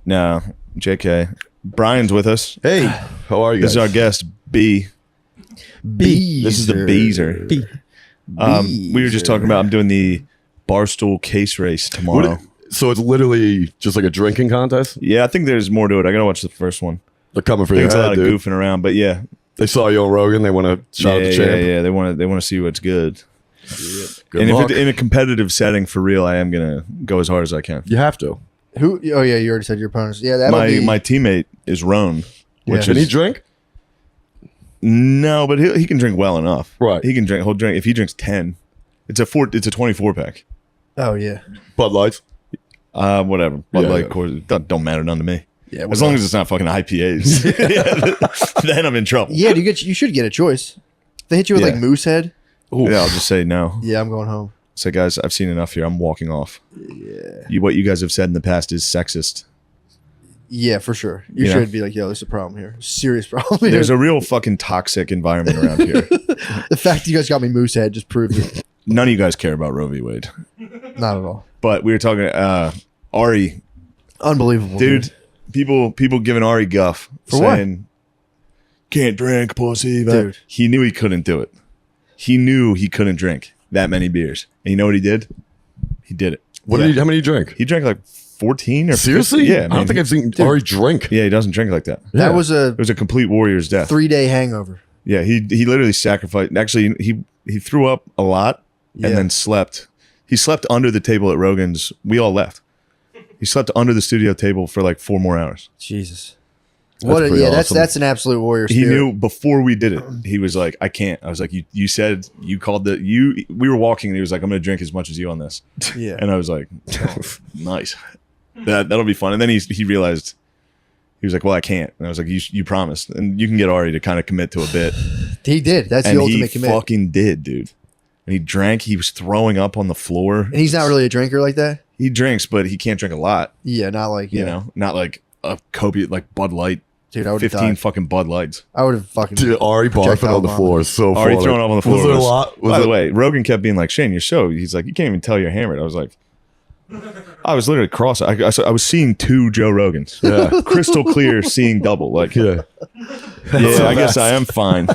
No, JK. Brian's with us. Hey, how are you guys? This is our guest, B. Beezer. This is the Beezer. We were just talking about I'm doing the Barstool case race tomorrow. So it's literally just like a drinking contest? Yeah, I think there's more to it. I gotta watch the first one. They're coming for I think your it's a lot head, of dude. goofing around, but yeah. They saw you on Rogan. They want to shout out the champ. Yeah. They want to see what's good. Good And luck. if in a competitive setting for real, I am gonna go as hard as I can. You have to. Who? Oh yeah, you already said your opponents. Yeah, that would be. My teammate is Roan, which Can is he drink? no, but he can drink well enough. Right. He can drink. He'll drink if he drinks 10. It's a 24 pack. Oh yeah. Bud Lights? Whatever. Bud Yeah, Light, yeah. of course, don't matter none to me. Yeah. As long as it's not fucking IPAs, then I'm in trouble. Yeah, you should get a choice. If they hit you with Yeah. like Moosehead. Yeah, I'll just say no. Yeah, I'm going home. Say, guys, I've seen enough here. I'm walking off. Yeah. What you guys have said in the past is sexist. Yeah, for sure. You You should know? be like, yo, there's a problem here. Serious problem here. There's a real fucking toxic environment around here. The fact you guys got me Moosehead just proved it. None of you guys care about Roe v. Wade. Not at all. But we were talking Ari, Unbelievable, dude. People giving Ari guff For what? saying can't drink pussy. But Dude. he knew he couldn't do it. He knew he couldn't drink that many beers. And you know what he did? He did it. What Yeah. did he, how many did you drink? He drank like 14 or Seriously? 15. Yeah, I don't think I've seen Ari drink. Yeah, he doesn't drink like that. That Yeah. was a It was a complete warrior's death. 3-day hangover. Yeah, he literally sacrificed. Actually, he threw up a lot Yeah. and then slept. He slept under the table at Rogan's. We all left. He slept under the studio table for like 4 more hours. Jesus. That's pretty awesome. That's an absolute warrior spirit. He knew before we did it. He was like, I can't. I was like, you said you called we were walking and he was like, I'm going to drink as much as you on this. Yeah. And I was like, oh, nice. That'll be fun. And then he realized, he was like, well, I can't. And I was like, you promised. And you can get Ari to kind of commit to a bit. He did. That's And the he ultimate commit. fucking did, dude. And he drank. He was throwing up on the floor. And he's not really a drinker like that. He drinks, but he can't drink a lot. Yeah, not like You know, not like a copious, like Bud Light. Dude, I would have 15 died. fucking Bud Lights. I would have fucking. Dude, Ari barfing Projectile on the vomit. floor is so Ari funny. throwing up on the floor. Was there a lot? By the way, Rogan kept being like, Shane, you're so. He's like, you can't even tell you're hammered. I was like, I was literally cross. I was seeing 2 Joe Rogans. Yeah. Crystal clear, seeing double. Like, Yeah. yeah, I guess I am fine.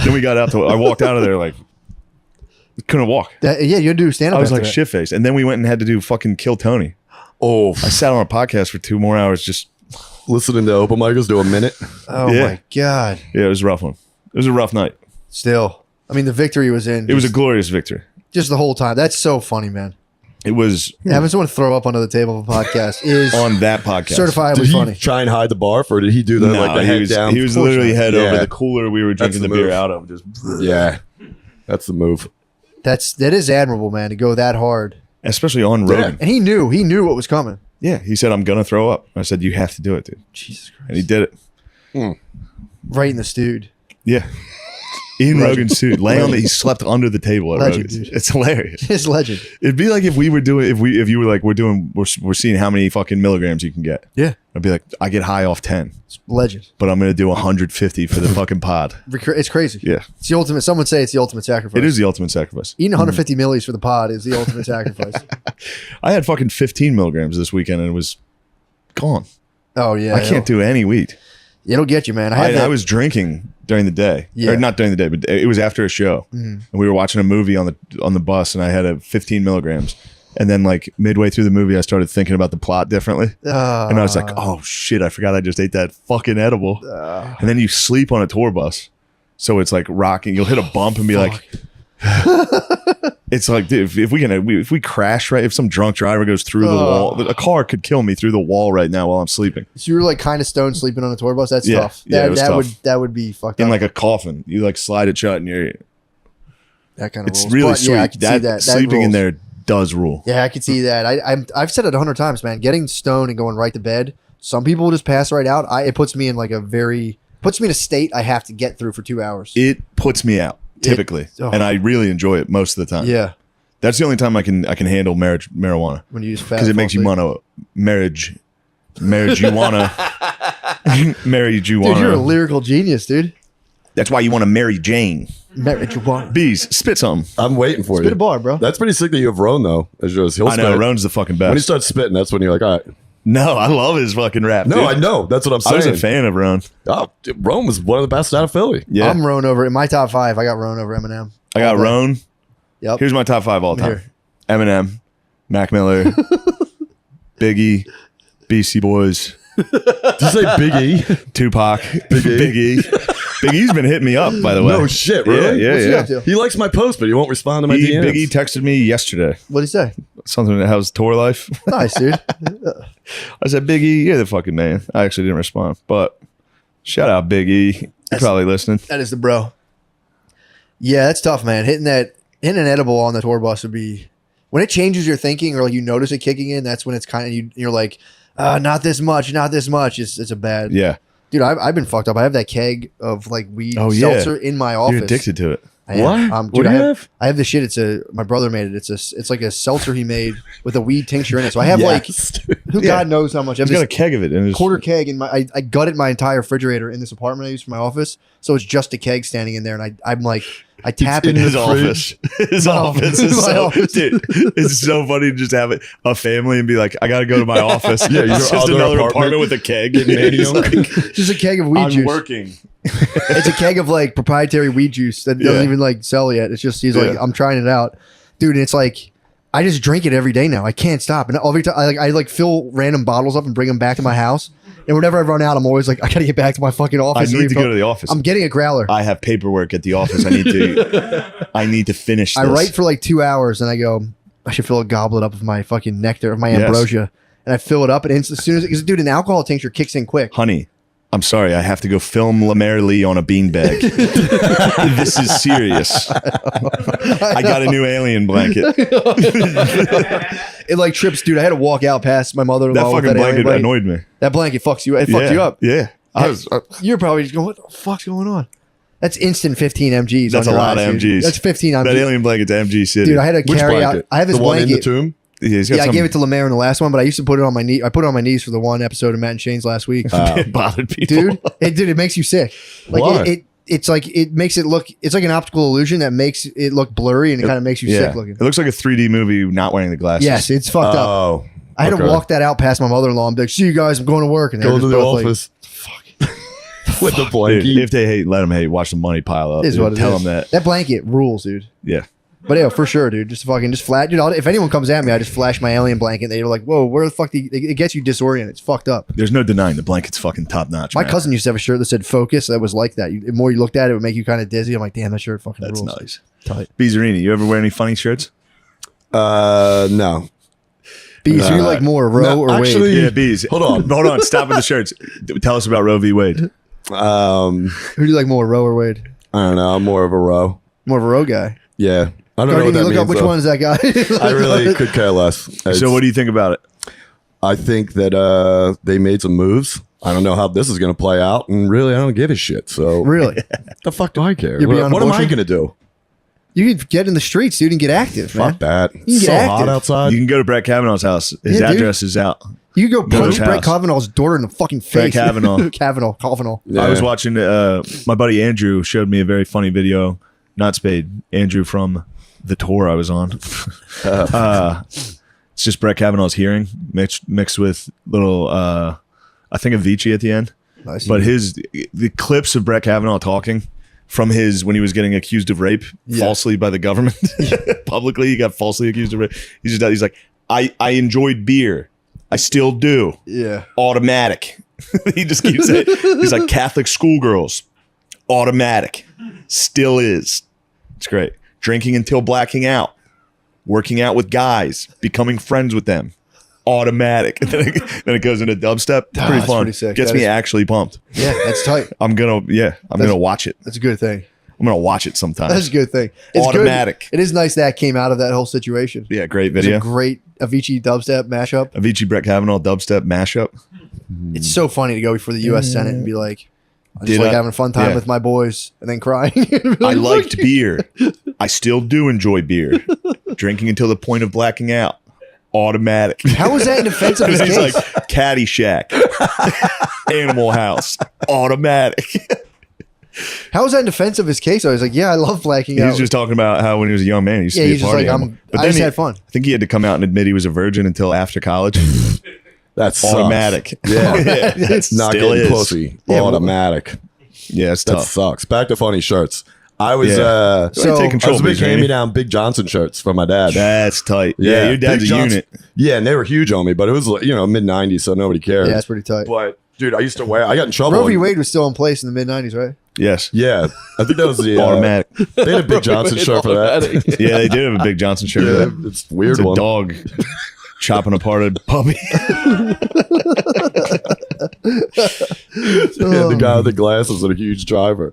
Then we got out to. I walked out of there like, couldn't walk. Yeah, you had to do stand up. I was like shit faced. And then we went and had to do fucking Kill Tony. Oh, I sat on a podcast for 2 more hours. Just listening to open micers do a minute. Oh Yeah. my god. yeah, it was a rough one. It was a rough night. Still, I mean, the victory was in. It was a glorious victory. just the whole time. That's so funny, man. It was Having someone throw up under the table of a podcast is on that podcast. certifiably Did he funny. try and hide the barf, or did he do that No, like the he head was, down? he was Of course literally not. head Yeah. over the cooler we were drinking That's the the beer move. out of. Just Yeah, that's the move. That is admirable, man, to go that hard. especially on Rogan. And he knew what was coming. Yeah, he said, I'm gonna throw up. I said, you have to do it, dude. Jesus Christ. And he did it. Right in the stewed. Yeah. In Rogan's suit, laying on he slept under the table at Legend, Rogan's. dude. It's hilarious. His legend. It'd be like if we were doing, if you were like, we're seeing how many fucking milligrams you can get. Yeah. I'd be like, I get high off 10, It's legend. but I'm gonna do 150 for the fucking pod. It's crazy. Yeah, It's the ultimate. Some would say it's the ultimate sacrifice. it is the ultimate sacrifice. Eating 150 millis for the pod is the ultimate sacrifice. I had fucking 15 milligrams this weekend and it was gone. Oh yeah. I can't do any weed. It'll get you, man. I I was drinking during the day, Yeah. or not during the day, but it was after a show, and we were watching a movie on the bus, and I had a 15 milligrams, and then like midway through the movie, I started thinking about the plot differently, and I was like, oh shit, I forgot I just ate that fucking edible, and then you sleep on a tour bus, so it's like rocking. You'll hit a bump and be like. It's like, dude, if we crash right, if some drunk driver goes through the wall, a car could kill me through the wall right now while I'm sleeping So you were like kind of stoned sleeping on a tour bus. That's Yeah. tough. Yeah, it was tough. That would be fucked in up. like a coffin. You like slide it shut and you're. That kind of It's rules. really But, sweet. Yeah, I can see that. Sleeping in rules. there does rule. Yeah, I can see that. I've said it 100 times, man. Getting stoned and going right to bed. Some people will just pass right out. It puts me in like puts me in a state I have to get through for 2 hours. It puts me out typically, and I really enjoy it most of the time. Yeah, That's the only time I can handle marijuana when you use fat because it makes you mono marriage you wanna marriage you Dude, you're a wanna. lyrical genius, dude. That's why you want to marry Jane. Marriage you want. Bees, spit something. I'm waiting for Spit you. a bar, bro. That's pretty sick that you have Roan though. As yours, he'll I know spit. Roan's the fucking When he best. starts spitting, that's when you're like, all right. No, I love his fucking rap. No, dude. I know. That's what I'm saying. I was a fan of Ron. Oh, Rome was one of the best out of Philly. Yeah, I'm Roan over in my top 5. I got Roan over Eminem. I got All day. Roan. Yep. Here's my top 5 all time: Here. Eminem, Mac Miller, Biggie, BC Boys, Did you say Big E? Tupac, Big E. Big E's been hitting me up, by the way. No shit, really? Yeah, What's he yeah. up to? He likes my post, but he won't respond to my DMs. Big E texted me yesterday. What'd he say? Something that has tour life. Nice, dude. I said, Big E, you're the fucking man. I actually didn't respond, but shout out Big E. You're probably listening. That is the bro. Yeah, that's tough, man. Hitting an edible on the tour bus would be when it changes your thinking, or like you notice it kicking in. That's when it's kind of you're like, not this much. It's a bad. Yeah. Dude, I've been fucked up. I have that keg of like weed Oh, yeah. seltzer in my office. You're addicted to it. I am. What? Dude, What do you have? I have this shit. My brother made it. It's like a seltzer he made with a weed tincture in it. So I have Yes. who Yeah. God knows how much. I have He's got a this keg of it in his quarter keg in my. I gutted my entire refrigerator in this apartment I use for my office. So it's just a keg standing in there, and I'm like, I tap in it. his the office. His office is My so office. dude, it's so funny to just have a family and be like, I gotta go to my office. Yeah, your it's just other another apartment. apartment with a keg. Maniac. Just a keg of weed I'm juice. working. It's a keg of like proprietary weed juice that doesn't Yeah. even like sell yet. It's just he's like, Yeah. I'm trying it out, dude. And it's like I just drink it every day now. I can't stop. And every time I like fill random bottles up and bring them back to my house. And whenever I run out, I'm always like, I gotta get back to my fucking I office. and need to refill. go to the office. I'm getting a growler. I have paperwork at the office. I need to finish this. I write for like 2 hours, and I go, I should fill a goblet up of my fucking nectar, of my Yes. ambrosia. And I fill it up, and as soon as, because dude, an alcohol tincture kicks in quick. Honey, I'm sorry. I have to go film Lemaire Lee on a beanbag. This is serious. I got a new alien blanket. It like trips, dude. I had to walk out past my mother-in-law. That with fucking alien blanket annoyed me. That blanket fucks you. It fucked you up. Yeah. You're probably just going, what the fuck's going on? That's instant 15 MGs. That's on a your lot eyes, of dude. MGs. That's 15 That MGs. alien blanket's MG City. Dude, I had to Which carry blanket? out. I have this the one in the blanket. tomb? Yeah, he's got Yeah, I some- gave it to Lemaire in the last one, but I used to put it on my knee. I put it on my knees for the one episode of Matt and Shane's last week. It bothered people. Dude, it makes you sick. Like Why? it's like it makes it look. It's like an optical illusion that makes it look blurry, and it kind of makes you Yeah. sick looking. It looks like a 3D movie not wearing the glasses. Yes, it's fucked up. Oh. I had to okay. walk that out past my mother-in-law and be like, "See you guys, I'm going to work." And they Go were to just the both like, office. With the Dude, blanket. if they hate, let them hate. Watch the money pile up. It is dude. what it Tell is. them that. That blanket rules, dude. Yeah. But yeah, for sure, dude. Just flat, dude. If anyone comes at me, I just flash my alien blanket. They're like, "Whoa, where the fuck?" It gets you disoriented. It's fucked up. There's no denying the blanket's fucking top notch. My man. cousin used to have a shirt that said "Focus." That was like that. The more you looked at it, it would make you kind of dizzy. I'm like, damn, that shirt fucking That's rules. nice. Tight. Bizzarini, you ever wear any funny shirts? No. Bees, you like more Roe No, or actually- Wade? Yeah, Bees. Hold on. Hold on. Stop with the shirts. Tell us about Roe v. Wade. Who do you like more, Roe or Wade? I don't know. I'm more of a row. More of a Roe guy. Yeah. I don't know Guardian, what that you look means. up which though. one is that guy. I really could care less. So what do you think about it? I think that they made some moves. I don't know how this is going to play out, and really, I don't give a shit. So Really? the fuck do I care? You're beyond What am I abortion? going to do? You can get in the streets, dude, and get active, man. Fuck that. can It's get so active. hot outside. You can go to Brett Kavanaugh's house. His Yeah, dude. address is out. You can go Go to punch his Brett house. Kavanaugh's daughter in the fucking face. Kavanaugh. Kavanaugh. Yeah. I was watching. My buddy Andrew showed me a very funny video. Not Spade. Andrew from the tour I was on. It's just Brett Kavanaugh's hearing mixed with little. I think Avicii at the end. Nice. But the clips of Brett Kavanaugh talking from his when he was getting accused of rape falsely by the government publicly, he got falsely accused of rape. He's like, I enjoyed beer, I still do. Yeah. Automatic. He just keeps saying, he's like Catholic schoolgirls, automatic, still is. It's great. Drinking until blacking out, working out with guys, becoming friends with them. Automatic. And then it goes into dubstep. Pretty that's fun. pretty sick. Gets That me is- actually pumped. Yeah, that's tight. I'm gonna watch it. That's a good thing. I'm gonna watch it sometime. That's a good thing. It's Automatic. Good. It is nice that came out of that whole situation. Yeah, great It's video. a great Avicii dubstep mashup. Avicii Brett Kavanaugh dubstep mashup. It's so funny to go before the U.S. Senate and be like, I just Did like I- having a fun time yeah. with my boys, and then crying. I liked beer. I still do enjoy beer. Drinking until the point of blacking out. Automatic. How was that in defense of his He's case? like Caddyshack, Animal House, automatic. How was that in defense of his case? I was like, yeah, I love blacking He out. was just talking about how when he was a young man, he used to Yeah, be a he's just party like, animal. I just had fun. I think he had to come out and admit he was a virgin until after college. That's automatic. Yeah. It's Not getting pussy. Yeah, automatic. Yeah, it's That tough. sucks. Back to funny shirts. I was Yeah. So- take I control, was a big Bees, Randy. hand-me-down Big Johnson shirts from my dad. That's tight. Yeah, your dad's Big a Johnson- unit. Yeah, and they were huge on me, but it was like, mid '90s, so nobody cared. Yeah, that's pretty tight. But dude, I used to wear. I got in trouble. Roe v. Wade was still in place in the mid '90s, right? Yes. Yeah, I think that was the Automatic. They had a Big Johnson shirt for that. Yeah, they did have a Big Johnson shirt. Yeah, for that. it's a weird It's a one. dog chopping apart a puppy. Yeah, the guy with the glasses and a huge driver.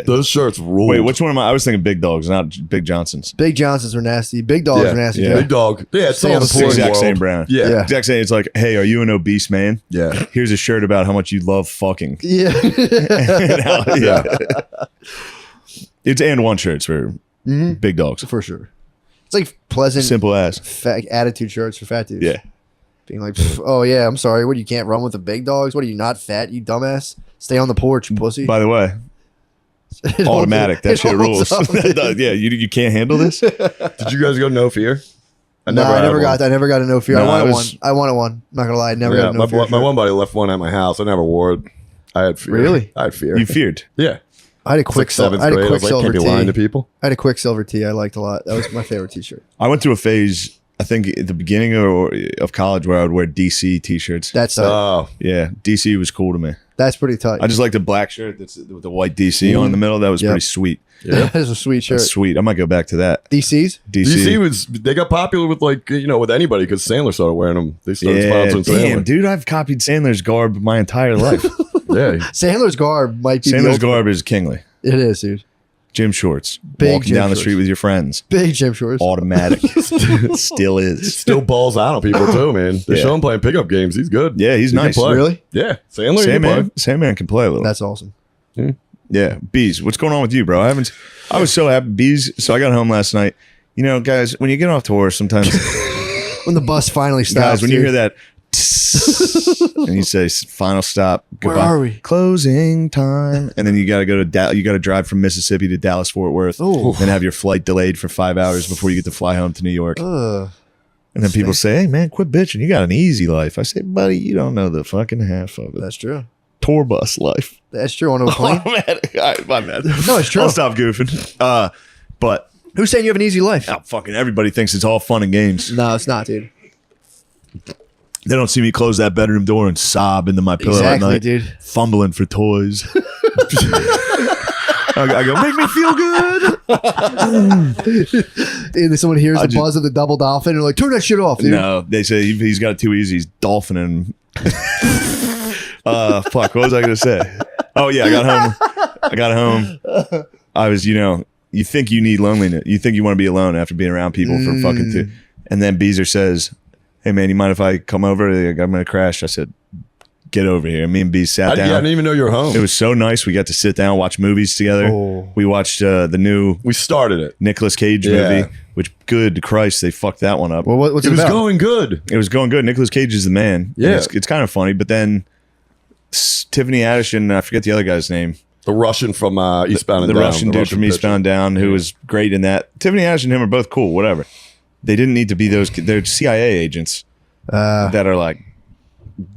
Those shirts rule. Wait, which one am I? I was thinking Big Dogs, not Big Johnsons. Big Johnsons were nasty. Big dogs were nasty. yeah. too. Big dog. Yeah, it's Stay all on the the porn Exact world. same brand. Yeah, Yeah. Exact same. It's like, hey, are you an obese man? yeah. Here's a shirt about how much you love fucking. Yeah. Yeah. It's and one shirts for Big Dogs. For sure. It's like pleasant Simple as. fat attitude shirts for fat dudes. Yeah. Being like, oh yeah, I'm sorry. What, you can't run with the big dogs? What, are you not fat, you dumbass? Stay on the porch, pussy. By the way, It holds- automatic. That it shit holds rules. up, dude. Yeah, you can't handle this? Did you guys go No Fear? I had never one. got that. I never got a no fear. No, I wanted I one. was- I wanted one. I'm not gonna lie. I never Yeah, got a no fear. my shirt. one buddy left one at my house. I never wore it. I had fear. Really? I had fear. You feared. Yeah. I had a It's like Quicksilver. seventh I had a grade. I was like, Quicksilver can't be lying to tee. people. I had a Quicksilver tee. I liked a lot. That was my favorite T-shirt. I went through a phase, I think at the beginning of college, where I would wear DC t-shirts. That's Oh, Yeah, DC was cool to me. that's pretty tight. I just like the black shirt that's with the white DC on in the middle. That was Yep. pretty sweet. yeah. that is a sweet shirt. That's sweet. I might go back to that. DC's. DC. DC they got popular with with anybody because Sandler started wearing them. They started Yeah, sponsoring damn, Sandler. dude, I've copied Sandler's garb my entire life. Yeah. Sandler's garb might be the Sandler's ultimate- garb is kingly. It is, dude. Gym shorts. Big walking gym down the shorts. street with your friends. Big gym shorts. Automatic. Still is. Still balls out on people too, man. They Yeah. show him playing pickup games. He's good. Yeah, he's He can nice. play. Really? Yeah. Sandler he can play. Sandman can play a little. That's awesome. Yeah, Bees, what's going on with you, bro? I was so happy. Bees, so I got home last night. You know, guys, when you get off tour, sometimes, When the bus finally stops. guys, when you dude. hear that, and you say final stop, Where goodbye, are we? closing time, and then you got to go to you got to drive from Mississippi to Dallas Fort Worth, Ooh. and have your flight delayed for 5 hours before you get to fly home to New York. Ugh. And then people say, "Hey, man, quit bitching. You got an easy life." I say, "Buddy, you don't know the fucking half of it. That's true. Tour bus life." That's true. On a plane. Oh, man. All right, my bad. No, it's true. I'll stop goofing. But Who's saying you have an easy life? fucking everybody thinks it's all fun and games. No, it's not, dude. They don't see me close that bedroom door and sob into my pillow at Exactly, night, dude. fumbling for toys. I go, make me feel good. And someone hears I the just- buzz of the double dolphin and they're like, turn that shit off, dude. No, they say he's got it too easy. He's dolphining. Fuck, what was I going to say? Oh, yeah, I got home. I was, you think you need loneliness. You think you want to be alone after being around people for fucking two. And then Beezer says, hey, man, you mind if I come over? I'm going to crash. I said, get over here. And me and Beez sat I down. didn't even know you were home. It was so nice. We got to sit down, watch movies together. Oh. We watched the new We started it. Nicolas Cage Yeah. movie, which, good Christ, they fucked that one up. Well, what's It it was about? going good. It was going good. Nicolas Cage is the man. Yeah. And it's kind of funny. But then Tiffany Haddish and I forget the other guy's name. The Russian from Eastbound and The Down. Russian dude from pitcher. Eastbound Down who was great in that. Tiffany Haddish and him are both cool, whatever. They didn't need to be those. They're CIA agents that are like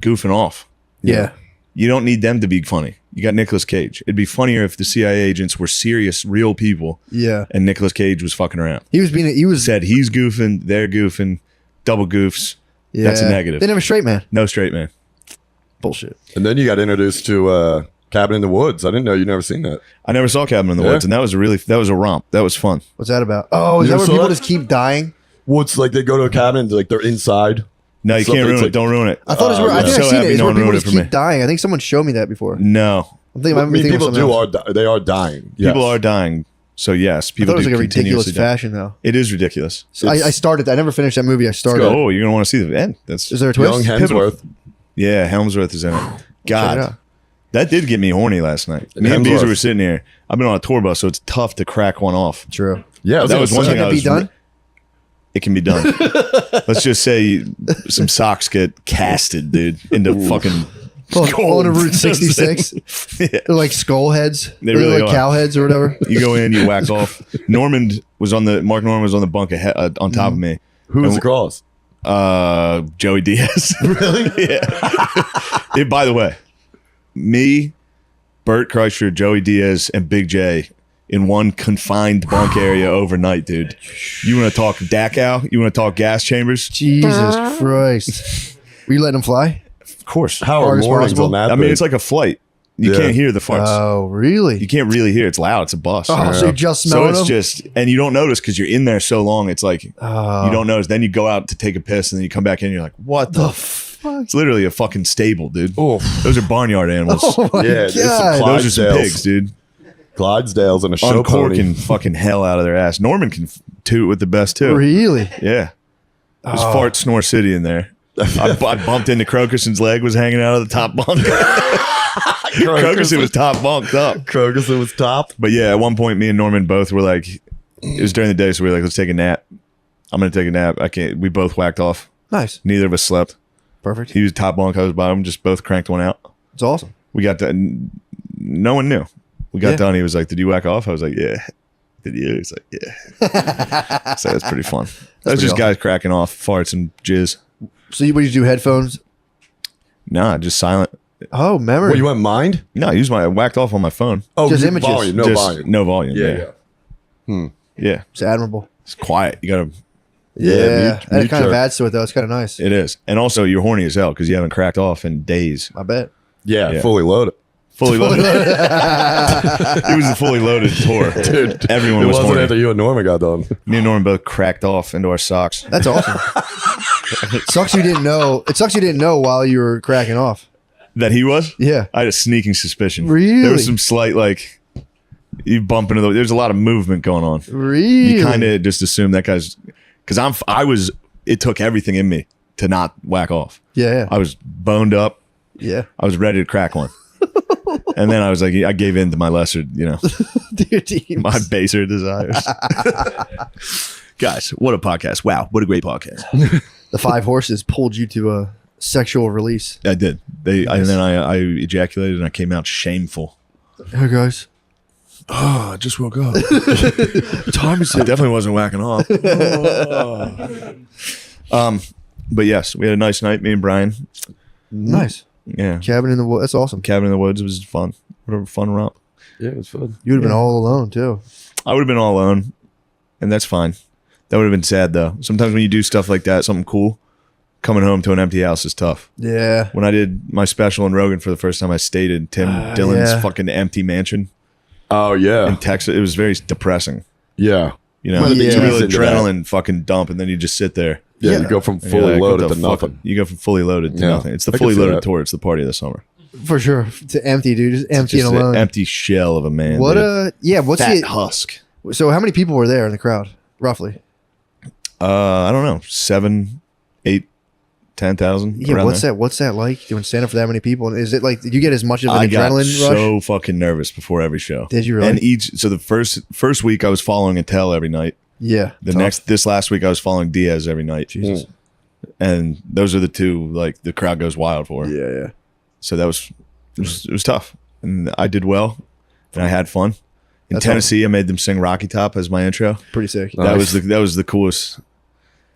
goofing off. Yeah. You don't need them to be funny. You got Nicolas Cage. It'd be funnier if the CIA agents were serious, real people, Yeah. and Nicolas Cage was fucking around. He was Said he's goofing, they're goofing, double goofs. yeah. That's a negative. They never straight man. No straight man. Bullshit. And then you got introduced to Cabin in the Woods. I didn't know you'd never seen that. I never saw Cabin in the Yeah. Woods, and that was a romp. That was fun. What's that about? Oh, is You that where saw people it? just keep dying? Woods, like they go to a cabin and like they're inside. No, you Something can't ruin it's it. like- Don't ruin it. I thought it was where, I yeah. think So I've seen happy it. It's no where one people ruined just it for keep me. dying. I think someone showed me that before. No, I'm thinking, I mean, thinking of people something else. they are dying. people Yes. are dying. So yes, I thought people it was do like a ridiculous continuously die. fashion, though. It is ridiculous. So I started. I never finished that movie. I started. Oh, you're gonna want to see the end. That's Is there a twist? Young Hemsworth. yeah. Helmsworth is in it. Check it God, out. that did get me horny last night. And Me and Hemsworth. Beezer were sitting here. I've been on a tour bus, so it's tough to crack one off. True. Yeah, That was one Can thing I it be was. done? It can be done. Let's just say some socks get casted, dude, into fucking On a Route 66. Yeah. They're like skull heads. They They're really like are. cow heads or whatever. You go in, you whack off. Mark Norman was on the bunk on top of me. Who was across? Joey Diaz. Really? Yeah. By the way, me, Bert Kreischer, Joey Diaz, and Big J in one confined bunk area overnight, dude. You want to talk Dachau? You want to talk gas chambers? Jesus Christ. Were you letting them fly? Of course. How are Hard as mornings possible. on that? I mean, thing? it's like a flight. You can't hear the farts. Oh, really? You can't really hear. It's loud. It's a bus. Oh, so you're just So smelling it's them? just, and you don't notice because you're in there so long. It's like you Oh. don't notice. Then you go out to take a piss, and then you come back in. And you're like, what the? fuck? It's literally a fucking stable, dude. Oof. Those are barnyard animals. Oh, my Yeah, it's a God. clock. Those are some Clydesdales. pigs, dude. Clydesdales and a show pony. Uncorking fucking hell out of their ass. Norman can toot with the best too. Really? Yeah. There's fart snore city in there. I bumped into Crocuson's leg was hanging out of the top bunk. Crocuson was top bunked up. Crocuson was top. But yeah, at one point, me and Norman both were like, it was during the day, so we were like, let's take a nap. I'm gonna take a nap. I can't. We both whacked off. Nice. Neither of us slept. Perfect. He was top bunk, I was bottom. Just both cranked one out. It's awesome. We got done. No one knew. We got Yeah. done. He was like, "Did you whack off?" I was like, "Yeah." Did you? He's like, "Yeah." So that's pretty fun. That's just pretty guys cracking off farts and jizz. So what did you do? Headphones? Nah, just silent. Oh, memory. Well, you went mind? No, I whacked off on my phone. Oh, Just you- images. Volume, no Just volume. No volume. Yeah, Yeah. Yeah. It's admirable. It's quiet. You gotta. Yeah. mute That kind of your- adds to it, though. It's kind of nice. It is, and also you're horny as hell because you haven't cracked off in days. I bet. Yeah, Yeah. fully loaded. Fully loaded. It was a fully loaded tour, Dude, Everyone it was wasn't horny. after you and Norman got done. Me and Norman both cracked off into our socks. That's awesome. It sucks you didn't know. It sucks you didn't know while you were cracking off. That he was? Yeah. I had a sneaking suspicion. Really? There was some slight, like, you bump into there's a lot of movement going on. Really? You kind of just assume that guy's, because it took everything in me to not whack off. Yeah. I was boned up. Yeah. I was ready to crack one. And then I was like, I gave in to my lesser, Dude, my baser desires. Guys, what a podcast. Wow. What a great podcast. the 5 horses pulled you to a sexual release. I did. And then I ejaculated and I came out shameful. Hey, guys. Oh, I just woke up. Time is I definitely wasn't whacking off. But yes, we had a nice night, me and Brian. nice. Yeah. Cabin in the woods. That's awesome. Cabin in the woods was fun. What a fun romp. Yeah, it was fun. You would have been all alone, too. I would have been all alone, and that's fine. That would have been sad, though. Sometimes when you do stuff like that, something cool, coming home to an empty house is tough. Yeah. When I did my special in Rogan for the first time, I stayed in Tim Dillon's yeah. fucking empty mansion Oh, yeah. in Texas. It was very depressing. Yeah. You know, Well, it's a yeah. real Into that. adrenaline fucking dump, and then you just sit there. Yeah, Yeah. you go from and you're fully like, what loaded the to fuck? nothing. You go from fully loaded to Yeah. nothing. It's the I can fully feel loaded that. tour. It's the party of the summer. For sure. To empty, dude. Just empty Just and alone. an empty shell of a man. What dude. what's Fat the husk. so how many people were there in the crowd, roughly? I don't know, 7, 8, 10,000. Yeah, what's that like doing stand up for that many people? And is it like did you get as much of an I got adrenaline rush? so fucking nervous before every show. Did you really? And the first week I was following Attell every night. Yeah. This last week I was following Diaz every night. Jesus. And those are the two like the crowd goes wild for. Yeah. So it was tough, and I did well, and I had fun. In That's Tennessee, I made them sing Rocky Top as my intro. Pretty sick. That was the coolest.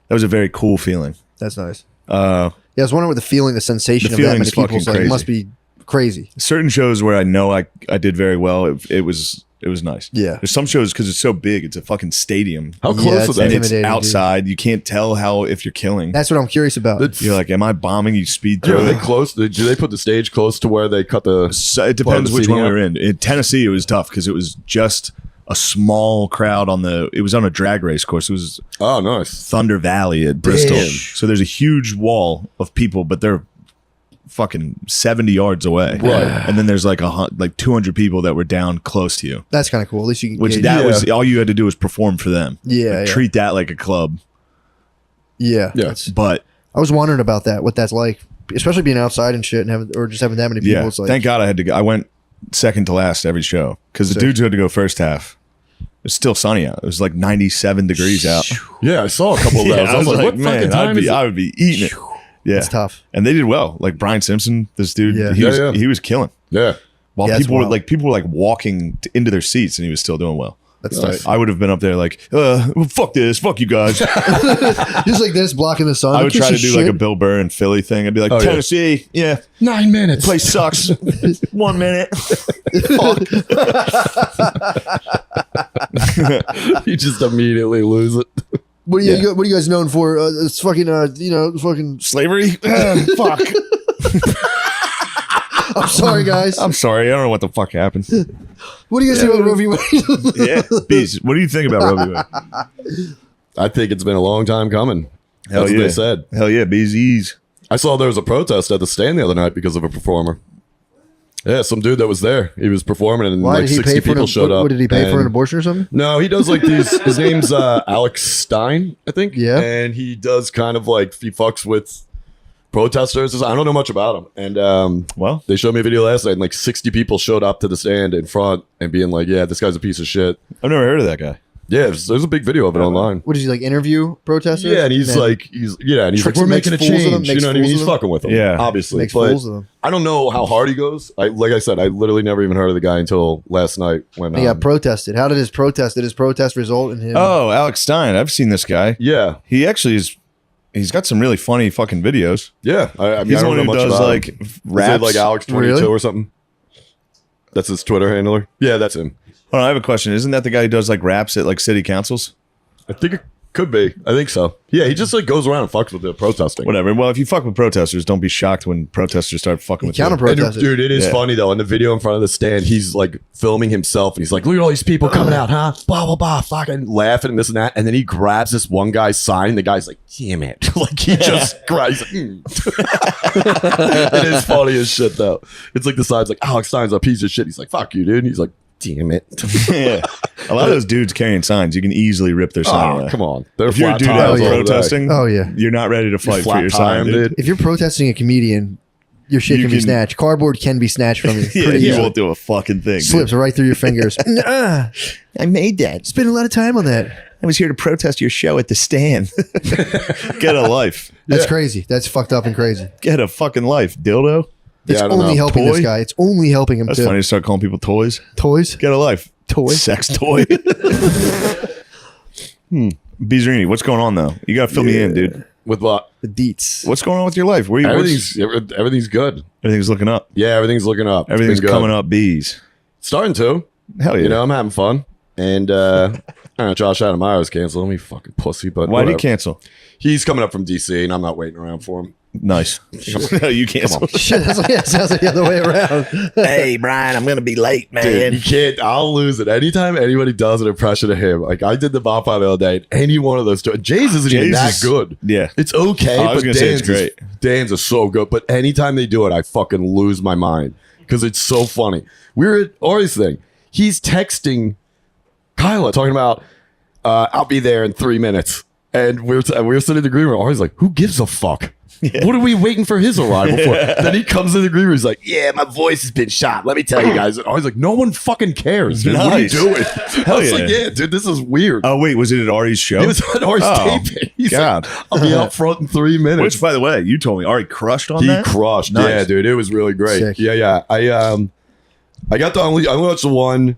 That was a very cool feeling. That's nice. Uh, Yeah, I was wondering what the feeling, the sensation The of that many feeling's people. fucking So it crazy. must be crazy. certain shows where I know I did very well. It was nice. Yeah. There's some shows because it's so big. It's a fucking stadium. How Yeah, close it's was that? And it's intimidating, dude. outside. You can't tell if you're killing. That's what I'm curious about. It's- You're like, am I bombing? You speed Are through they it. close? Do they put the stage close to where they cut the? So it depends Part of the which one seating we out? were in. In Tennessee, it was tough because it was just a small crowd it was on a drag race course. It was Oh, nice. Thunder Valley at Bristol. Damn. So there's a huge wall of people, but they're fucking 70 yards away. Right. And then there's like 200 people that were down close to you. That's kind of cool. At least you can Which gauge- that Yeah. was all you had to do was perform for them. Yeah, Like, yeah. treat that like a club. Yeah. Yeah. That's- But I was wondering about that, what that's like, especially being outside and shit, and having that many people. yeah, It's like, thank God I had to go. I went second to last every show because the Sick. dudes who had to go first half. It's still sunny out. It was like 97 degrees out. Yeah, I saw a couple of those. Yeah, I was like, what fucking time is it? I would be eating it. Yeah, it's tough. and they did well. Like Brian Simpson, this dude, Yeah. he was killing. Yeah. While Yeah, people it's wild. were like walking into their seats, and he was still doing well. That's tough. I would have been up there like, well, fuck this, fuck you guys. Just like this, blocking the sun. I would try to do like a Bill Burr and Philly thing. I'd be like, Tennessee, 9 minutes. Place sucks. 1 minute. You just immediately lose it. What are you guys known for? It's fucking fucking Slavery. Fuck. I'm sorry, guys. I'm sorry. I don't know what the fuck happened. What do you guys think about Roe v. Wade? Yeah, Bees. What do you think about Roe v. Wade? I think it's been a long time coming. That's what they said. Hell yeah, Bees. I saw there was a protest at the stand the other night because of a performer. Yeah, some dude that was there. He was performing and Why like 60 people showed up. What did he pay for an abortion or something? No, he does like these. His name's Alex Stein, I think. Yeah. And he does kind of like, he fucks with protesters. I don't know much about him. And Well, they showed me a video last night and like 60 people showed up to the stand in front and being like, yeah, this guy's a piece of shit. I've never heard of that guy. Yeah, there's a big video of it online. What does he like interview protesters? Yeah, and he's like, we're making a change. You know what I mean? He's fucking with them. Yeah. Obviously. Makes But fools of them. I don't know how hard he goes. Like I said, I literally never even heard of the guy until last night when He got protested. How did his protest? Did his protest result in him? Oh, Alex Stein. I've seen this guy. yeah. He actually is. He's got some really funny fucking videos. Yeah. I mean, He's I the don't one know who much does about like him. Is it raps. like Alex 22 Really? or something? That's his Twitter handler? Yeah, that's him. Hold on, I have a question. Isn't that the guy who does like raps at like city councils? I think it could be. I think so. Yeah, he just like goes around and fucks with the protesting. Whatever. Well, if you fuck with protesters, don't be shocked when protesters start fucking with you. Counter And, protested. dude, it is Yeah. funny though. In the video in front of the stand, he's like filming himself and he's like, look at all these people coming out, huh? Blah, blah, blah, fucking laughing and this and that. And then he grabs this one guy's sign. And the guy's like, damn it. Like he just cries. It is funny as shit though. It's like the sign's like, Alex Stein's a piece of shit. He's like, fuck you, dude. And he's like, damn it. Yeah. A lot of those dudes carrying signs, you can easily rip their sign Oh, away. come on. They're If you're a flat dude tires out all day. protesting, Oh, yeah. you're not ready to fight for Flat your tire, sign, dude. If you're protesting a comedian, your shit You can be can- snatched. Cardboard can be snatched from you. Yeah, Pretty you easily. won't do a fucking thing. Slips right through your fingers. Nuh-uh. I made that. Spend a lot of time on that. I was here to protest your show at the stand. Get a life. That's Yeah. crazy. That's fucked up and crazy. Get a fucking life, dildo. It's I don't only know. helping this Toy? guy. It's only helping him That's too. funny to start calling people toys. Toys? Get a life. Toy? Sex toy. Beezerini, what's going on though? You gotta fill me in, dude. With what? The deets. What's going on with your life? Where you? Everything's good. Everything's looking up. Yeah, everything's looking up. It's Everything's been good. coming up. Bees. Starting to. Hell yeah. You know, I'm having fun. And I don't know, Josh Adameyer's canceled. Me fucking pussy, but Why did he whatever. cancel? He's coming up from DC, and I'm not waiting around for him. Nice. No, you cancel. Shit, sounds like the other way around. Hey, Brian, I'm gonna be late, man. Dude, you can't. I'll lose it anytime anybody does an impression of him. Like I did the bonfire the other day. And any one of those, Jay's isn't even Jay's that is- good. Yeah. It's okay. I was but gonna say it's great. Dan's is so good. But anytime they do it, I fucking lose my mind because it's so funny. We were at Ari's thing. He's texting Kyla talking about, I'll be there in 3 minutes. And we were sitting in the green room. Ari's like, who gives a fuck? What are we waiting for his arrival for? Then he comes in the green room. He's like, yeah, my voice has been shot. Let me tell you guys. And I was like, no one fucking cares. Dude. What are you Nice. doing? I was yeah. like, yeah, dude, this is weird. Oh wait, was it at Ari's show? He was on Ari's Oh, taping. He's God. like, I'll be out front in 3 minutes. Which, by the way, you told me Ari crushed on He that. crushed. Nice. Yeah, dude. It was really great. Sick. Yeah. I got the I only watched the one.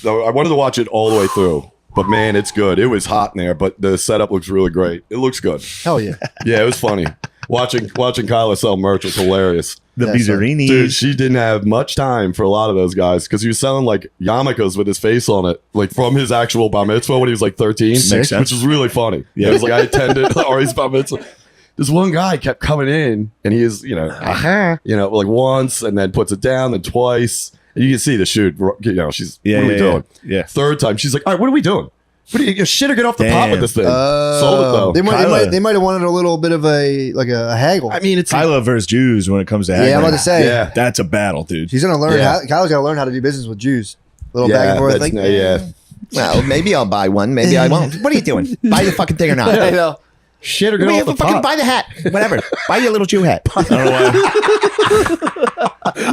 I wanted to watch it all the way through. But man, it's good. It was hot in there, but the setup looks really great. It looks good. Hell yeah. Yeah, it was funny. Watching Kyla sell merch was hilarious. The That's Beezerini. Dude, she didn't have much time for a lot of those guys because he was selling like yarmulkes with his face on it, like from his actual bar mitzvah when he was like 13. Makes sense. Which is really funny. Yeah. It was like I attended Ari's bar mitzvah. This one guy kept coming in and he is, like once and then puts it down, then twice. And you can see the shoot, she's, what are we doing? Yeah. Third time, she's like, all right, what are we doing? What do you shit or get off the pot Damn. with this thing? Sold it though. They might have wanted a little bit of a haggle. I mean, it's Kyla versus Jews when it comes to yeah, I'm haggling. about to say. Yeah. That's a battle, dude. She's gonna learn. Yeah. Kyle's got to learn how to do business with Jews. A little back and forth. that's- Like, yeah. Well, maybe I'll buy one. Maybe I won't. What are you doing? Buy the fucking thing or not? I know. Shit or get Well, off the fucking pot. buy the hat. Whatever. Buy your little Jew hat. I don't know why.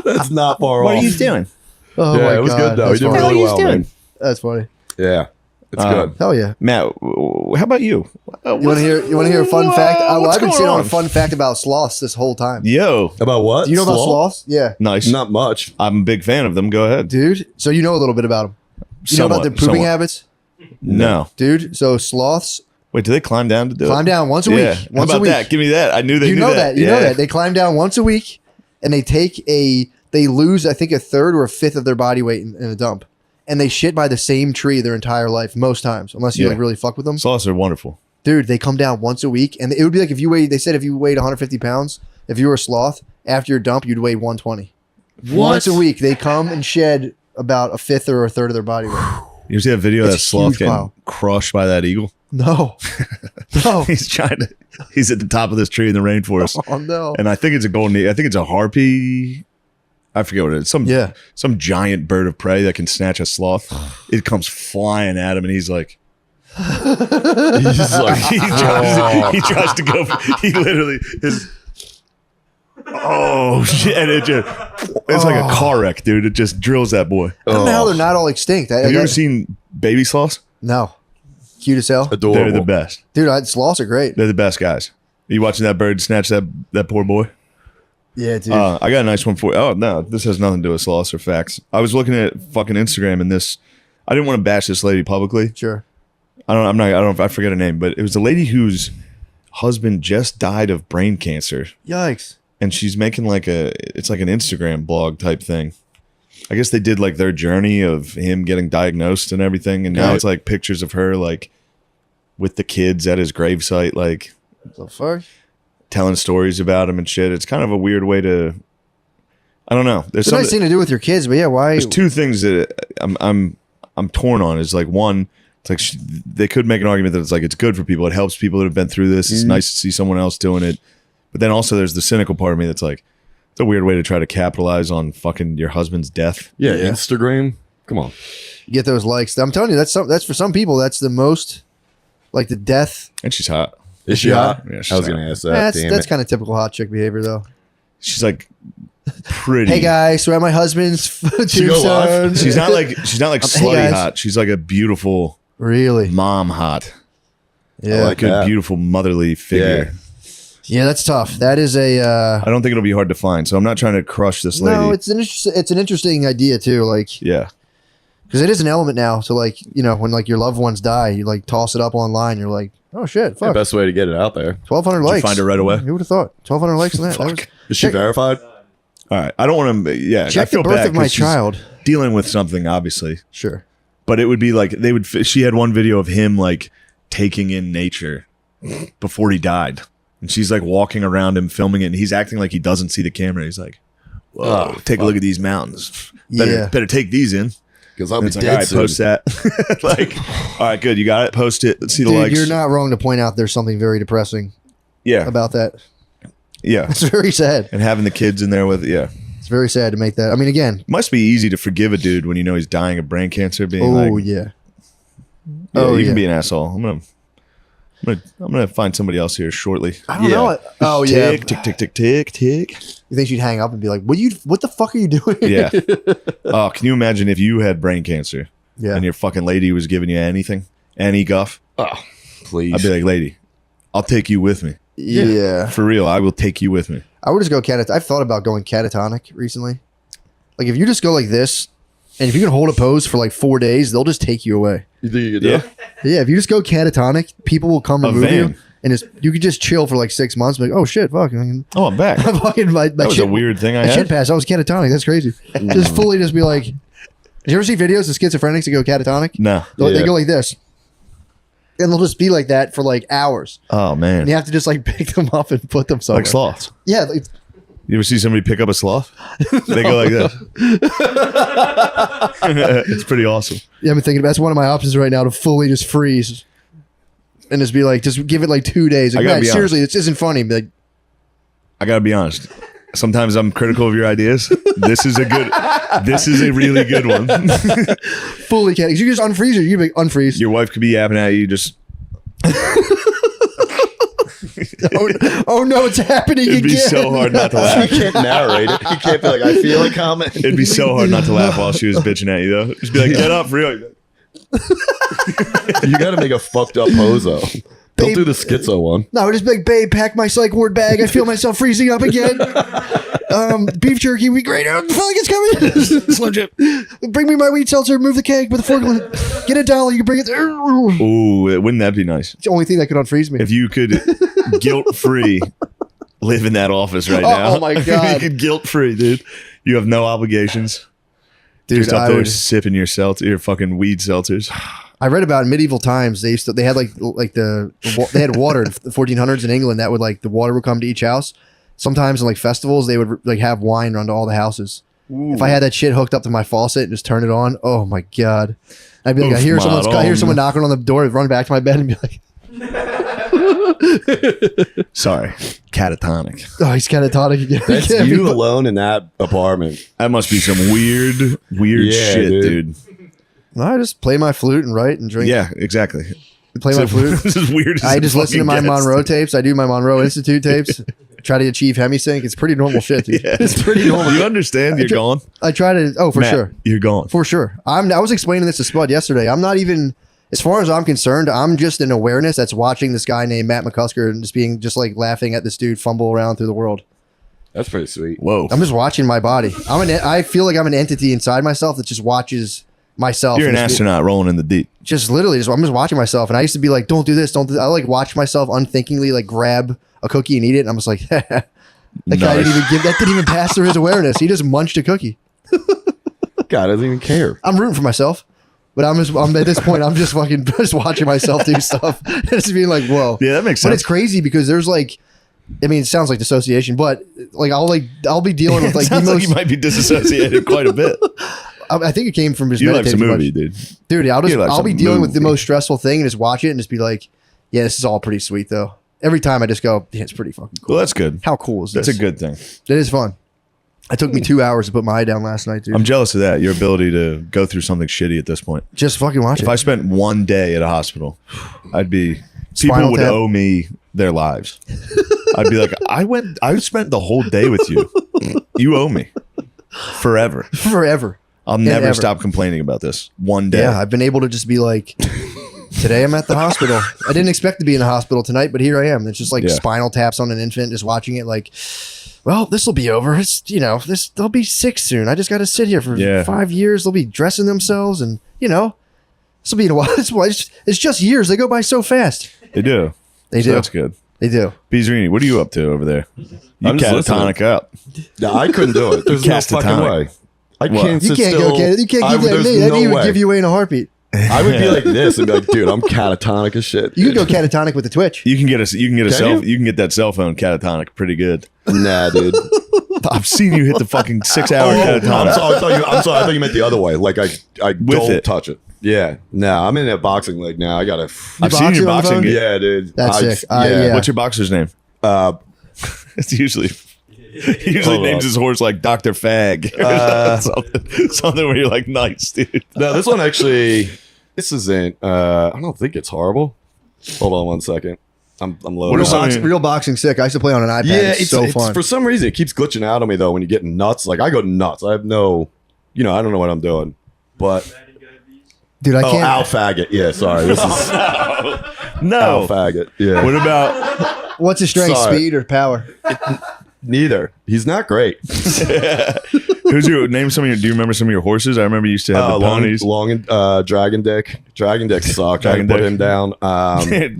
That's not far What off. are you doing? Oh Yeah, my it was God. good though. He That's did funny. What the hell are really you well, doing? man. That's funny. Yeah, it's good. Hell yeah. Matt, how about you? You want to hear? You want to hear a fun fact? Well, what's I've been going sitting on on? a fun fact about sloths this whole time. Yo, About what? Do you know about sloths? Yeah, nice. Not much. I'm a big fan of them. Go ahead. dude. So you know a little bit about them. You know about their pooping habits? No. Dude, so sloths Wait, do they climb down to do it? climb down once a week. Yeah. Once How a about week. that? Give me that. I knew they You knew know that. You yeah. know that. They climb down once a week and they lose, I think, a third or a fifth of their body weight in a dump. And they shit by the same tree their entire life, most times, unless you like really fuck with them. Sloths are wonderful. Dude, they come down once a week. And it would be like they said if you weighed 150 pounds, if you were a sloth, after your dump, you'd weigh 120. Once a week, they come and shed about a fifth or a third of their body weight. You see that video of that It's a sloth huge getting pile. crushed by that eagle? No. No. He's at the top of this tree in the rainforest. Oh, no. And I think it's a golden, I think it's a harpy. I forget what it is. Some giant bird of prey that can snatch a sloth. It comes flying at him and he's like, He's like, he tries to go, he literally is, oh shit. And it's like a car wreck, dude. It just drills that boy. I don't know how they're not all extinct. Have you ever seen baby sloths? No. Cute as hell. adorable. They're the best. Dude, sloths are great. They're the best guys. Are you watching that bird snatch that poor boy? Yeah, dude. I got a nice one for you. Oh, no, this has nothing to do with sloths or facts. I was looking at fucking Instagram and I didn't want to bash this lady publicly. Sure. I don't know if I forget her name, but it was a lady whose husband just died of brain cancer. Yikes. And she's making it's like an Instagram blog type thing. I guess they did like their journey of him getting diagnosed and everything. And now it's like pictures of her like with the kids at his gravesite, like What the fuck? telling stories about him and shit. It's kind of a weird way to, I don't know. It's a nice thing to do with your kids, but yeah, why? There's two things that I'm torn on. Is like one, it's like they could make an argument that it's like it's good for people. It helps people that have been through this. It's nice to see someone else doing it. But then also there's the cynical part of me that's like, it's a weird way to try to capitalize on fucking your husband's death. Yeah, Instagram. Come on. You get those likes. I'm telling you, that's for some people, that's the most, like the death. And she's hot. Is she Yeah. hot? Yeah, she's I was hot. going to ask that. That's kind of typical hot chick behavior, though. She's like pretty. Hey guys, so at my husband's She go live? tombstone. She's not like slutty guys. hot. She's like a beautiful Really? mom hot. Yeah. I like Good, that. beautiful motherly figure. Yeah, that's tough. That is a. I don't think it'll be hard to find. So I'm not trying to crush this lady. No, it's an interesting idea too. Like, yeah. because it is an element now. So like, when like your loved ones die, you like toss it up online. You're like, oh shit, The fuck, best way to get it out there. 1,200 Did you likes. find her right away? Who would have thought? 1,200 likes on that. That was- Is she verified? All right. I don't want to. Yeah. Check I feel the birth bad of my 'cause she's child. dealing with something, obviously. Sure. But it would be like she had one video of him like taking in nature before he died. And she's like walking around him filming it and he's acting like he doesn't see the camera. He's like, whoa, take a look at these mountains. Better take these in. Because I'll And be it's like, dead all right, soon. post that. Like, all right, good. You got it. Post it. Let's see the Dude, likes. you're not wrong to point out there's something very depressing Yeah. about that. Yeah. It's very sad. And having the kids in there with, yeah. It's very sad to make that. I mean, again, Must be easy to forgive a dude when you know he's dying of brain cancer. Being oh like, yeah. you can be an asshole. I'm gonna find somebody else here shortly. I don't know. Oh yeah. Tick, tick, tick, tick, tick, tick. You think she'd hang up and be like, "What the fuck are you doing?" Yeah. Oh, can you imagine if you had brain cancer Yeah. and your fucking lady was giving you anything, any guff? Oh, please. I'd be like, lady, I'll take you with me. Yeah. For real, I will take you with me. I would just go catatonic. I've thought about going catatonic recently. Like if you just go like this, and if you can hold a pose for like 4 days, they'll just take you away. You think you could do Yeah. it? Yeah, if you just go catatonic, people will come A remove van. you, and you could just chill for like 6 months. Be like, oh shit, fuck. Oh, I'm back. My That was a weird thing I my shit had. pass. I was catatonic. That's crazy. Just fully just be like. Did you ever see videos of schizophrenics that go catatonic? No. They Yeah. go like this. And they'll just be like that for like hours. Oh And man. you have to just like pick them up and put them somewhere. Like sloths. Yeah. Like, You ever see somebody pick up a sloth? They go like this. It's pretty awesome. yeah, I'm thinking that's one of my options right now to fully just freeze. And just be like, just give it like 2 days. Like, I gotta man, be seriously, this isn't funny. Be like, I gotta be honest. Sometimes I'm critical of your ideas. This is a really good one. fully can't. You just unfreeze it. You can be like, unfreeze. Your wife could be yapping at you, just oh no, it's happening it'd be again. so hard not to You laugh. can't narrate it. You can't be like, I feel a comment. It'd be so hard not to laugh while she was bitching at you though. Just be like, get up, for real. You got to make a fucked up pose though. Don't Babe. do the schizo one. No, just be like, babe, pack my psych ward bag. I feel myself freezing up again. beef jerky would be great. Oh, the fella gets coming. Slim Jim. Bring me my wheat seltzer. Move the cake with a fork. Get $1. You can bring it there. Ooh, wouldn't that be nice? It's the only thing that could unfreeze me. If you could guilt-free live in that office right now. Oh my God. You could guilt-free, dude. You have no obligations. Dude, Just up there sipping your fucking weed seltzers. I read about in medieval times they had like they had water in the 1400s in England that would like the water would come to each house. Sometimes in like festivals they would like have wine run to all the houses. Ooh. If I had that shit hooked up to my faucet and just turn it on, oh my God, I'd be like, I hear someone knocking on the door, I'd run back to my bed and be like, sorry, catatonic. Oh, he's catatonic again. That's you alone in that apartment. That must be some weird shit, dude. No, I just play my flute and write and drink. Yeah, exactly. Play my flute. This is weird. I just listen to my Monroe tapes. I do my Monroe Institute tapes. Try to achieve hemisync. It's pretty normal shit, dude. Yeah. It's pretty normal. You understand? You're gone. I try to. Oh, for Matt, sure. You're gone. For sure. I was explaining this to Spud yesterday. I'm not even, as far as I'm concerned, I'm just an awareness that's watching this guy named Matt McCusker and just like laughing at this dude fumble around through the world. That's pretty sweet. Whoa. I'm just watching my body. I feel like I'm an entity inside myself that just watches myself. You're an astronaut rolling in the deep. Just literally, I'm just watching myself. And I used to be like, don't do this, don't do that. I like watch myself unthinkingly like grab a cookie and eat it. And I'm just like, that guy didn't even pass through his awareness. He just munched a cookie. God doesn't even care. I'm rooting for myself. But I'm at this point, I'm just fucking just watching myself do stuff. And it's being like, whoa. Yeah, that makes sense. But it's crazy because there's like, I mean, it sounds like dissociation, but like I'll be dealing with like sounds like you might be disassociated quite a bit. I think it came from just You like meditating some too movie, much. dude. I'll be dealing with the most stressful thing and just watch it and just be like, yeah, this is all pretty sweet though. Every time I just go, yeah, it's pretty fucking cool. Well, that's good. How cool is this? That's a good thing. It is fun. It took me 2 hours to put my eye down last night, dude. I'm jealous of that. Your ability to go through something shitty at this point. Just fucking watch it. If I spent one day at a hospital, I'd be Spinal people would tap. owe me their lives. I'd be like, I spent the whole day with you. You owe me forever. Forever. I'll never stop complaining about this. One day. Yeah, I've been able to just be like, today I'm at the hospital. I didn't expect to be in the hospital tonight, but here I am. It's just like spinal taps on an infant, just watching it like, well, this will be over. It's, they'll be 6 soon. I just got to sit here for 5 years. They'll be dressing themselves and, this will be a while. It's just years. They go by so fast. They do. They do. That's good. They do. Bizzarini, what are you up to over there? You I'm just catatonic up. No, I couldn't do it. There's no fucking way. I can't You sit can't still. go get it. You can't give that there's me. That no even way. give you away in a heartbeat. I would be like this and be like, dude, I'm catatonic as shit. You can go catatonic with the Twitch. You can get you? You can get that cell phone catatonic pretty good. Nah, dude. I've seen you hit the fucking 6-hour catatonic. I'm sorry. I thought you meant the other way. Like I don't it. touch it. Yeah. No, I'm in a boxing league now. I gotta. I've seen your boxing on the boxing. phone? Yeah, dude. That's sick. Yeah. What's your boxer's name? It's usually. He usually Hold names on. his horse like Dr. Fag. Something where you're like, nice, dude. No, this one actually. This isn't. I don't think it's horrible. Hold on one second. I'm loading. Real boxing sick. I used to play on an iPad. Yeah, it's so fun. For some reason, it keeps glitching out on me though when you get nuts. Like I go nuts. I have no. I don't know what I'm doing. But Dude, I can't. Al faggot. Yeah, sorry. This is No. Al faggot. Yeah. What about What's his strength? Sorry. Speed or power? Neither. He's not great. who's your name? Some of your. Do you remember some of your horses? I remember you used to have the ponies. Long and Dragon Dick. Dragon Dick sucked. I Dragon put Dick. him down.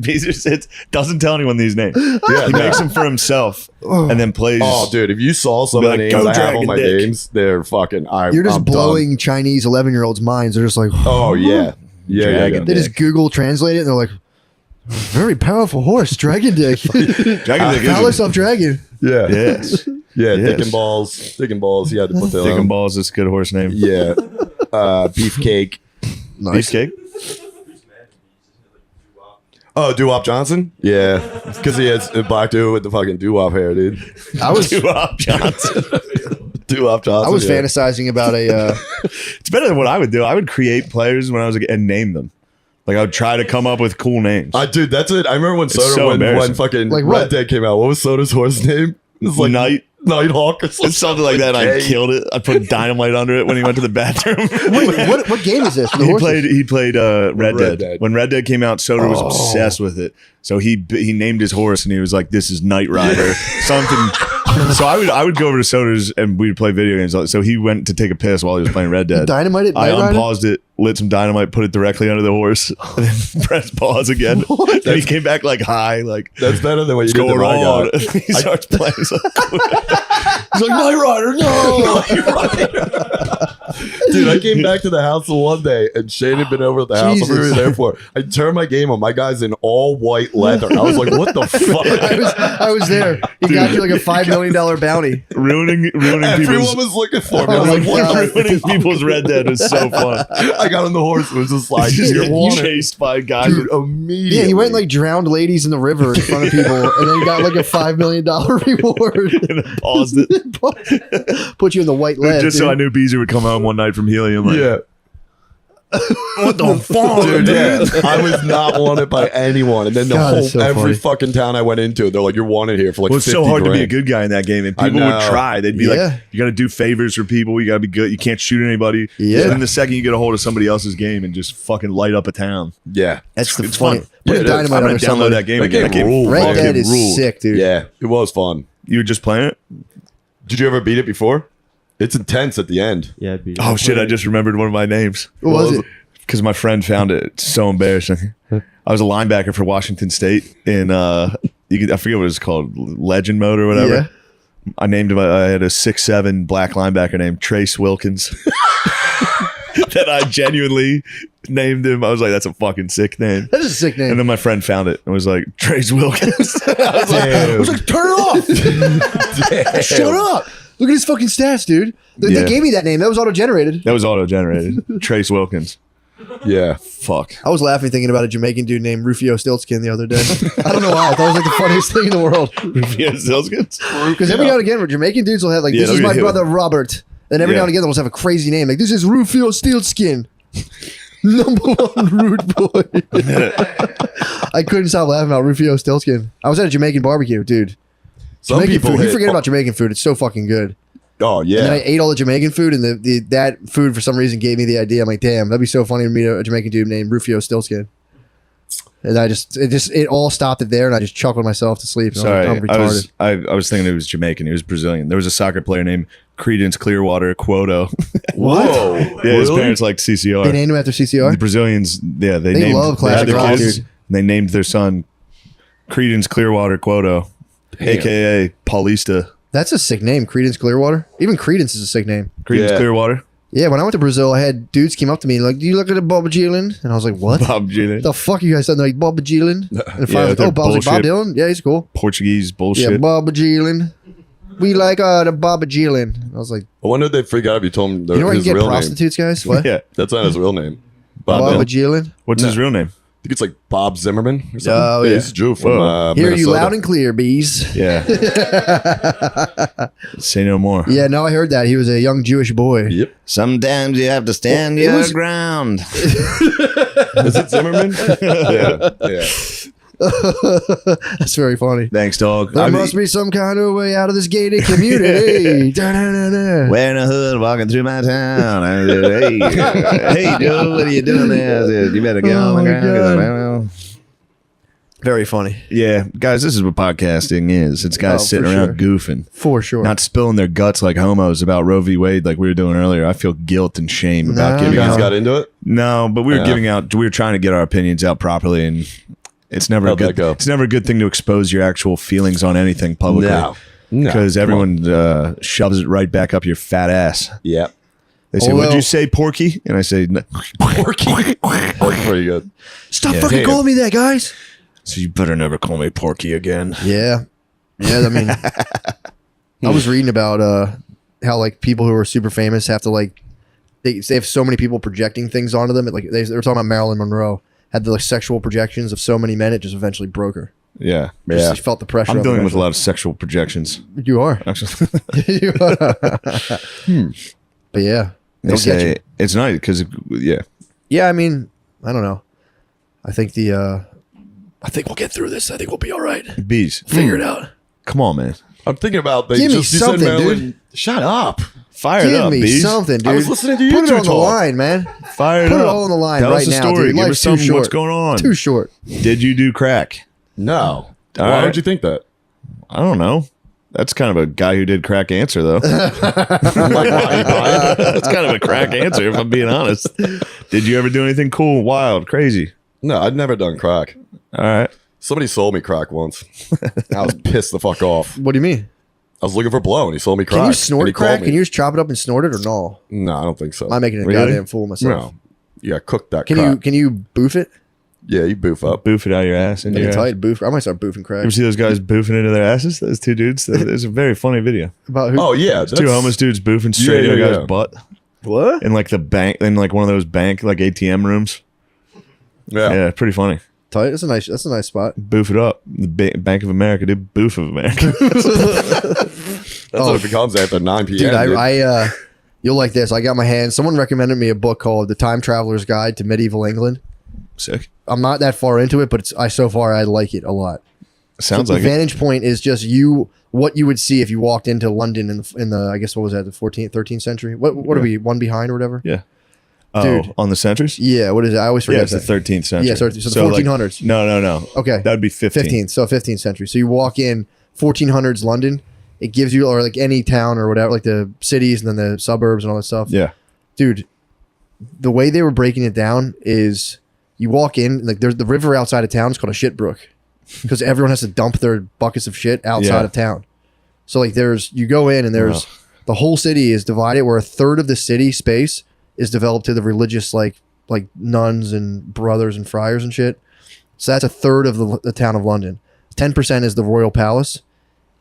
Beezer sits, doesn't tell anyone these names. Yeah, He makes them for himself and then plays. Oh, dude! If you saw some Be of the like, names "Go I have Dragon on my Dick." names, they're fucking. You're just I'm blowing done. Chinese 11-year-olds' minds. They're just like, Oh yeah, yeah. Dragon they just Google translate it and they're like, very powerful horse, Dragon Dick. Dragon Dick Call is herself Dragon. Yeah, yes. yeah. Yes. Dick and balls. He had to put that Dick on. and Balls is a good horse name. Yeah, beefcake. Nice. Beefcake. Oh, Doo-Wop Johnson? Yeah. Because he has a black dude with the fucking doo-wop hair, dude. I was Doo-Wop Johnson. Doo-Wop Johnson. I was yeah. fantasizing about a. It's better than what I would do. I would create players when I was and name them. Like I would try to come up with cool names. Dude, that's it. I remember when Soda, so when embarrassing. fucking Like Red what? Dead came out. What was Soda's horse name? It was like Nighthawk or something. It's something like that. I Okay. killed it. I put dynamite under it when he went to the bathroom. Wait, what game is this? The He horses? played Red Red Dead. Dead. When Red Dead came out, Soda was obsessed with it. So he named his horse and he was like, "This is Knight Rider." something So I would go over to Soda's and we'd play video games. So he went to take a piss while he was playing Red Dead. Dynamite it? I Knight Rider? unpaused it, lit some dynamite, put it directly under the horse, and then pressed pause again. And he came back like high, like That's better than what you what's did to going my on? guy. He starts playing. He's like Knight Rider, no! Dude, I came back to the house the one day and Shane had been over at the house we were Jesus. there for. I turned my game on. My guy's in all white leather. I was like, what the fuck? I was there. He got you like a $5 million bounty. ruining Everyone people's was looking for me. Oh I was my like, what? God. ruining people's Red Dead is so fun. I got on the horse. It was just like, Just you're getting wanted. chased by guys. Dude, immediately. Yeah, he went and like drowned ladies in the river in front of people, and then he got like a $5 million reward. and I paused it Put you in the white lead. just so I knew Beezer would come home one night from helium. Like, yeah. what the fuck, Dude, yeah. I was not wanted by anyone. And then the God, whole, that's so every funny. fucking town I went into, they're like, you're wanted here for like Well, it's 50 so hard to be a grand. good guy in that game, and I people would know. try. They'd be Yeah. like, "You got to do favors for people. You got to be good. You can't shoot anybody." Yeah. And then the second you get a hold of somebody else's game and just fucking light up a town, Yeah. That's the it's funny. fun. Put Yeah, it is. dynamite I'm under gonna download somebody. that game That again. game ruled. Red fucking Dead is ruled. sick, dude. Yeah. It was fun. You were just playing it? Did you ever beat it before? It's intense at the end. Yeah, it'd be Oh shit! I just remembered one of my names. What was it? Because my friend found it. It's so embarrassing. I was a linebacker for Washington State in I forget what it was called, Legend Mode or whatever. Yeah. I named him. I had a 6'7" black linebacker named Trace Wilkins. That I genuinely named him. I was like, that's a fucking sick name. That is a sick name. And then my friend found it and was like, Trace Wilkins. I was like, turn it off. Shut up. Look at his fucking stats, dude. They Yeah. gave me that name. That was auto-generated. That was auto-generated. Trace Wilkins. Yeah. Fuck. I was laughing thinking about a Jamaican dude named Rufio Stiltskin the other day. I don't know why. I thought it was like the funniest thing in the world. Yeah, Wilkins. Because every now and again, Jamaican dudes will have like, Yeah, this is they'll my get hit brother Robert. Then every Yeah. now and again, they'll just have a crazy name. Like, this is Rufio Stiltskin. #1 rude boy. I couldn't stop laughing about Rufio Stiltskin. I was at a Jamaican barbecue, dude. Some Jamaican people food. You hit- forget about Jamaican food. It's so fucking good. Oh, And then I yeah. ate all the Jamaican food, and that food for some reason gave me the idea. I'm like, damn, that'd be so funny to meet a Jamaican dude named Rufio Stiltskin. And it all stopped it there, and I just chuckled myself to sleep. And Sorry, I'm retarded. I was thinking it was Jamaican. He was Brazilian. There was a soccer player named Credence Clearwater Quoto. Whoa. Yeah, his parents liked CCR. They named him after The CCR. Brazilians, yeah, they They named love they had classic their rock, kids, dude. and they named their son Credence Clearwater Quoto, aka Paulista. That's a sick name, Credence Clearwater. Even Credence is a sick name. Credence Yeah. Clearwater. Yeah, when I went to Brazil, I had dudes came up to me and like, "Do you look at a Bob Dylan?" And I was like, "What? Bob Dylan. The fuck you guys said like Bob Dylan?" And if Yeah, I was like, they're "Oh, Bob, I was like, Bob bullshit. Dylan? Yeah, he's cool. Portuguese Yeah, bullshit. Bob Dylan. We like the Bob Dylan." I was like, I wonder if they freak out if you told them "You know where you his can get real name. prostitutes, guys? What? Yeah. That's not his real name. Bob Bob. Dylan. What's his real name? I think it's like Bob Zimmerman or something. Oh, yeah. He's a Jew from Whoa. Hear you Minnesota. loud and clear, bees. Yeah. Say no more. Yeah, no, I heard that. He was a young Jewish boy. Yep. Sometimes you have to stand It your was- ground. Is it Zimmerman? yeah. Yeah. That's very funny. Thanks, dog. There must be some kind of way out of this gated community. Da-da-da-da. Wearing a hood, walking through my town. I said, hey Joe, what are you doing there? I said, you better get Oh on the my ground. God. Well, Very funny. Yeah, guys, this is what podcasting is. It's guys Oh, sitting for around sure. goofing, For sure. not spilling their guts like homos about Roe v. Wade, like we were doing earlier. I feel guilt and shame about No. You giving guys out. got into it? No, but we were Yeah. giving out. We were trying to get our opinions out properly, and it's never a How'd that good. go? It's never a good thing to expose your actual feelings on anything publicly. No. Because Come everyone shoves it right back up your fat ass. on. Yeah. They say, Although- "What'd you say, Porky?" And I say, "No." Porky. Pretty good. Stop Yeah. fucking Damn. calling me that, guys. "So you better never call me Porky again." Yeah. Yeah, I mean, I was reading about how like people who are super famous have to like, they have so many people projecting things onto them. Like they were talking about Marilyn Monroe had the like, sexual projections of so many men, it just eventually broke her. Yeah, Just felt the pressure. I'm of it dealing with a eventually. lot of sexual projections. You are. Actually, You are. But yeah, they they'll get say you. it's nice because Yeah, I mean, I don't know. I think I think we'll get through this. I think we'll be all right. bees. Figure it out. Come on, man, I'm thinking about they Give me just you said something, Marilyn. dude. Shut up. fire it Give up, me bees. something, dude. I was listening to you Put it two on the talk. line, man. Fire it Put up. it all on the line Tell right us the now, story. dude. Give Life's us something. too What's short. going on? Too short. Did you do crack? No. All Why right. would you think that? I don't know. That's kind of a guy who did crack answer, though. Like, why are you buying? That's kind of a crack answer, if I'm being honest. Did you ever do anything cool, wild, crazy? No, I'd never done crack. All right. Somebody sold me crack once. I was pissed the fuck off. What do you mean? I was looking for blow and he sold me crack. Can you And snort he called crack? me. Can you just chop it up and snort it or no? No, I don't think so. I'm making a Really? goddamn fool of myself. No. Yeah, cook that Can crack. you boof it? Yeah, you boof up. Boof it out your ass. Make Your it ass. tight, boof. I might start boofing You crack. ever see those guys boofing into their asses? Those two dudes? There's a very funny video. About who? Oh, yeah. Two homeless dudes boofing straight Yeah, into a yeah, guy's yeah. butt What? in like the bank, in like one of those bank like ATM rooms. Yeah. Yeah, pretty funny. Tight. That's a nice spot. Boof it up. The Bank of America did Boof of America. That's what it becomes after 9 p.m. Dude, I you'll like this. I got my hands. Someone recommended me a book called The Time Traveler's Guide to Medieval England. Sick. I'm not that far into it, but so far I like it a lot. Sounds So like the it. vantage point is just what you would see if you walked into London in the I guess what was that, the 14th, 13th century? What are we, one behind or whatever? Yeah. Dude. Oh, on the centuries? Yeah, what is it? I always Yeah, forget it's the that. 13th century. Yeah, so the 1400s. No. Okay. That would be 15th. 15th, so 15th century. So you walk in 1400s London, it gives you, or like any town or whatever, like the cities and then the suburbs and all that stuff. Yeah. Dude, the way they were breaking it down is you walk in, like there's the river outside of town is called a shit brook because everyone has to dump their buckets of shit outside Yeah. of town. So like you go in and there's the whole city is divided where a third of the city space is developed to the religious like nuns and brothers and friars and shit. So that's a third of the town of London. 10% is the royal palace.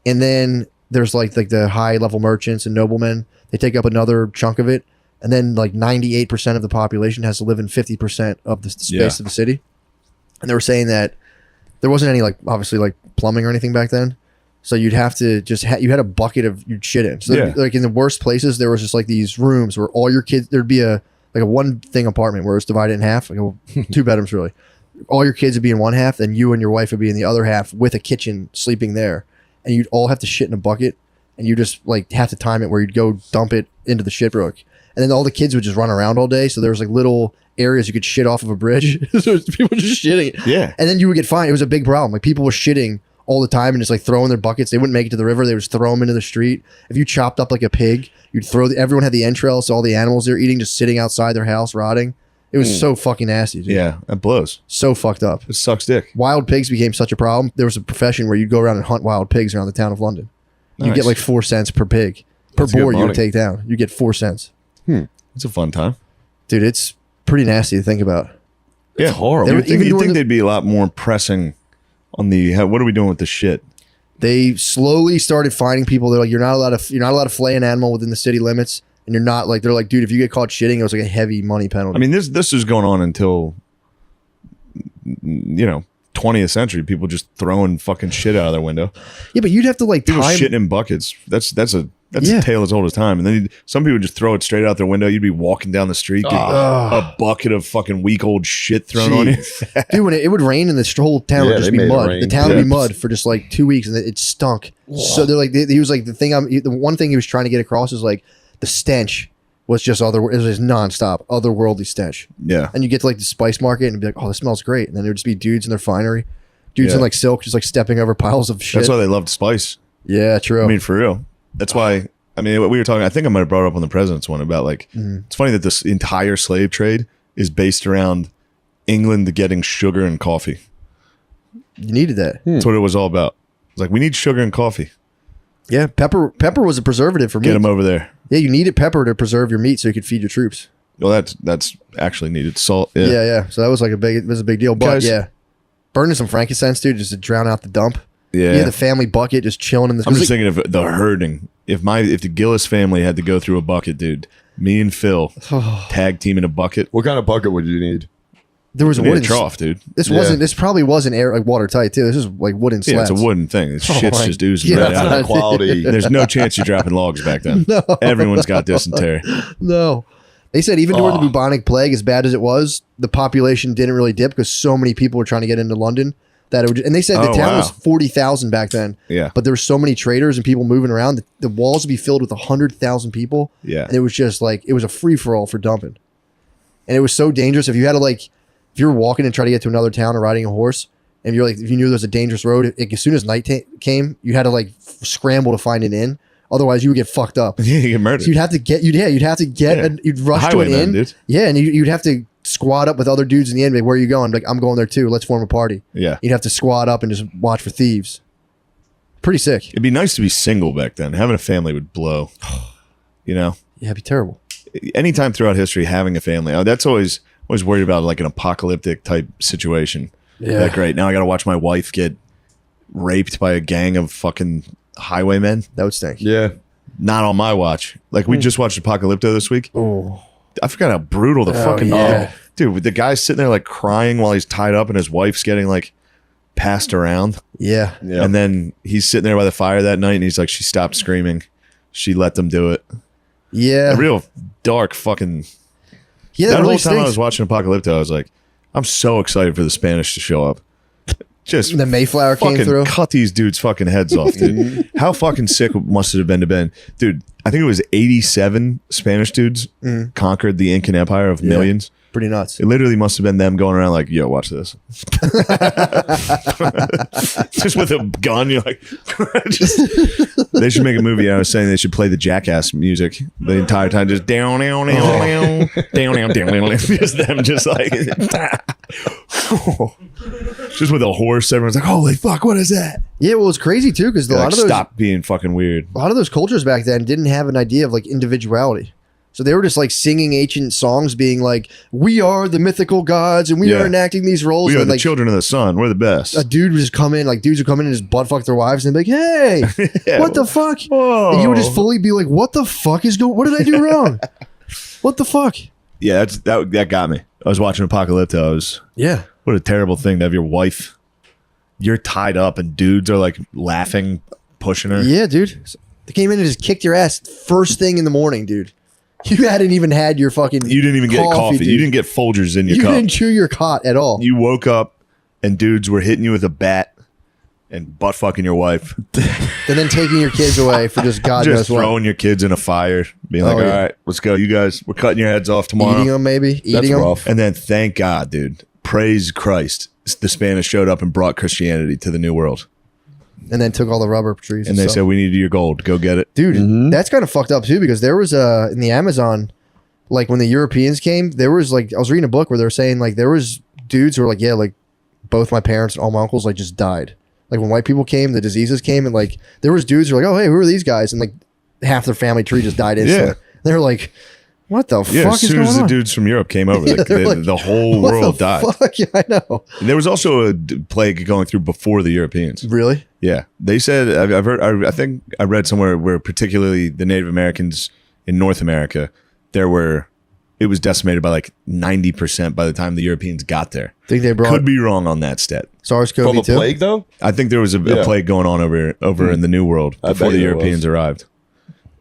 And then there's like the high level merchants and noblemen. They take up another chunk of it. And then like 98% of the population has to live in 50% of the space of the city. And they were saying that there wasn't any like obviously like plumbing or anything back then. So you'd have to just you had a bucket of you'd shit in. So like in the worst places, there was just like these rooms where all your kids, there'd be a one thing apartment where it's divided in half, like two bedrooms really. All your kids would be in one half, then you and your wife would be in the other half with a kitchen sleeping there. And you'd all have to shit in a bucket and you just like have to time it where you'd go dump it into the shit brook. And then all the kids would just run around all day. So there was like little areas you could shit off of a bridge. So people just shitting. Yeah. And then you would get fined. It was a big problem. Like people were shitting all the time and just like throwing their buckets. They wouldn't make it to the river. They would just throw them into the street. If you chopped up like a pig, you'd throw everyone had the entrails. So all the animals they're eating just sitting outside their house rotting. It was so fucking nasty. Dude. Yeah, that blows. So fucked up. It sucks dick. Wild pigs became such a problem. There was a profession where you'd go around and hunt wild pigs around the town of London. You Nice. get like 4 cents per pig. Per That's good boar you money. would take down. You get 4 cents. It's a fun time. Dude, it's pretty nasty to think about. Yeah, horrible. You'd think, Even you'd during think the- they'd be a lot more pressing on the. What are we doing with the shit? They slowly started finding people. They're like, you're not allowed to flay an animal within the city limits, and you're not like. They're like, dude, if you get caught shitting, it was like a heavy money penalty. I mean, this is going on until 20th century. People just throwing fucking shit out of their window. yeah, but you'd have to like People time. shitting in buckets. That's Yeah. a tale as old as time. And then some people just throw it straight out their window. You'd be walking down the street, dude, a bucket of fucking weak old shit thrown on you. Dude, when it would rain and the whole town Yeah, would just they be made it mud. rain. The town would Yeah. be mud for just like 2 weeks, and it stunk. So they're like, he was like the one thing he was trying to get across is like the stench was just it was just nonstop, otherworldly stench. Yeah. And you get to like the spice market and be like, oh, this smells great, and then there would just be dudes in their finery, dudes Yeah. in like silk, just like stepping over piles of shit. That's why they loved spice. Yeah, true. I mean, for real. That's why. I mean, we were talking. I think I might have brought it up on the president's one about like. It's funny that this entire slave trade is based around England getting sugar and coffee. you needed that. That's what it was all about. It's like we need sugar and coffee. Yeah, pepper was a preservative for meat. Get them over there. Yeah, you needed pepper to preserve your meat so you could feed your troops. Well, that's actually needed. Salt. Yeah. So that was like a big deal. But Guys- yeah, burning some frankincense, dude, just to drown out the dump. Yeah. Yeah, the family bucket just chilling in the. I'm just thinking of the herding. If the Gillis family had to go through a bucket, dude, me and Phil tag team in a bucket. What kind of bucket would you need? there was a We need a wooden trough, dude. This Yeah. wasn't. This probably wasn't air like watertight too. This is like wooden Yeah, slabs. it's a wooden thing. It's Oh shit's my just oozing God. right That's out. not quality. There's no chance you're dropping logs back then. No. Everyone's got dysentery. No, they said even during Oh. the bubonic plague, as bad as it was, the population didn't really dip because so many people were trying to get into London that it would. And they said the Oh, town wow. was 40,000 back then. Yeah. But there were so many traders and people moving around. The walls would be filled with 100,000 people. Yeah. And it was just like, it was a free for all for dumping. And it was so dangerous. If you had to like, if you were walking and try to get to another town or riding a horse, And you're like, if you knew there was a dangerous road, as soon as night came, you had to like scramble to find an inn. Otherwise, you would get fucked up. Yeah, you get murdered. So you'd have to get, you'd rush to an Highwayman, inn. dude. Yeah, and you'd have to squad up with other dudes in the inn. Like, where are you going? Like, I'm going there too. Let's form a party. Yeah. You'd have to squad up and just watch for thieves. Pretty sick. It'd be nice to be single back then. Having a family would blow. You know? Yeah, it'd be terrible. Anytime throughout history, having a family, that's always worried about like an apocalyptic type situation. Yeah. That great. Now I got to watch my wife get raped by a gang of fucking highwaymen. That would stink. Yeah. Not on my watch. Like we just watched Apocalypto this week. Oh. I forgot how brutal the fucking yeah. dude. With the guy sitting there like crying while he's tied up and his wife's getting like passed around. Yeah. Yeah. And then he's sitting there by the fire that night and he's like, she stopped screaming. She let them do it. Yeah. A real dark fucking. Yeah, That really whole time I stinks. was watching Apocalypto, I was like, I'm so excited for the Spanish to show up. Just The Mayflower came fucking through. cut these dudes' fucking heads off, dude. How fucking sick must it have been to Ben? Dude, I think it was 87 Spanish dudes conquered the Incan Empire of millions. Pretty nuts. It literally must have been them going around like, yo, watch this. Just with a gun, you're like, they should make a movie. I was saying they should play the Jackass music the entire time, just down, down, down, down, down, down, down. Just them, just like, just with a horse. Everyone's like, holy fuck, what is that? Yeah, well, it's crazy too because a Like, lot of those stop being fucking weird. a lot of those cultures back then didn't have an idea of like individuality. So they were just like singing ancient songs, being like, "We are the mythical gods, and we Yeah. are enacting these roles." We are and, the like, children of the sun. We're the best. a dude would just come in, like dudes would come in and just butt fuck their wives, and they'd be like, "Hey, Yeah. what the fuck?" Whoa. And you would just fully be like, "What the fuck is going? What did I do wrong? What the fuck?" Yeah, that got me. I was watching Apocalypto. I was, Yeah, what a terrible thing to have your wife. You're tied up and dudes are like laughing, pushing her. yeah, dude. They came in and just kicked your ass first thing in the morning, dude. You hadn't even had your fucking. You didn't even get coffee. dude. You didn't get Folgers in your You cup. didn't chew your cot at all. You woke up and dudes were hitting you with a bat and butt fucking your wife. And then taking your kids away for just God Just knows what. throwing your kids in a fire. Being like, Oh, yeah. all right, let's go. You guys, we're cutting your heads off tomorrow. Eating them, maybe. That's Eating them. rough. And then thank God, dude. Praise Christ. The Spanish showed up and brought Christianity to the New World. And then took all the rubber trees. And they stuff. said, we need your gold. Go get it. Dude, that's kind of fucked up too because there was in the Amazon, like when the Europeans came, there was like I was reading a book where they were saying like there was dudes who were like, yeah, like both my parents and all my uncles like just died. Like when white people came, the diseases came, and like there was dudes who were like, oh hey, who are these guys? And like half their family tree just died instantly. Yeah. They were like, what the Yeah, fuck as is soon going as the on? dudes from Europe came over, Yeah, they're like, the whole What world the died. Fuck? Yeah, I know. There was also a plague going through before the Europeans. Really? Yeah, they said I've heard. I think I read somewhere where particularly the Native Americans in North America, it was decimated by like 90% by the time the Europeans got there. Think they brought Could be wrong on that stat. From SARS-CoV a too? plague, though? I think there was a Yeah. plague going on over in the New World I before bet the there Europeans was. arrived.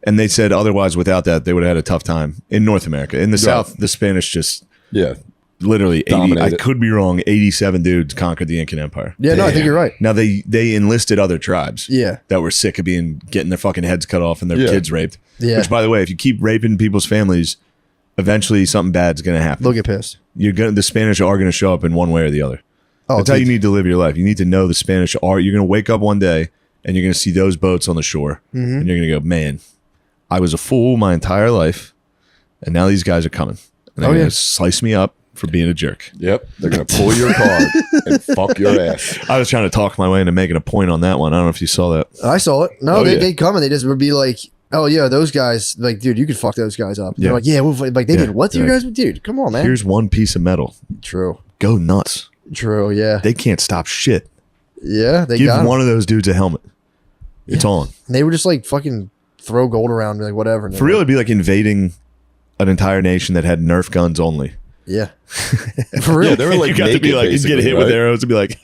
And they said otherwise, without that, they would have had a tough time in North America. In the South, the Spanish just Yeah. literally 80. Dominated. I could be wrong. 87 dudes conquered the Incan Empire. Yeah, no, I think Damn. you're right. Now they enlisted other tribes. Yeah. That were sick of getting their fucking heads cut off and their Yeah. kids raped. Yeah. Which, by the way, if you keep raping people's families, eventually something bad's going to happen. They'll get pissed. The Spanish are going to show up in one way or the other. Oh, That's how you dude. need to live your life. You need to know the Spanish are. You're going to wake up one day and you're going to see those boats on the shore, Mm-hmm. and you're going to go, man, I was a fool my entire life, and now these guys are coming, and they're Oh, going yeah. to slice me up for being a jerk. Yep. They're going to pull your card and fuck your ass. I was trying to talk my way into making a point on that one. I don't know if you saw that. I saw it. No, Oh, they yeah. they'd come and they just would be like, oh yeah, those guys, like, dude, you could fuck those guys up. Yeah. They're like, yeah, we'll, like they Yeah. did what to you They're guys? Dude, come on, man. Here's one piece of metal. True. Go nuts. True. Yeah. They can't stop shit. Yeah. They Give got 'em. one of those dudes a helmet. It's on. And they would just like fucking throw gold around, like whatever. And For real, it'd be like invading an entire nation that had Nerf guns only. Yeah. For real. Yeah, they were like you got to be naked, like, you'd get basically, hit with right? arrows and be like,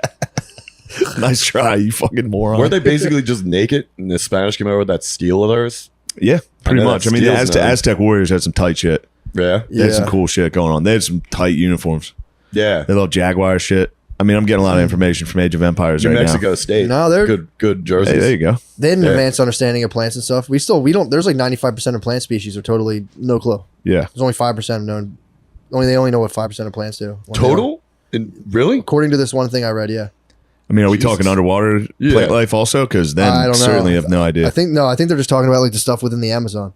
nice try, you fucking moron. Were they basically just naked and the Spanish came over with that steel of theirs? Yeah, pretty I know much. that I mean, the steel's known. Aztec warriors had some tight shit. Yeah. They had some Yeah. cool shit going on. They had some tight uniforms. Yeah. They love Jaguar shit. I mean, I'm getting a lot of information from Age of Empires New right Mexico State. No, they're- good now. jerseys. Hey, there you go. They had an Yeah. advanced understanding of plants and stuff. We don't. There's like 95% of plant species are totally no clue. Yeah. There's only 5% known. They only know what 5% of plants do. Total? And really? According to this one thing I read, yeah. I mean, are we talking underwater plant life also? Because then I don't know. certainly have no idea. I think they're just talking about like the stuff within the Amazon.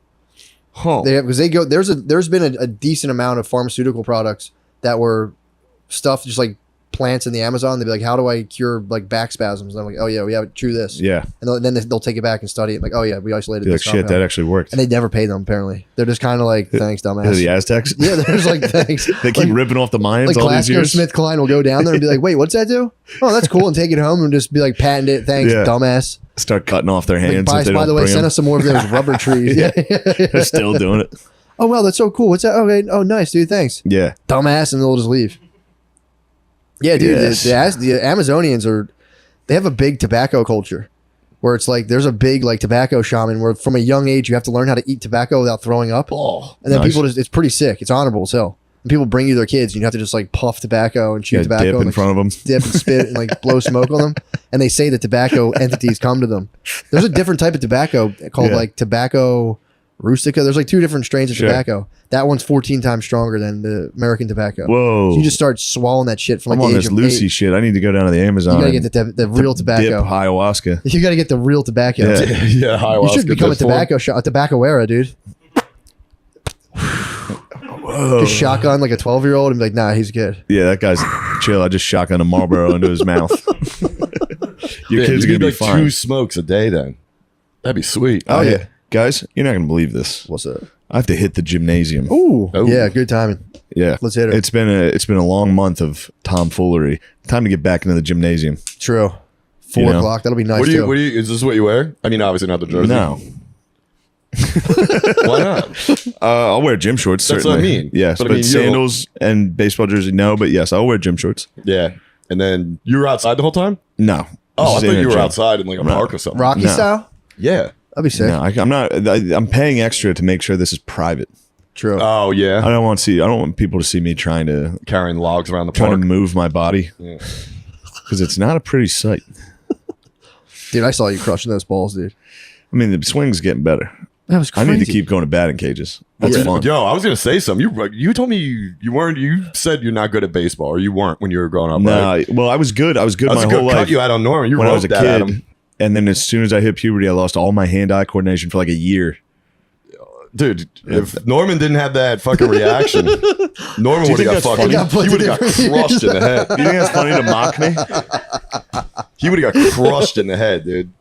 Huh. Because there's been a decent amount of pharmaceutical products that were stuff just like plants in the Amazon. They'd be like, how do I cure like back spasms? And I'm like, oh yeah, we have chew this. Yeah. And then they'll take it back and study it. Like, oh yeah, we isolated Be like, this shit, compound. that actually worked. And they never pay them apparently. They're just kind of like, thanks, dumbass. They're the Aztecs? Yeah, they're just like, thanks. They keep ripping off the Mayans Like all these years. GlaxoSmithKline will go down there and be like, wait, what's that do? Oh, that's cool. And take it home and just be like, patent it. Thanks, Yeah. dumbass. Start cutting off their Like, hands. by if they the don't way, bring send them. us some more of those rubber trees. Yeah. They're still doing it. Oh, wow, that's so cool. What's that? Okay. Oh, nice, dude. Thanks. Yeah. Dumbass. And they'll just leave. Yeah, dude. Yes. The Amazonians they have a big tobacco culture where it's like there's a big like tobacco shaman where from a young age you have to learn how to eat tobacco without throwing up. Oh, and then nice. people it's pretty sick. It's honorable as hell. And people bring you their kids and you have to just like puff tobacco and chew Yeah, tobacco. dip and, in like, front of them. dip and spit and like blow smoke on them. And they say that tobacco entities come to them. There's a different type of tobacco called like tobacco rustica. There's like 2 different strains of tobacco. That one's 14 times stronger than the American tobacco. Whoa. So you just start swallowing that shit from like I'm on the this age of Lucy 8. shit. I need to go down to the Amazon. You gotta get the real dip tobacco. ayahuasca. You gotta get the real tobacco. Yeah. Yeah, ayahuasca. You should become a dip form. tobacco era, dude. Just shotgun like a 12-year-old and be like, nah, he's good. Yeah, that guy's chill. I just shotgun a Marlboro into his mouth. Your Yeah, kid's you going to need, be like fine. 2 smokes a day then. That'd be sweet. Oh, yeah. Guys, you're not going to believe this. What's up? I have to hit the gymnasium. Ooh. Oh. Yeah, good timing. Yeah. Let's hit it. It's been a long month of tomfoolery. Time to get back into the gymnasium. True. 4 You know? o'clock. That'll be nice What do too. you, is this what you wear? I mean, obviously not the jersey. No. Why not? I'll wear gym shorts. That's what I certainly. mean. Yes, But but, I mean, sandals and baseball jersey, no. But yes, I'll wear gym shorts. Yeah. And then you were outside the whole time? No. Oh, I This is thought you were gym. outside in like a park or something. Rocky No. style? Yeah. That'd be sick. No, I'm not. I'm paying extra to make sure this is private. True. Oh, I yeah. don't want people to see me trying to Carrying logs around the park. move my body Yeah. because it's not a pretty sight. Dude, I saw you crushing those balls, dude. I mean, the swing's getting better. That was I crazy. need to keep going to batting cages. That's Yeah. fun. Yo, I was gonna say something. You told me you weren't. You said you're not good at baseball, or you weren't when you were growing up. Right? No, well, I was good. I was good That was my a whole good cut life you had on Norman. You when I was a wrote that at kid. him. And then as soon as I hit puberty, I lost all my hand-eye coordination for like a year. Dude, if Norman didn't have that fucking reaction, Norman you would have think got that's fucking. funny? He would have got crushed in the head. Do you think that's funny to mock me? He would have got crushed in the head, dude.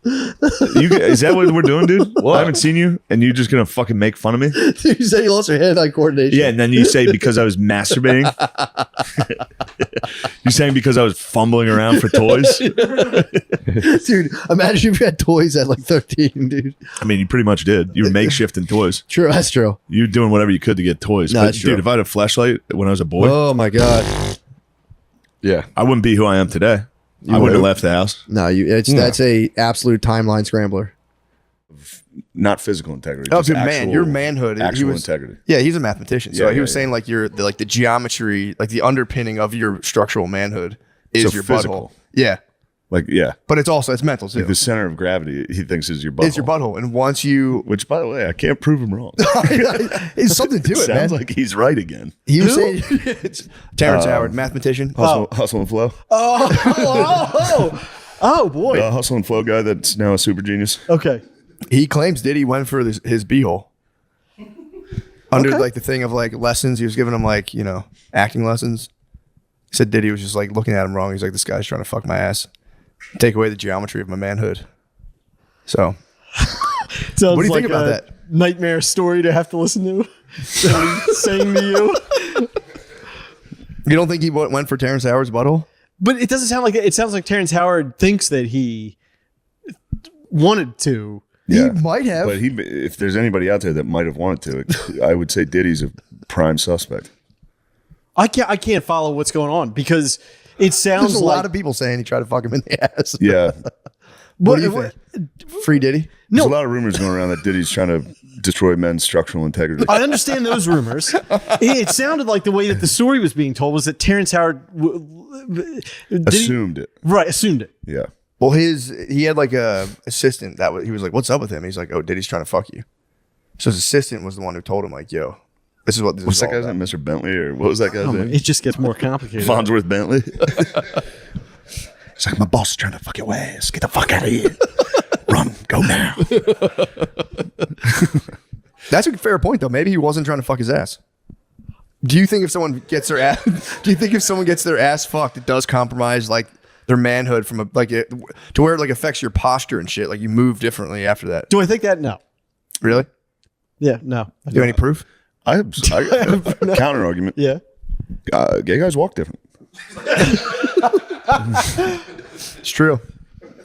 Is that what we're doing, dude? What? I haven't seen you, and you're just gonna fucking make fun of me? you said you lost your hand-eye coordination. Yeah, and then you say because I was masturbating. You're saying because I was fumbling around for toys? Dude, imagine if you had toys at like 13, dude. I mean, you pretty much did. You were makeshifting toys. True, that's true. You were doing whatever you could to get toys. No, But, that's true. dude, if I had a flashlight when I was a boy, Oh my god. Yeah. I wouldn't be who I am today. I wouldn't have left the house. No, that's a absolute timeline scrambler. Not physical integrity. Oh, just dude, actual, your manhood. Actual he was, integrity. Yeah, he's a mathematician. So Yeah, he was yeah, saying like the geometry, like the underpinning of your structural manhood is So your physical. butthole. Yeah, Like, yeah. but it's mental too. Like the center of gravity, he thinks is your butthole. It's your butthole, and once you, Which, by the way, I can't prove him wrong. it's something to it, man. Sounds like he's right again. He was saying, Terrence Howard, mathematician. Hustle and Flow. Oh boy. Hustle and Flow guy that's now a super genius. Okay. He claims Diddy went for his beehole under like the thing of like lessons. He was giving him like acting lessons. He said Diddy was just like looking at him wrong. He's like, this guy's trying to fuck my ass, take away the geometry of my manhood. So Sounds What do you like think about a that? nightmare story to have to listen to. Saying to you. you don't think he went for Terrence Howard's butthole? But it doesn't sound like it. It sounds like Terrence Howard thinks that he wanted to. Yeah. he might have. But if there's anybody out there that might have wanted to, I would say Diddy's a prime suspect. I can't follow what's going on because it sounds There's a like lot of people saying he tried to fuck him in the ass. Yeah. What do you think? Free Diddy? There's a lot of rumors going around that Diddy's trying to destroy men's structural integrity. I understand those rumors. It sounded like the way that the story was being told was that Terrence Howard Assumed it. Right, assumed it. Yeah. Well, he had like a assistant he was like, "What's up with him?" He's like, "Oh, Diddy's trying to fuck you." So his assistant was the one who told him, like, "Yo, this is what this What's is that all guy's about." name? Mr. Bentley? Or what was that guy's name? It just gets more complicated. Farnsworth Bentley? It's like, my boss is trying to fuck your ass. Get the fuck out of here. Run. Go now. That's a fair point, though. Maybe he wasn't trying to fuck his ass. Do you think if someone gets their ass, fucked, it does compromise like their manhood from to where it like affects your posture and shit? Like you move differently after that. Do I think that? No. Really? Yeah, no. Do you have any proof? I have a counter argument. Yeah. Gay guys walk different. It's true.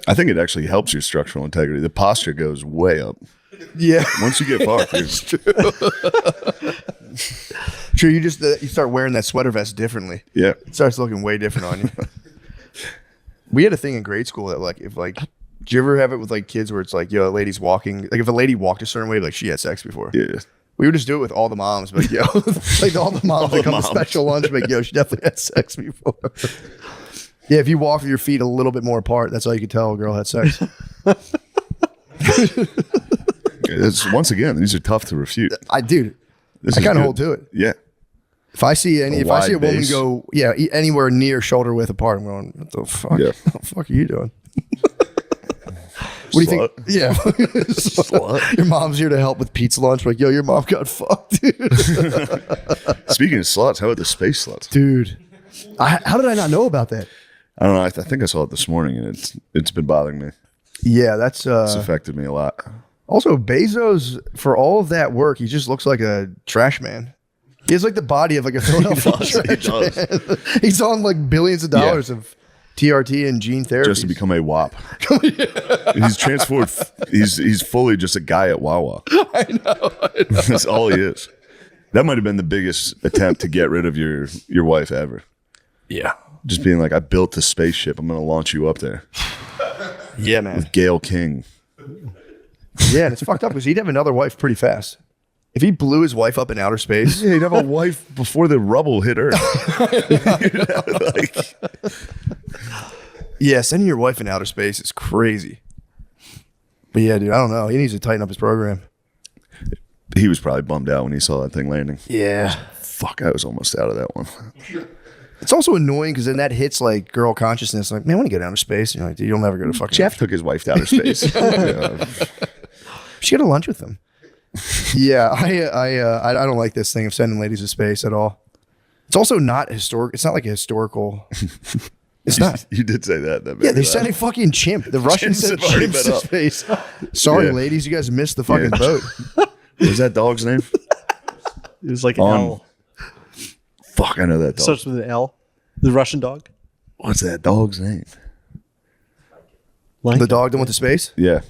I think it actually helps your structural integrity. The posture goes way up. Yeah. Once you get fucked, It's true. You just you start wearing that sweater vest differently. yeah. It starts looking way different on you. We had a thing in grade school that did you ever have it with like kids where it's like, yo, a lady's walking, like if a lady walked a certain way, like she had sex before. Yeah. We would just do it with all the moms, but yo, like all the moms that come to special lunch, but yo, she definitely had sex before. Yeah, if you walk with your feet a little bit more apart, that's all you could tell a girl had sex. Once again, these are tough to refute. I kind of hold to it. Yeah. If I see a wide woman base. go, anywhere near shoulder width apart, I'm going, what the fuck? Yeah. What the fuck are you doing? What do you think? Yeah. Slut. Your mom's here to help with pizza lunch. Like, yo, your mom got fucked, dude. Speaking of sluts, how about the space sluts? Dude. How did I not know about that? I don't know. I think I saw it this morning, and it's been bothering me. Yeah, that's It's affected me a lot. also Bezos, for all of that work, he just looks like a trash man. He has like the body of like a Philadelphia trash man. He's on like billions of dollars of TRT and gene therapy. Just to become a WAP. He's transformed. He's fully just a guy at Wawa. I know. That's all he is. That might have been the biggest attempt to get rid of your wife ever. Yeah. Just being like, I built a spaceship. I'm going to launch you up there. Yeah, man. With Gail King. Yeah, and it's fucked up because he'd have another wife pretty fast. If he blew his wife up in outer space. Yeah, he'd have a wife before the rubble hit Earth. Yeah, sending your wife in outer space is crazy. But yeah, dude, I don't know. He needs to tighten up his program. He was probably bummed out when he saw that thing landing. Yeah. Fuck, I was almost out of that one. It's also annoying because then that hits like girl consciousness. Like, man, I want to get out of space. You're like, dude, you'll never go to fucking. Jeff took his wife to outer space. Yeah. She had a lunch with him. Yeah, I don't like this thing of sending ladies to space at all. It's also not historic. It's not like a historical. It's not. You did say that. Yeah, they sent a fucking chimp. The Russians sent have already chimps been to up. space. Sorry, Yeah. ladies, you guys missed the fucking Yeah. boat. Was that dog's name? It was like an On- L. Fuck, I know that dog. Starts with an L. The Russian dog. What's that dog's name? Like The dog that went to space? Yeah.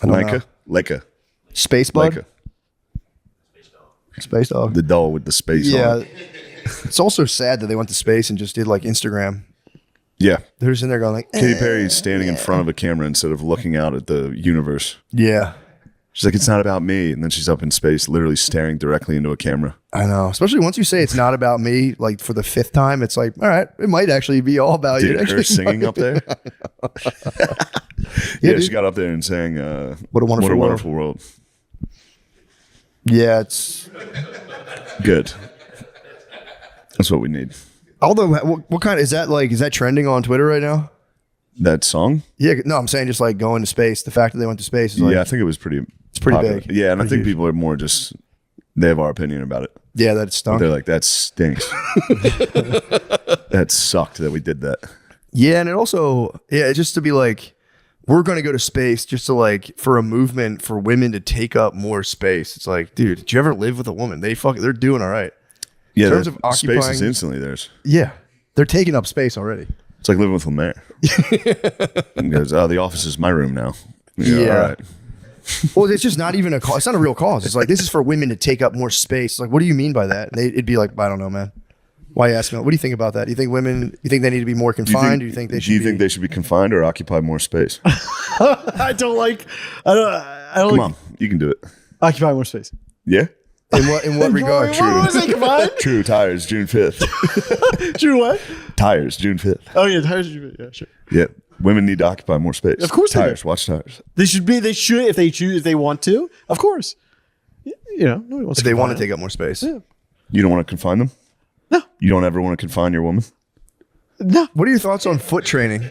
I don't Leica? know. Leica. Space bug? Leica. Space dog. The doll with the space on Yeah. it. It's also sad that they went to space and just did like Instagram. Yeah. They're just in there going like, Katy Perry's standing in front of a camera instead of looking out at the universe. yeah. She's like, it's not about me. And then she's up in space, literally staring directly into a camera. I know. Especially once you say it's not about me, like for the fifth time, it's like, all right, it might actually be all about you. Dude, It her actually singing might up be. there. Yeah, Yeah, she dude. got up there and sang, What a Wonderful Wonderful World. Yeah, it's. Good. That's what we need. Although, what kind is that like? Is that trending on Twitter right now? That song? Yeah, no, I'm saying just like going to space. The fact that they went to space is like, Yeah, I think it was pretty. It's pretty popular. big. Yeah, and I Pretty think huge. people are more just, they have our opinion about it. yeah, that it But stunk. they're like, that stinks. That sucked that we did that. Yeah, and it also, yeah, just to be like, we're going to go to space just to like, for a movement for women to take up more space. It's like, dude, did you ever live with a woman? They're doing all right. Yeah, terms the of space is occupying- instantly theirs. Yeah, they're taking up space already. It's like living with Lemaire. He goes, oh, the office is my room now. You go, Yeah. all right. Well, it's just not even a cause. It's not a real cause. It's like, this is for women to take up more space. Like, what do you mean by that? And it'd be like, I don't know, man. Why you asking? What do you think about that? Do you think you think they need to be more confined? Do you think they should they should be confined or occupy more space? I don't like. I don't Come like. on, you can do it. Occupy more space. Yeah? in what regard? What was it? Come on. True, tires, June 5th. True. What? Tires, June 5th. Oh yeah, tires. Yeah, sure. Yeah. Women need to occupy more space. Of course they do. Tires, watch tires. They should be. They should if they choose. If they want to. Of course. You know, nobody wants If they confine want to them. take up more space. Yeah. You don't want to confine them? No. You don't ever want to confine your woman? No. What are your thoughts on foot training?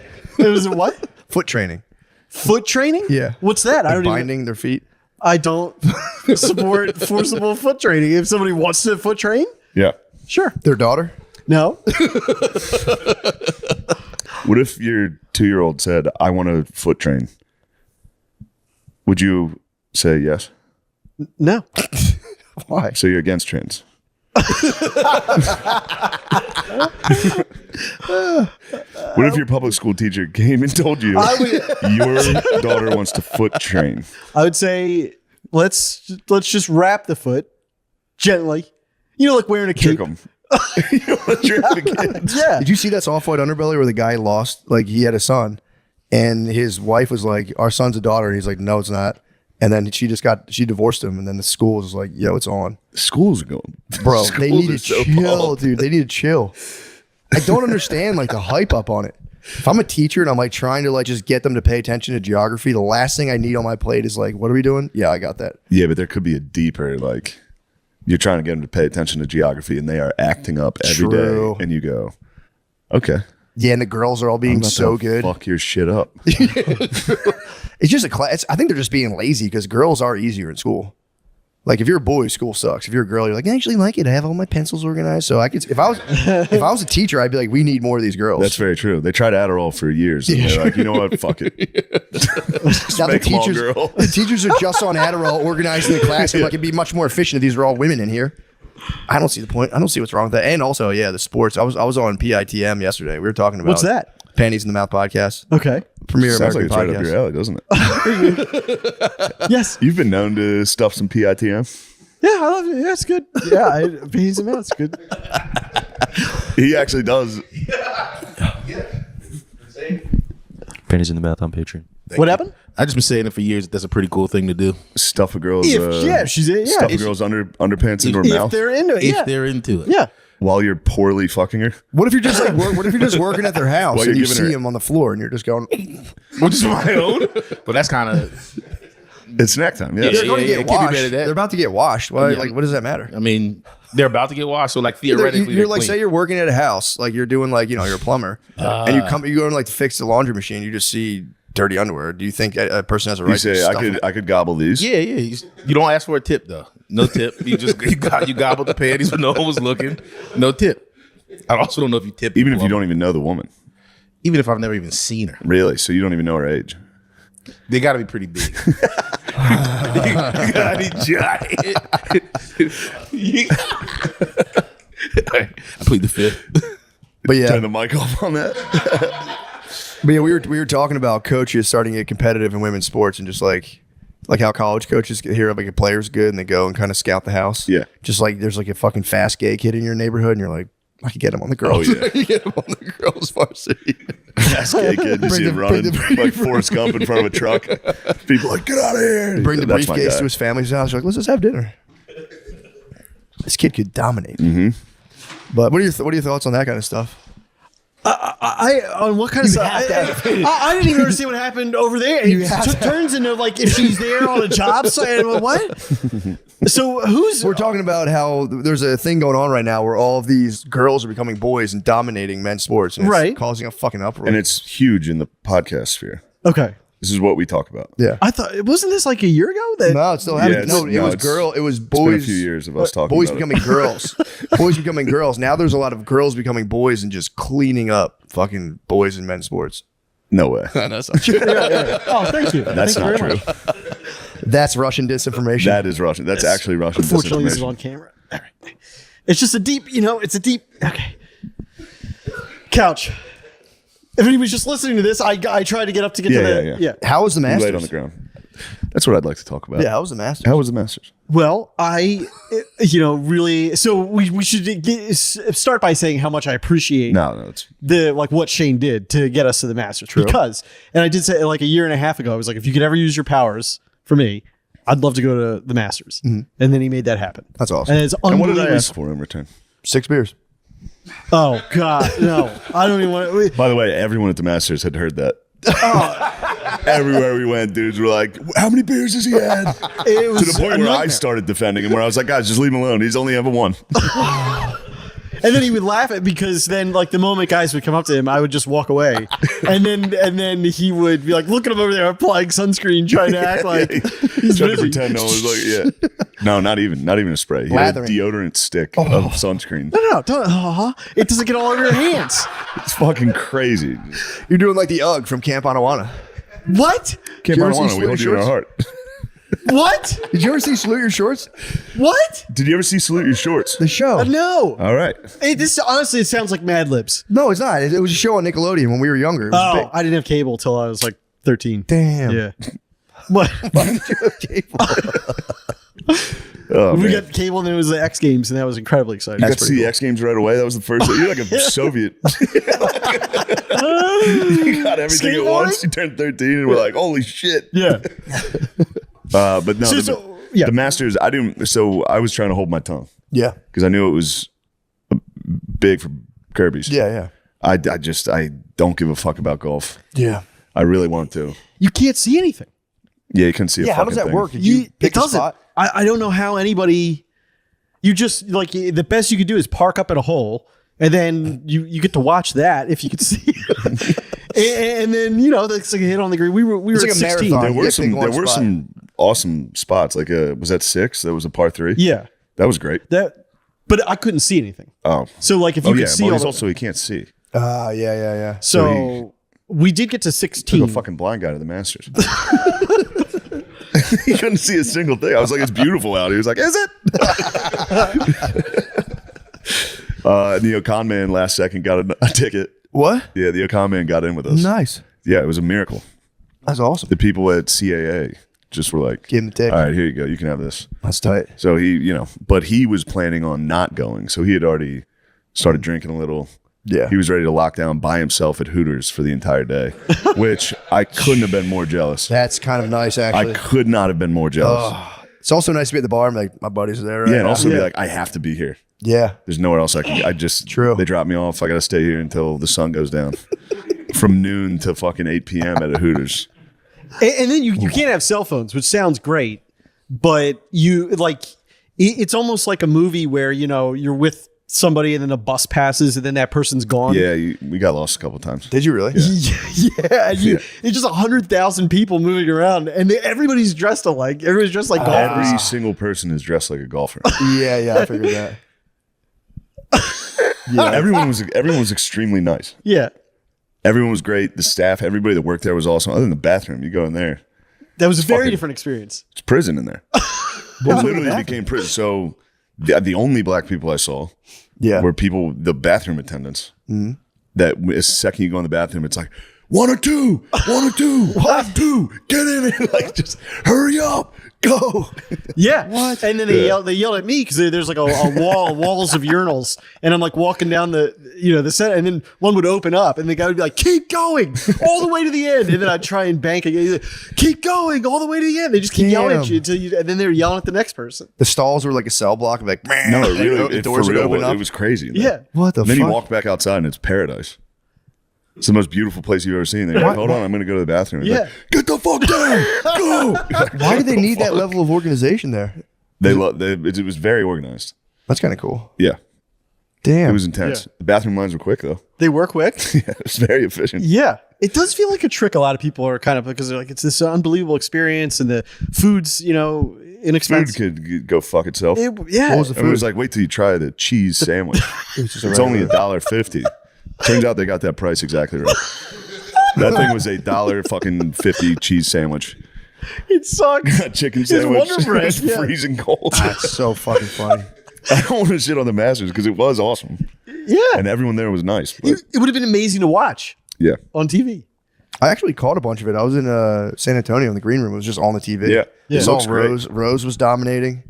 It was a what? Foot training. Foot training? Yeah. What's that? I Like don't binding their feet. I don't support forcible foot training. If somebody wants to foot train, Yeah. sure. Their daughter. No. What if your 2-year-old said, "I want to foot train"? Would you say yes? No. Why? So you're against trans? What if your public school teacher came and told you your daughter wants to foot train? I would say let's just wrap the foot gently. You know, like wearing a cape. Trick them. You want to trick the kids? Yeah. Did you see that Soft White Underbelly where the guy lost? Like he had a son, and his wife was like, "Our son's a daughter," and he's like, "No, it's not." And then she divorced him, and then the school was like, "Yo, it's on." Schools are going, Bro, Schools they need are to so chill, bald. dude. They need to chill. I don't understand like the hype up on it. If I'm a teacher and I'm like trying to like just get them to pay attention to geography, the last thing I need on my plate is like, what are we doing? Yeah, I got that. Yeah, but there could be a deeper like. You're trying to get them to pay attention to geography, and they are acting up every day, True. and you go, "Okay, Yeah, and the girls are all I'm being about so to good. Fuck your shit up." It's just a class. I think they're just being lazy because girls are easier in school. Like if you're a boy, school sucks. If you're a girl, you're like, I actually like it. I have all my pencils organized. So I could, if I was a teacher, I'd be like, we need more of these girls. That's very true. They tried Adderall for years, and they're like, "You know what? Fuck it." Now make them all girl. the teachers are just on Adderall organizing the class. And like it'd be much more efficient if these were all women in here. I don't see the point. I don't see what's wrong with that. And also, yeah, the sports. I was on PITM yesterday. We were talking about What's that? Panties in the Mouth podcast. Okay. Premier Sounds like American it's right up podcast. your alley, doesn't it? Yes. You've been known to stuff some PITM. Yeah, I love it. Yeah, it's good. Yeah, beans and mouth, it's good. He actually does. Pennies in the mouth on Patreon. What happened? I just been saying it for years. That's a pretty cool thing to do Stuff a girl's. Stuff Stuff a girl's underpants into her If mouth they're into it, if yeah. they're into it. Yeah. while you're poorly fucking her. What if you're just like what if you're just working at their house While and you're you giving see her- him on the floor and you're just going, Which is my own. But that's kind of. It's snack time. Yeah. they're going to yeah, get it could be washed. better than that. They're about to get washed. Why? Yeah. Like, what does that matter? I mean, they're about to get washed, so like theoretically, You're they're like, clean. say you're working at a house, like you're doing like, you're a plumber, and you go and like to fix the laundry machine, you just see dirty underwear. Do you think a person has a right You say to I stuff it? could gobble these. Yeah. You don't ask for a tip though. No tip. You just you gobbled the panties when no one was looking. No tip. I also don't know if you tip. Even if people you up. don't even know the woman. Even if I've never even seen her, Really? So you don't even know her age. they got to be pretty big. You gotta be giant. I plead the fifth. But yeah, Turn the mic off on that. But yeah, we were talking about coaches starting to get competitive in women's sports and just like how college coaches hear like a player's good and they go and kind of scout the house. Yeah. Just like there's like a fucking fast gay kid in your neighborhood and you're like, I could get him on the girls. Oh, yeah. You get him on the girls varsity. Ass gay kid. You see him running like Forrest Gump in front of a truck. People like, get out of here. Bring the That's my briefcase guy. to his family's house. You're like, let's just have dinner. This kid could dominate. Mm-hmm. But what are your thoughts on that kind of stuff? I on what kind of stuff? I didn't even understand what happened over there. It turns into like if she's there on a job site. What? So We're talking about how there's a thing going on right now where all of these girls are becoming boys and dominating men's sports, and it's Right. causing a fucking uproar. And it's huge in the podcast sphere. okay? This is what we talk about. yeah. I thought wasn't this like a year ago that No, it still happening. Yeah, No, it was it's boys. been a few years of us talking Boys about becoming girls. Boys becoming girls. Now there's a lot of girls becoming boys and just cleaning up fucking boys in men's sports. it. No way. That's not true. Oh, thank you. That's Thank you not very true. much. That's Russian disinformation. That is Russian. That's actually Russian Unfortunately, this is disinformation. on camera. All right. It's just a deep, it's a deep. Okay. Couch. If anybody's just listening to this, I tried to get up to get Yeah, to the yeah, yeah. How was the You Masters? laid on the ground. That's what I'd like to talk about. Yeah, how was the Masters? How was the Masters? Well, I, really. So we should start by saying how much I appreciate No, it's what Shane did to get us to the Masters. Because, and I did say like a year and a half ago, I was like, if you could ever use your powers for me, I'd love to go to the Masters. And then he made that happen. That's awesome. And it's and what did I unbelievable. ask for in return? 6 beers. Oh God, no! I don't even want to. By the way, everyone at the Masters had heard that. Everywhere we went, dudes were like, "How many beers has he had?" It was To the point a where I nightmare. started defending him, where I was like, "Guys, just leave him alone. He's only ever one." And then he would laugh at because then like the moment guys would come up to him, I would just walk away, and then he would be like, look at him over there applying sunscreen, trying to act like he's Trying to busy. pretend no one's like, yeah. No, not even a spray. He had a deodorant stick of sunscreen. No, don't. It doesn't get all over your hands. It's fucking crazy. You're doing like the UGG from Camp Anawana. What? Can't you ever see we Salute hold Your you in our heart. What? Did you ever see Salute Your Shorts? What? Did you ever see Salute Your Shorts? The show? No. All right. This honestly, it sounds like Mad Libs. No, it's not. It was a show on Nickelodeon when we were younger. It was big. I didn't have cable till I was like 13. Damn. Yeah. What? Why did you have cable? Oh, We man. got cable and it was the X Games, and that was incredibly exciting. You got to see the X Games right away. That was the first. You're like a Soviet. You got everything at once. You turned 13, and we're like, holy shit. Yeah. But no, yeah. the Masters. I didn't. So I was trying to hold my tongue Yeah. because I knew it was big for Kirby's. Yeah. I don't give a fuck about golf. Yeah. I really want to. You can't see anything. Yeah, you can see. Yeah. A How does that thing. work? Did you pick it a doesn't. spot? I don't know how anybody. You just like the best you could do is park up at a hole, and then you get to watch that if you could see. and then that's like a hit on the green. We were It's at like a 16. marathon. There You were pick one spot. some awesome spots. Like was that 6? That was a par 3. Yeah. That was great. But I couldn't see anything. Oh. So like if you could see but all he's the, also he can't see. Yeah. so we did get to Took 16. a fucking blind guy to the Masters. He couldn't see a single thing. I was like, it's beautiful out. He was like, is it? And the Okan man last second got a ticket. What? Yeah, the Okan man got in with us. Nice. Yeah, it was a miracle. That's awesome. The people at CAA just were like, Give him the ticket. all right, here you go. You can have this. That's tight. So he, but he was planning on not going. So he had already started drinking a little. Yeah. He was ready to lock down by himself at Hooters for the entire day, which I couldn't have been more jealous. That's kind of nice, I actually. could not have been more jealous. It's also nice to be at the bar and be like, my buddies are there. Right Yeah, and now. also be like, I have to be here. Yeah. There's nowhere else I can. I just True. They drop me off. I got to stay here until the sun goes down, from noon to fucking 8 p.m. at a Hooters. And then you can't have cell phones, which sounds great, but it's almost like a movie where you're with somebody and then a bus passes and then that person's gone. Yeah, we got lost a couple times. Did you really? Yeah, it's just 100,000 people moving around, and everybody's dressed alike. Everybody's dressed like golfers. Every single person is dressed like a golfer. Yeah, I figured that. Everyone was extremely nice. Yeah, Everyone was great. The staff, everybody that worked there was awesome. Other than the bathroom, you go in there, that was a very fucking- different experience. it's prison in there. It literally became prison. So the only black people I saw Yeah. were the bathroom attendants. That as second you go in the bathroom, it's like 1 or 2, 1 or 2, 2, get in it, like just hurry up, go. Yeah. What? And then they yelled at me because there's like a walls of urinals, and I'm like walking down the set, and then one would open up, and the guy would be like, "Keep going all the way to the end," and then I'd try and bank again. Like, keep going all the way to the end. They just keep yelling at you and then they're yelling at the next person. The stalls were like a cell block. Like, No, it really, the doors for would real, open up. it was crazy. in there. Yeah. What the And then fuck? you walk back outside and it's paradise. It's the most beautiful place you've ever seen. They're like, hold on, I'm going to go to the bathroom. It's Yeah. like, get the fuck down, go. Why do they need that level of organization there? It was very organized. That's kind of cool. Yeah, Damn. it was intense. Yeah. The bathroom lines were quick though. They work quick. Yeah, it was very efficient. Yeah. It does feel like a trick. A lot of people are kind of because they're like, it's this unbelievable experience, and the food's Food inexpensive. could go fuck itself. Yeah. What was the And it was food? like, wait till you try the cheese sandwich. It's only $1.50. Turns out they got that price exactly right. That thing was $1.50 cheese sandwich. It sucks. Chicken sandwich. Wonder Bread, It was yeah. freezing cold. That's so fucking funny. I don't want to shit on the Masters because it was awesome. Yeah. And everyone there was nice. But It would have been amazing to watch yeah. on TV. I actually caught a bunch of it. I was in San Antonio in the green room. It was just on the TV. Yeah. You It saw looks great. Rose was dominating.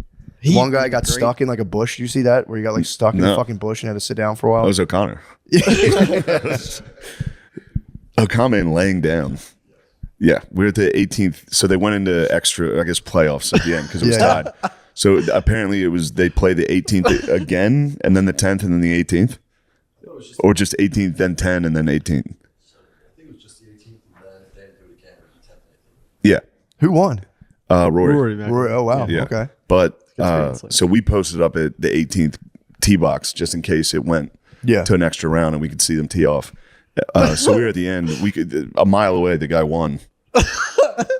One guy got stuck in like a bush. You see that? Where he got like stuck in a No. fucking bush and had to sit down for a while. That was O'Connor. O'Connor laying down. Yeah, we're at the 18th. So they went into extra, I guess, playoffs at the end because it was Yeah. tied. So apparently they played the 18th again, and then the 10th, and then the 18th, or just 18th, then 10, and then 18th. Yeah, Who won? Rory. man. Oh wow. Yeah. Okay. But Conspiracy. so we posted up at the 18th tee box just in case it went to an extra round and we could see them tee off. So we were at the end. We could a mile away. The guy won,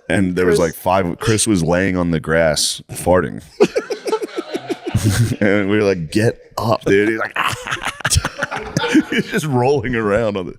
and there was like 5. Chris was laying on the grass farting, and we were like, "Get up, dude!" He's like, he's just rolling around on the.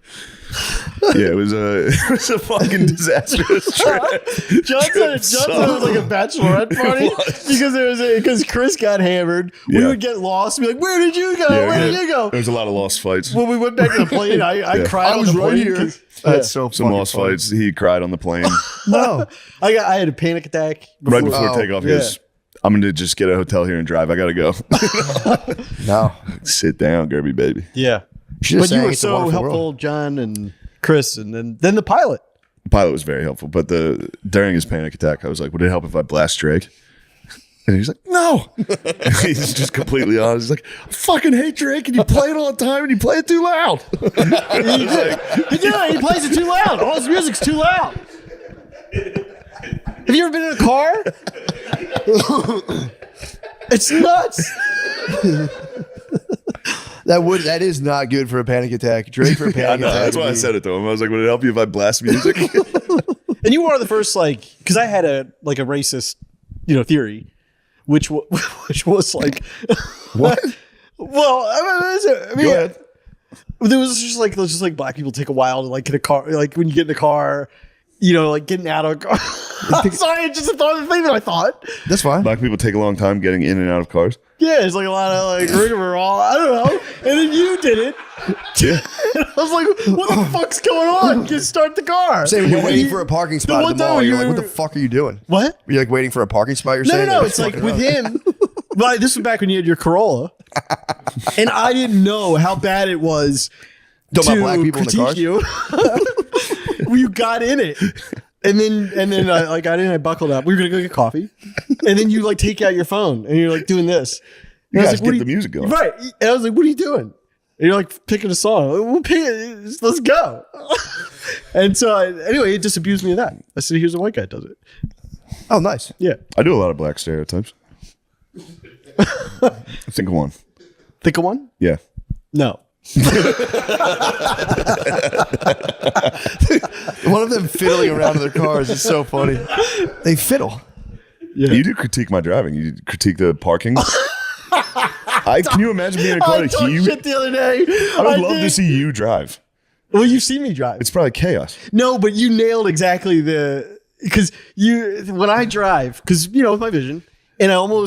Yeah, it was a fucking disastrous trip. John said it was like a bachelorette party because Chris got hammered. We would get lost. Be like, "Where did you go? Where did you go?" There was a lot of lost fights. When we went back to the plane, I cried. I was right here. That's so Some lost fights. He cried on the plane No. I had a panic attack right before takeoff. He goes, "I'm gonna just get a hotel here and drive. I gotta go." No. Sit down, Gerby baby. Yeah. But you were so helpful, John and Chris, and then the pilot. The pilot was very helpful, but during his panic attack, I was like, "Would it help if I blast Drake?" And he's like, "No." He's just completely honest. He's like, "I fucking hate Drake, and you play it all the time, and you play it too loud." He plays it too loud. All his music's too loud. Have you ever been in a car? It's nuts. That is not good for a panic attack. Drake for a panic attack. That's why I said it to him. I was like, "Would it help you if I blast music?" And you were the first, because I had a racist, theory, which was like, What? Well, I mean, Go ahead. there was just like black people take a while to get a car, like when you get in a car, getting out of a car. Sorry, I just thought of the thing that I thought. That's fine. Black people take a long time getting in and out of cars. Yeah, it's like a lot of rigmarole. I don't know. And then you did it. Yeah. And I was like, what the fuck's going on? Just start the car. Say when you're waiting for a parking spot at the mall, you're like, what the fuck are you doing? What? You're like waiting for a parking spot, you're saying? No. It's like with him. But this was back when you had your Corolla. And I didn't know how bad it was Talking to about black people in the critique cars? you. When you got in it. And then I got in, I buckled up. We were going to go get coffee. And then you take out your phone and you're doing this. You And I guys was like, get the music going. Right. And I was like, what are you doing? And you're picking a song. We'll pick it. Let's go. And so anyway, it disabused me of that. I said, here's a white guy does it. Oh, nice. Yeah. I do a lot of black stereotypes. Think of one. Think of one? Yeah. No. One of them fiddling around in their cars is so funny. They fiddle. Yeah. You do critique my driving. You critique the parking. Can you imagine being in a car I like talked you? shit the other day. I would love to see you drive. Well, you've seen me drive. It's probably chaos. No, but you nailed exactly because when I drive, because with my vision, and I know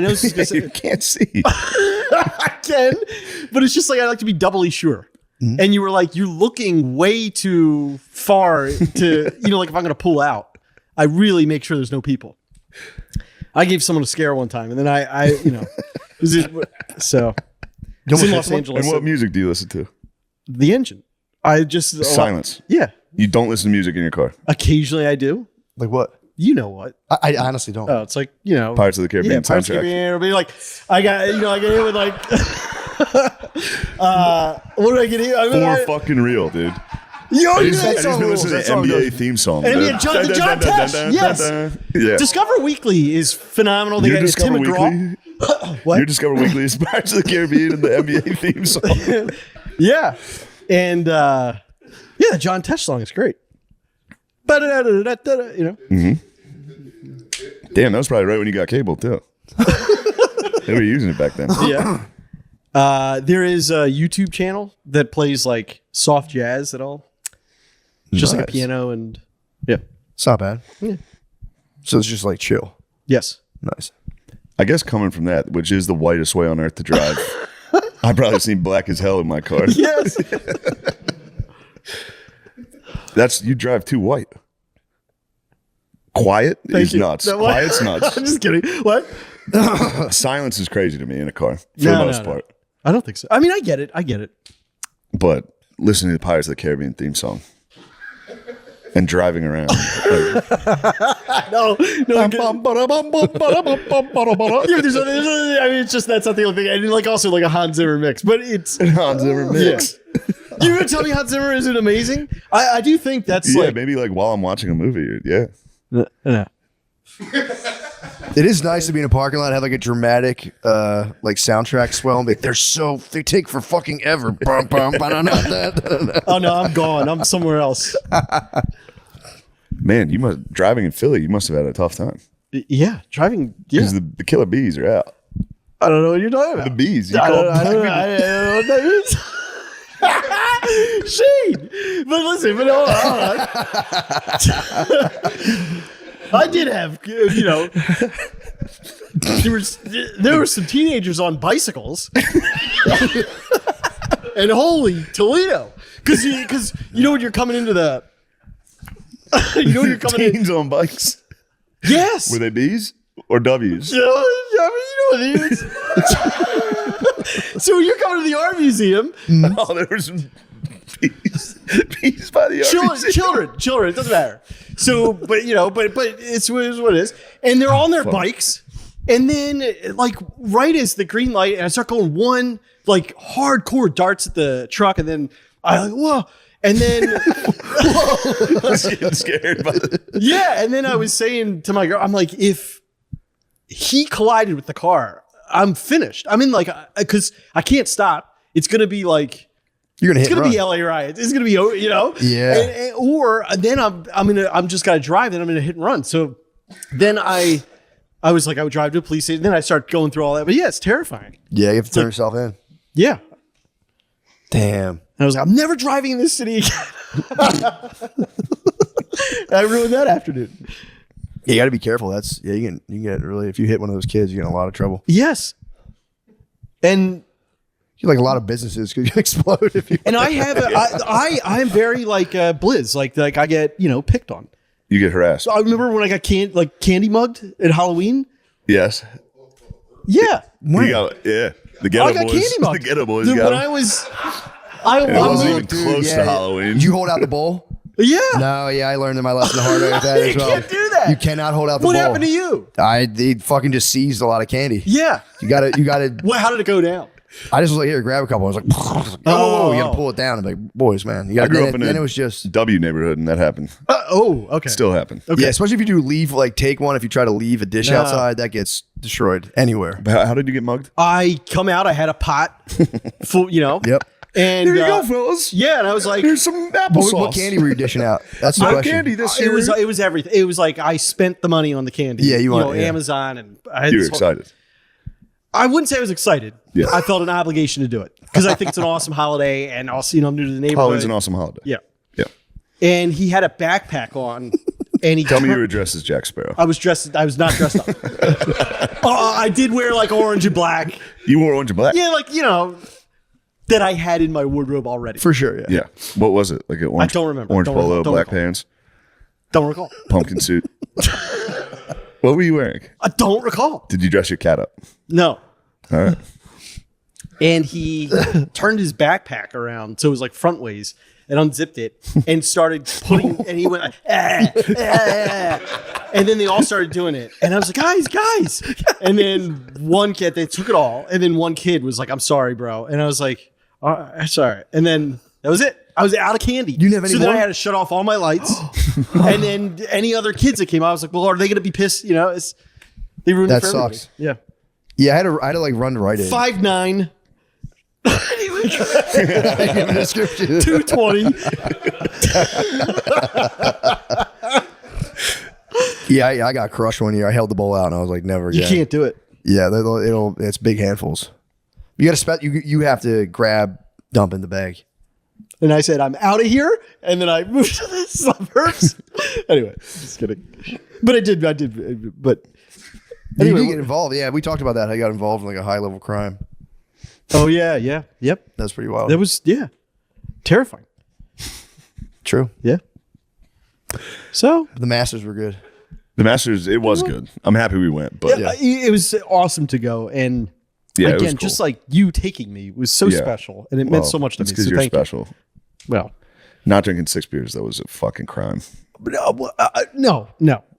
this is gonna You can't see. I can, but it's just I like to be doubly sure. Mm-hmm. And you were you're looking way too far to, if I'm going to pull out, I really make sure there's no people. I gave someone a scare one time, and then I so it's in Los Angeles. And what music do you listen to? The Engine. I just Silence. Yeah. You don't listen to music in your car. Occasionally I do. Like what? You know what? I honestly don't. Oh, it's Pirates of the Caribbean Pirates of the soundtrack. Caribbean. Everybody I got I get in with what did I get in? Fucking real, dude. Yo, I just been listening to the NBA theme song. And John Tesh, yes. Yeah. Discover Weekly is phenomenal. They Your got Tim Discover McGraw. Weekly. What? Your Discover Weekly is Pirates of the Caribbean and the NBA theme song. Yeah. And the John Tesh song is great. Mm-hmm. Damn, that was probably right when you got cable too. They were using it back then. Yeah. There is a YouTube channel that plays soft jazz at all. Just like a piano and It's not bad. Yeah. So it's just chill. Yes. Nice. I guess coming from that, which is the whitest way on earth to drive, I've probably seen black as hell in my car. Yes. You drive too white. Quiet is nuts. No, what? Quiet's nuts. I'm just kidding. What? Silence is crazy to me in a car for the No, most part. I don't think so. I mean, I get it. But listening to the Pirates of the Caribbean theme song and driving around. No. Yeah, it's just that's not the only thing. And also a Hans Zimmer mix, but it's Hans Zimmer mix. You gonna tell me Hans Zimmer isn't amazing? I do think that's Yeah, maybe while I'm watching a movie. Yeah. No. It is nice to be in a parking lot, have like a dramatic like soundtrack swell, and be like, they take for fucking ever. Bum, bum, ba-da-da-da-da-da. Oh no, I'm gone. I'm somewhere else. Man, driving in Philly, you must have had a tough time. Yeah, driving. Yeah, Because the killer bees are out. I don't know what you're talking about. The bees. I don't know what that is. Shane, but listen, but hold on. I did have, there were some teenagers on bicycles, and holy Toledo, because when you're coming into the, Teens on bikes. Yes. Were they bees or W's? You know what it is. So when you're coming to the art museum, Oh, there were some bees by the art museum. children, it doesn't matter. So, but it's what it is. And they're on their bikes. And then like right as the green light, and I start going one like hardcore darts at the truck, and then I like, whoa. And then I was getting scared by it. yeah, and then I was saying to my girl, I'm like, if he collided with the car, I'm finished. I'm in like, because I can't stop. It's gonna be like, You're gonna hit. it's gonna run. be LA riots. It's gonna be, Yeah. or then I'm just gotta drive. Then I'm gonna hit and run. So then I was like, I would drive to a police station. Then I start going through all that. But yeah, it's terrifying. Yeah, you have to turn yourself in. Yeah. Damn. And I was like, I'm never driving in this city again. I ruined that afternoon. Yeah, you got to be careful. You can get really, if you hit one of those kids, you get in a lot of trouble. Yes. And You like a lot of businesses because you explode if you. I have I'm very like Blizz, like I get picked on. You get harassed. So I remember when I got candy mugged at Halloween. Yes. Yeah, You got, the I ghetto got boys. candy mugged. The ghetto boys Dude, got when them. I was, And it wasn't moved- even close to Halloween. Did you hold out the bowl? yeah. No, yeah, I learned my lesson the hard way with that as You well. can't do that. You cannot hold out the What bowl. happened to you? They fucking just seized a lot of candy. Yeah. You gotta. Well, how did it go down? I just was like, here, grab a couple. I was like, oh, you gotta pull it down. I'm like, boys, man, you gotta. I grew up in then a it was just. W neighborhood, and that happened. Okay. Still happened. Okay. Yeah, especially if you take one. If you try to leave a dish outside, that gets destroyed anywhere. How did you get mugged? I come out. I had a pot full. Yep. And Here you go, fellas. yeah, and I was like, Here's some applesauce. What candy were you dishing out? That's the No question. candy this it year. was everything. It was like I spent the money on the candy. Yeah, you want- yeah. Amazon, and I had You were this whole- excited. I wouldn't say I was excited. Yeah. I felt an obligation to do it because I think it's an awesome holiday, and also I'm new to the neighborhood. Halloween's an awesome holiday. Yeah. Yeah. And he had a backpack on, and he Tell me you were dressed as Jack Sparrow. I was not dressed up. I did wear like orange and black. You wore orange and black. Yeah, like that I had in my wardrobe already. For sure, yeah. Yeah. What was it? Like an orange, don't remember. Orange Don't polo, recall. Don't black recall. pants, Don't recall. pumpkin suit. What were you wearing? I don't recall. Did you dress your cat up? No. All right. And he turned his backpack around so it was like front ways and unzipped it and started putting, and he went like, and then they all started doing it, and I was like, guys, and then one kid, they took it all, and then one kid was like, I'm sorry, bro, and I was like, sorry, and then that was it. I was out of candy. You didn't have any so more? then I had to shut off all my lights, and then any other kids that came out, I was like, well, are they going to be pissed? They ruined That it for everybody. sucks. Yeah. Yeah, I had to like run to Rite Aid. 5'9". Give a description. 220. Yeah, I got crushed one year. I held the bowl out and I was like, never You again. can't do it. Yeah, it's big handfuls. You got to you have to grab, dump in the bag. And I said, I'm out of here. And then I moved to the suburbs. Anyway, just kidding. But I did. But You anyway, did get involved. Yeah, we talked about that. I got involved in like a high level crime. oh, yeah. Yep. That's pretty wild. That was, terrifying. true. Yeah. So, The Masters were good. The Masters, it was good. I'm happy we went, but it was awesome to go. And yeah, it was again, cool. just like you taking me was so Yeah. special. And it meant Well, so much to it's me. because So you're thank you. special. Well, Not drinking 6 beers, that was a fucking crime. no,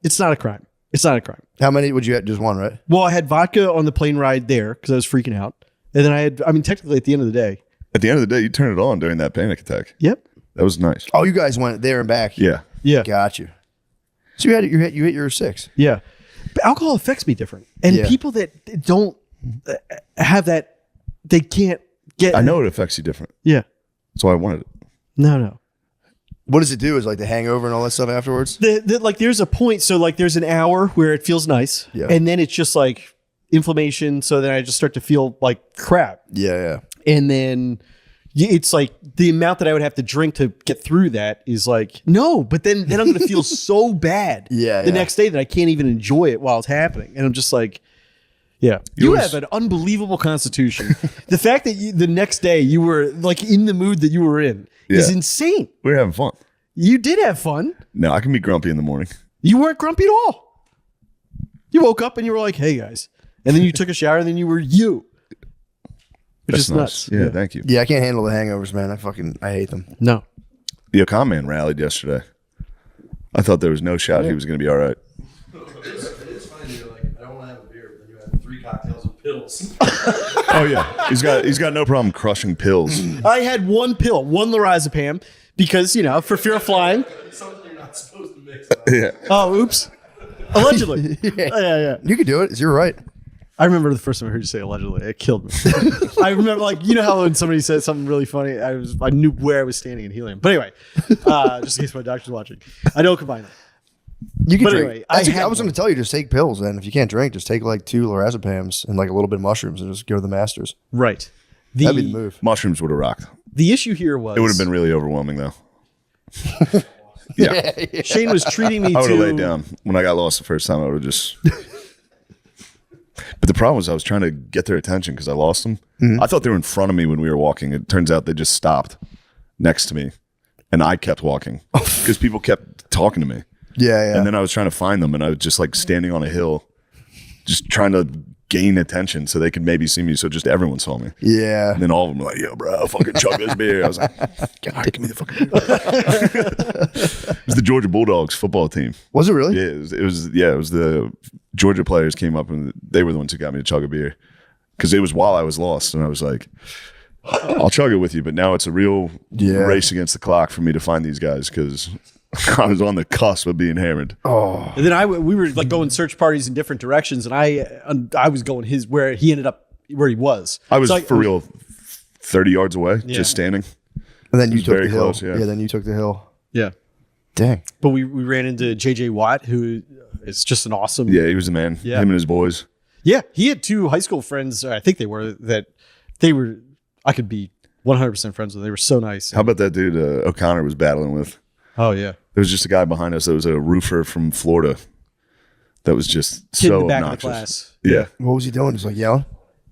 it's not a crime. It's not a crime. How many would you have? Just one, right? Well, I had vodka on the plane ride there because I was freaking out. And then technically at the end of the day. At the end of the day, you turned it on during that panic attack. Yep. That was nice. Oh, you guys went there and back. Yeah. Yeah. Got you. So you hit your 6. Yeah. alcohol affects me different, and people that don't have that, they can't get. I know it affects you different. Yeah, that's why I wanted it. No. What does it do? Is like the hangover and all that stuff afterwards? Like there's a point. So like there's an hour where it feels nice, and then it's just like inflammation. So then I just start to feel like crap. Yeah. And then it's like the amount that I would have to drink to get through that is like no. But then I'm going to feel so bad. The next day that I can't even enjoy it while it's happening, and I'm just like. Yeah, you have an unbelievable constitution. The fact that the next day you were like in the mood that you were in is insane. We were having fun. You did have fun. No, I can be grumpy in the morning. You weren't grumpy at all. You woke up and you were like, "Hey guys," and then you took a shower and then you were you. Which is nuts. Yeah, thank you. Yeah, I can't handle the hangovers, man. I hate them. No. The Ocon man rallied yesterday. I thought there was no shot he was going to be all right. Cocktails and pills. Oh yeah, he's got no problem crushing pills. I had one pill, one lorazepam, because for fear of flying. Something you're not supposed to mix. Yeah. Oh, oops. Allegedly. Yeah. You could do it. You're right. I remember the first time I heard you say allegedly. It killed me. I remember, how when somebody said something really funny, I knew where I was standing in helium. But anyway, just in case my doctor's watching, I don't combine them. You can But drink. anyway, I was going to tell you, just take pills. Then, if you can't drink, just take like 2 lorazepams and like a little bit of mushrooms, and just go to the masters. Right. That'd be the move. Mushrooms would have rocked. The issue here was It would have been really overwhelming though. Yeah. Shane was treating me I would to have laid down when I got lost the first time. I would have just. But the problem was I was trying to get their attention because I lost them. I thought they were in front of me when we were walking. It turns out they just stopped next to me, and I kept walking because people kept talking to me. Yeah. And then I was trying to find them, and I was just like standing on a hill, just trying to gain attention so they could maybe see me, so just everyone saw me. Yeah. And then all of them were like, "Yo, bro, fucking chug this beer." I was like, "God, give me the fucking beer." It was the Georgia Bulldogs football team. Was it really? Yeah, it was the Georgia players came up, and they were the ones who got me to chug a beer because it was while I was lost, and I was like, "I'll chug it with you," but now it's a real race against the clock for me to find these guys because I was on the cusp of being hammered. Oh, and then we were like going search parties in different directions, and I was going where he ended up where he was. I was for real 30 yards away, just standing. And then you took very the hill. close, yeah. Then you took the hill. Yeah. Dang. But we ran into JJ Watt, who is just an awesome. Yeah, he was the man. Yeah. Him and his boys. Yeah, he had 2 high school friends. I think they were I could be 100% friends with. They were so nice. How about that dude O'Connor was battling with? Oh yeah. There was just a guy behind us that was a roofer from Florida that was just Kid so in the back obnoxious. of the class. Yeah. What was he doing? Just like yelling?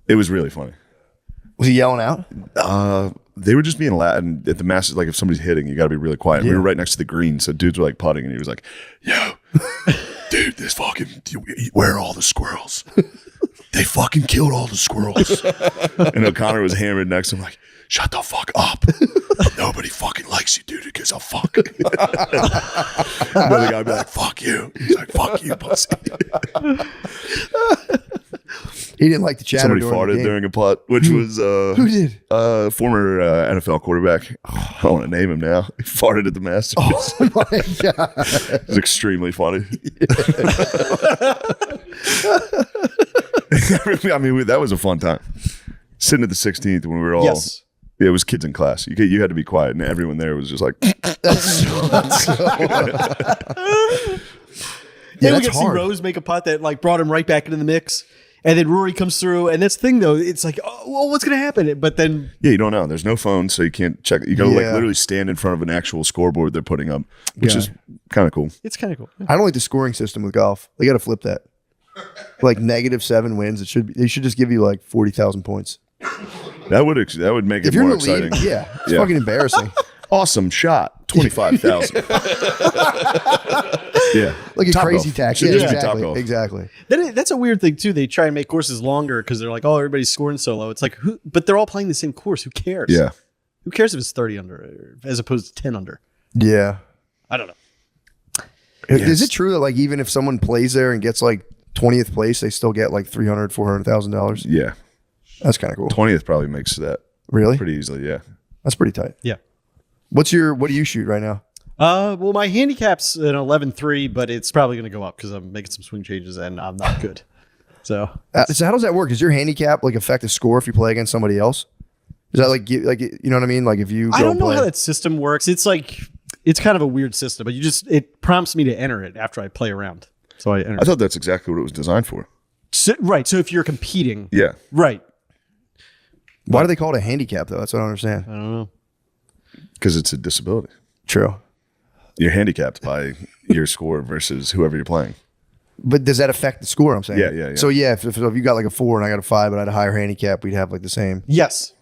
It was really funny. Was he yelling out? They were just being loud, and at the Masters, like if somebody's hitting, you got to be really quiet. We were right next to the green, so dudes were like putting, and he was like, "Yo, dude, where are all the squirrels? They fucking killed all the squirrels." And O'Connor was hammered next to him, like, "Shut the fuck up. Nobody fucking likes you, dude, because I'll fuck." Another guy would be like, "Fuck you." He's like, "Fuck you, pussy." He didn't like the chatter. Somebody farted during a putt, which was Who did? Former NFL quarterback. I don't want to name him now. He farted at the Masters. Oh my god! It was extremely funny. I mean, that was a fun time. Sitting at the 16th when we were all. Yes. Yeah, it was kids in class. You had to be quiet, and everyone there was just like. Yeah, we that's got to see hard. Rose make a putt that like brought him right back into the mix. And then Rory comes through, and that's the thing though. It's like, oh, well, what's going to happen? But then, Yeah, you don't know. There's no phone, so you can't check. You got to like Yeah. literally stand in front of an actual scoreboard they're putting up, which is kind of cool. it's kind of cool. I don't like the scoring system with golf. They got to flip that. Like -7 wins. They should just give you like 40,000 points. That would make it If you're more in the lead, exciting. yeah, it's fucking embarrassing. Awesome shot, 25,000. Yeah, Like a Top crazy golf. tax. Should Yeah, just be Top exactly. Golf. Exactly. That's a weird thing too. They try and make courses longer because they're like, oh, everybody's scoring so low. It's like, but they're all playing the same course. Who cares? Yeah. Who cares if it's 30 under as opposed to 10 under? Yeah. I don't know. Is it true that like even if someone plays there and gets like 20th place, they still get like $300,000-$400,000? Yeah. That's kind of cool. 20th probably makes that Really? pretty easily. Yeah. That's pretty tight. Yeah. What do you shoot right now? Well, my handicap's an 11.3, but it's probably going to go up because I'm making some swing changes and I'm not good. So how does that work? Does your handicap like affect the score if you play against somebody else? Is that like you know what I mean? Like if you I don't know play, how that system works. It's like it's kind of a weird system, but it prompts me to enter it after I play around. So I enter. I thought that's exactly what it was designed for. Right. So if you're competing, Yeah. right. why do they call it a handicap though? That's what I don't understand. I don't know. Because it's a disability. True. You're handicapped by your score versus whoever you're playing. But does that affect the score? I'm saying. Yeah. So yeah, if you got like a 4 and I got a 5, but I had a higher handicap, we'd have like the same. Yes.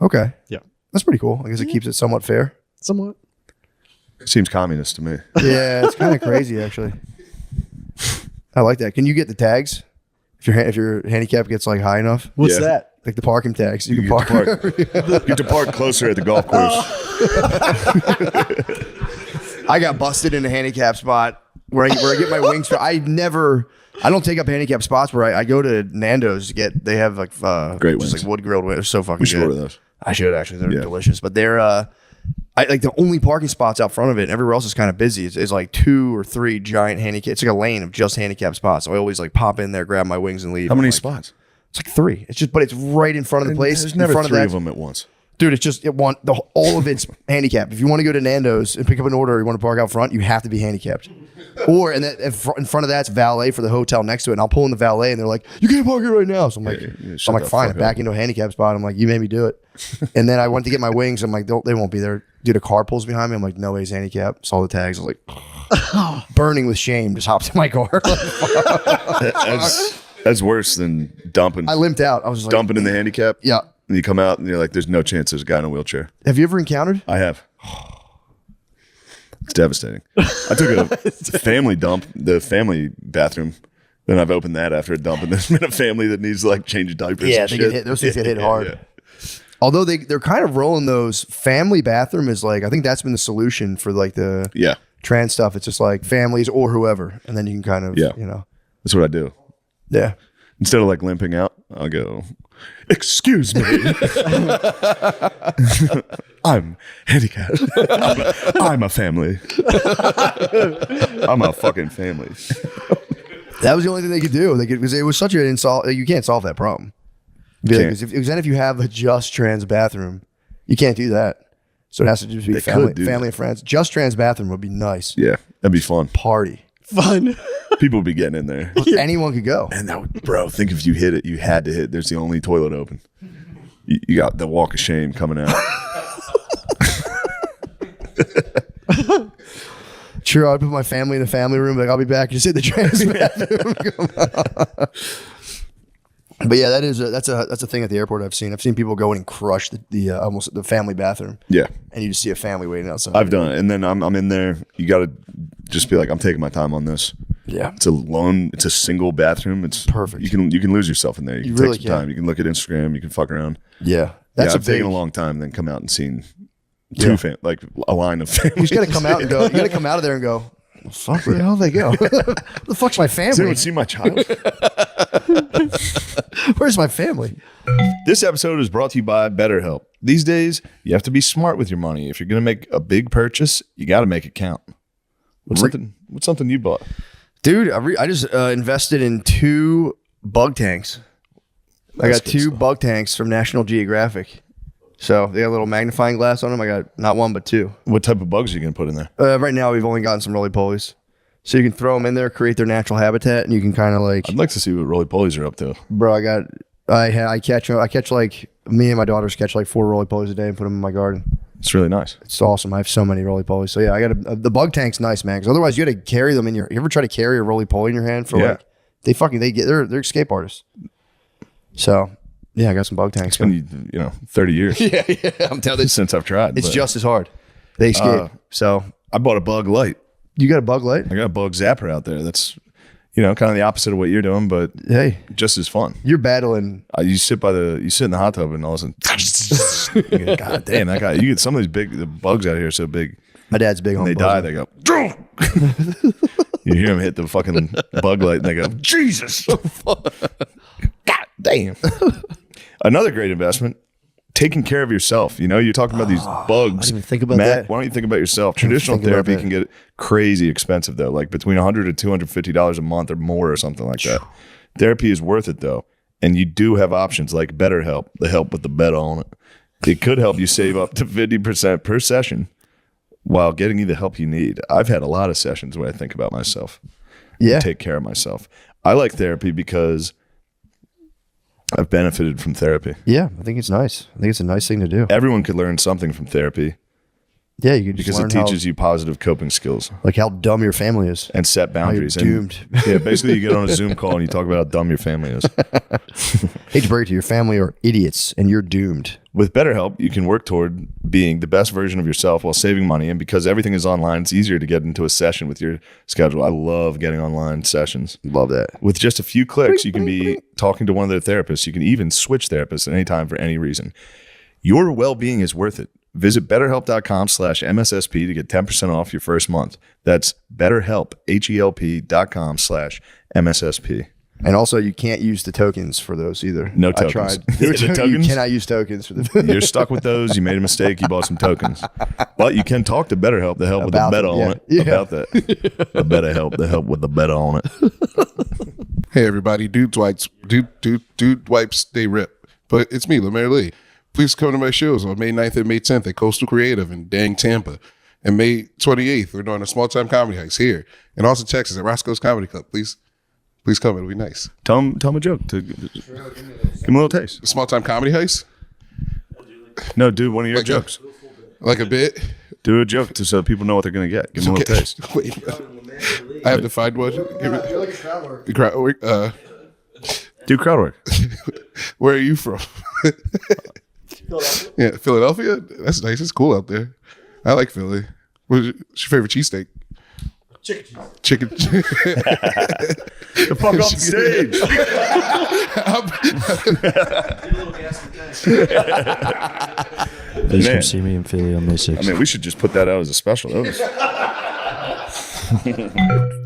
Okay. Yeah. That's pretty cool. I guess it keeps it somewhat fair. Somewhat. Seems communist to me. Yeah, it's kind of crazy actually. I like that. Can you get the tags if your handicap gets like high enough? What's Yeah. that? Like the parking tags. You can get park. to You get to park closer at the golf course. I got busted in a handicap spot where I get my wings. I don't take up handicap spots where I go to Nando's to get. They have like Great just wings. like wood grilled wings. They're so fucking We should good. order those. I should actually. They're Yeah. delicious. But they're I like the only parking spots out front of it. And everywhere else is kind of busy. It's like 2 or 3 giant handicap. It's like a lane of just handicap spots. So I always like pop in there, grab my wings, and leave. How many Like, spots? It's like 3. It's just, but it's right in front of the place. There's in never front 3 that. of them at once. Dude, it's just all of it's handicapped. If you want to go to Nando's and pick up an order, or you want to park out front, you have to be handicapped. Or in front of that's valet for the hotel next to it, and I'll pull in the valet, and they're like, "You can't park here right now." So I'm like, shut the fine, fuck back up. into a handicap spot. I'm like, you made me do it. And then I went to get my wings. I'm like, they won't be there. Dude, a car pulls behind me. I'm like, no way, he's handicapped. Saw the tags. I was like, burning with shame. Just hopped in my car. That's worse than dumping. I limped out. I was just like, Dumping in the handicap. yeah. And you come out and you're like, there's no chance there's a guy in a wheelchair. Have you ever encountered? I have. It's devastating. I took a family dump, the family bathroom. Then I've opened that after a dump, and there's been a family that needs to like change diapers. Yeah, and they shit. get hit. Those things get hit hard. Yeah. Although they're kind of rolling those family bathroom is like, I think that's been the solution for like the Yeah. trans stuff. It's just like families or whoever, and then you can kind of Yeah. That's what I do. yeah. Instead of like limping out, I'll go, excuse me. I'm handicapped. I'm a family. I'm a fucking family. That was the only thing they could do. They could, because it was such an insult. You can't solve that problem. Can't. Because then if you have a just trans bathroom, you can't do that. So it has to just be They family, could do family that. and friends. Just trans bathroom would be nice. Yeah, that'd be fun. Party. Fun. People would be getting in there. Anyone could go. And that would, bro, think if you hit it, you had to hit. There's the only toilet open. You got the walk of shame coming out. Sure, I'd put my family in the family room. Like, I'll be back. Just hit the trans bathroom. But yeah, that's a thing at the airport. I've seen people go in and crush the almost the family bathroom. Yeah, And you just see a family waiting outside. I've done it. And then I'm in there. You got to just be like, I'm taking my time on this. Yeah. It's a single bathroom. It's Perfect. You can lose yourself in there. You can really take some time. You can look at Instagram. You can fuck around. Yeah. That's I've a big. taken a long time, then come out and seen Yeah. like a line of families. You just got to come out and go. You got to come out of there and go. Well, fuck, where the hell did they go? Where the fuck's my Does family? anyone see my child? Where's my family? This episode is brought to you by BetterHelp. These days, you have to be smart with your money. If you're going to make a big purchase, you got to make it count. What's something you bought? Dude, I just invested in 2 bug tanks. I That's got good 2 stuff. bug tanks from National Geographic. So they got a little magnifying glass on them. I got not 1 but 2. What type of bugs are you going to put in there? Right now, we've only gotten some roly-polies. So you can throw them in there, create their natural habitat, and you can kind of like, I'd like to see what roly-polies are up to. bro, I catch like, me and my daughters catch like 4 roly-polies a day and put them in my garden. It's really nice. It's awesome. I have so many roly-polies. So yeah, I got the bug tank's nice, man. Because otherwise, you got to carry them in your. You ever try to carry a roly-poly in your hand for Yeah. like they're escape artists. So yeah, I got some bug tanks. It's been 30 years yeah, I'm telling you, since I've tried. it's but just as hard. They escape. So I bought a bug light. you got a bug light? I got a bug zapper out there. That's kind of the opposite of what you're doing, but Hey, just as fun. you're battling. You sit in the hot tub and all of a sudden, God damn, that guy! You get some of the bugs out here are so big. My dad's big on When they bugs. die, they go. You hear them hit the fucking bug light, and they go, Jesus! God damn! Another great investment: taking care of yourself. You know, you're talking about these bugs. I didn't even think about Matt, that. why don't you think about yourself? Traditional think about therapy that. can get crazy expensive though, like between $100 to $250 a month or more or something like that. Therapy is worth it though. And you do have options like BetterHelp, the help with the beta on it. It could help you save up to 50% per session while getting you the help you need. I've had a lot of sessions where I think about myself. Yeah. Take care of myself. I like therapy because I've benefited from therapy. Yeah, I think it's nice. I think it's a nice thing to do. Everyone could learn something from therapy Yeah, you can just because it learn teaches you positive coping skills like how dumb your family is. and set boundaries. you're And, doomed. yeah, basically you get on a Zoom call and you talk about how dumb your family is. Hate to break it to you, your family are idiots, and you're doomed. With BetterHelp, you can work toward being the best version of yourself while saving money. And because everything is online, it's easier to get into a session with your schedule. I love getting online sessions. Love that. With just a few clicks, you can be talking to one of their therapists. You can even switch therapists at any time for any reason. Your well-being is worth it. Visit betterhelp.com/MSSP to get 10% off your first month. That's betterhelp, HELP.com/MSSP. And also, you can't use the tokens for those either. No I tokens. tried. The tokens? You cannot use tokens for the. You're stuck with those. You made a mistake. You bought some tokens. But you can talk to BetterHelp, the help with the About beta it, on yeah. it. Yeah. About that. The BetterHelp, the help with the beta on it. Hey everybody, dude wipes, they rip. But it's me, Lemaire Lee. Please come to my shows on May 9th and May 10th at Coastal Creative in Dang, Tampa. And May 28th, we're doing a small time comedy heist here in Austin, Texas at Roscoe's Comedy Club. Please come. It'll be nice. Tell him a joke. Give him a little taste. Small time comedy heist? No, do one of your Like jokes. Like a bit? Do a joke so people know what they're going to get. Give them a little taste. Wait, I have to find one. Give it. Crowd work. Do crowd work. Where are you from? Yeah, Philadelphia. That's nice. It's cool out there. I like Philly. What's your favorite cheesesteak? Chicken. The fuck off the stage. Please Man. come see me in Philly on May 6th. I mean, we should just put that out as a special. That was-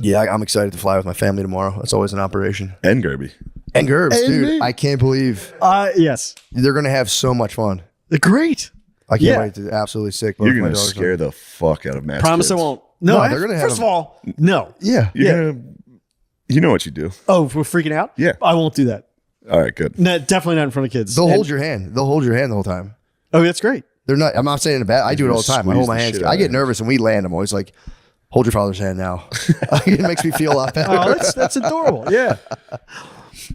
Yeah, I'm excited to fly with my family tomorrow. That's always an operation. and Gerby. And Gerbs, And dude, me. I can't believe Yes. they're gonna have so much fun. Great. I can't Yeah. wait to absolutely sick. both You're my going to daughters. scare the fuck out of Matt's Promise I kids. won't. No, No, they're gonna have first of them. all, no. Yeah, You're gonna, you know what you do. Oh, we're freaking out? Yeah. I won't do that. All right, good. No, definitely not in front of kids. they'll And- hold your hand. They'll hold your hand the whole time. Oh, that's great. They're not. I'm not saying it bad. I do it all the time. I hold my Squeeze the hands. shit out I of get it. nervous and we land. I'm always like, hold your father's hand now. It makes me feel a lot better. Oh, that's adorable. Yeah.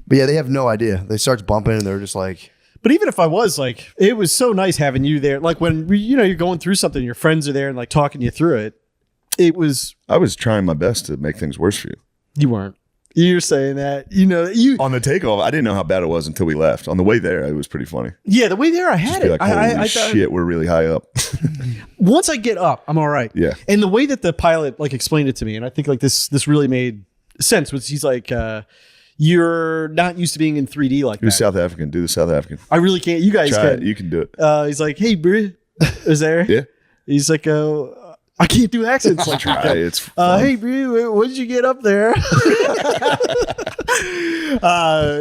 But yeah, they have no idea. They start bumping and they're just like, But even if I was like, it was so nice having you there. Like when you're going through something, your friends are there and like talking you through it. It was I was trying my best to make things worse for you. you weren't. You're saying that you. On the takeoff, I didn't know how bad it was until we left. On the way there, it was pretty funny. Yeah, the way there I had Be it. like, holy I thought, shit, we're really high up. once I get up, I'm all right. Yeah. And the way that the pilot like explained it to me, and I think like this really made sense. Was he's like, you're not used to being in 3D like You're that. South African. Do the South African. I really can't. You guys Try can. it. You can do it. He's like, hey, bro, is there? Yeah. He's like, I can't do accents like Try that. it. It's fun. Hey, bro, what did you get up there?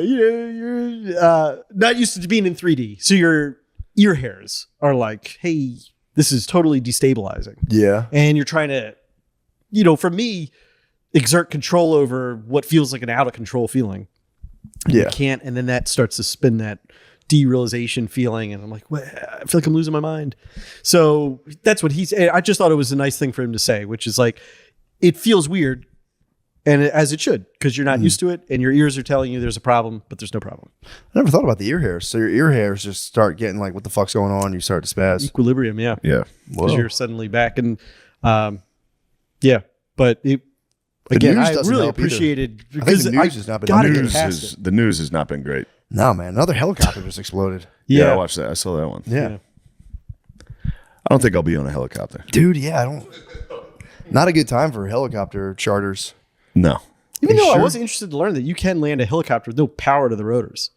You're not used to being in 3D, so your ear hairs are like, hey, this is totally destabilizing, yeah. and you're trying to, for me, exert control over what feels like an out of control feeling. You Yeah. can't, and then that starts to spin that derealization feeling, and I'm like, well, I feel like I'm losing my mind. So that's what he's. I just thought it was a nice thing for him to say, which is like, it feels weird, and as it should, because you're not used to it, and your ears are telling you there's a problem, but there's no problem. I never thought about the ear hairs. So your ear hairs just start getting like, what the fuck's going on? You start to spaz. Equilibrium, yeah, Yeah. because you're suddenly back, and yeah, but it. Again, news I doesn't really help either. appreciated I think because the news has not been gotta helping. get News past is, it. the news has not been great. No, man. Another helicopter just exploded. Yeah, I watched that. I saw that one. Yeah. I don't think I'll be on a helicopter. Dude, yeah, I don't. Not a good time for helicopter charters. No. Even You though I sure? was interested to learn that you can land a helicopter with no power to the rotors.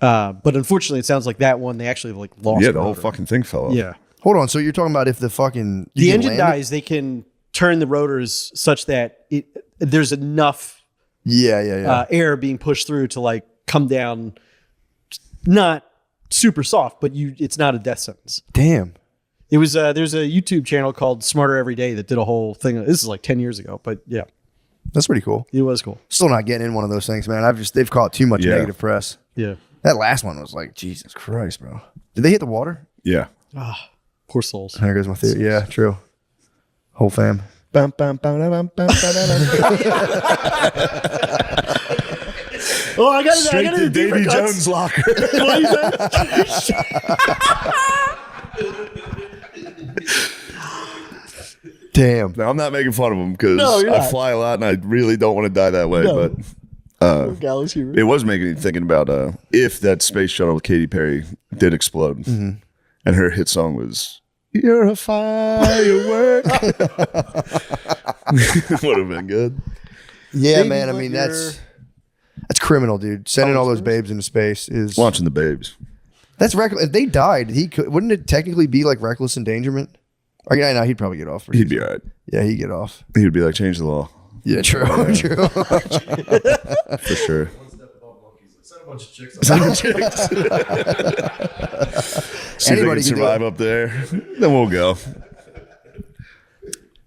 But unfortunately, it sounds like that one they actually like lost. Yeah, a the whole rotor. fucking thing fell off. Yeah. Hold on. So you're talking about if the fucking The you can engine land it? dies, they can turn the rotors such that there's enough Yeah. air being pushed through to like come down, not super soft, but it's not a death sentence. Damn. It was there's a YouTube channel called Smarter Every Day that did a whole thing. This is like 10 years ago, but yeah, That's pretty cool. it was cool. Still not getting in one of those things, man. They've caught too much Yeah. negative press. Yeah. That last one was like, Jesus Christ, bro. Did they hit the water? Yeah. Poor souls. There goes my theory. Yeah, true. Whole fam. Bum, bum, bum, bum, bum, bum, bum. Oh, I got Straight to Davy Jones' locker. What is that? Damn. No, I'm not making fun of him because No, you're I not. fly a lot and I really don't want to die that way. No. But Gallows humor. it was making me thinking about if that space shuttle with Katy Perry did explode, and her hit song was "You're a Firework." Would have been good. Yeah, Baby, man. I what mean, you're- that's criminal, dude. Sending all those babes into space is Launching the babes. that's reckless. If they died, wouldn't it technically be like reckless endangerment? Or yeah, no, he'd probably get off. He'd be all right. Yeah, he'd get off. He would be like, change the law Yeah, true, true. for sure. One step above monkeys. Send a bunch of chicks. See if they Anybody can can do survive up there. Then we'll go.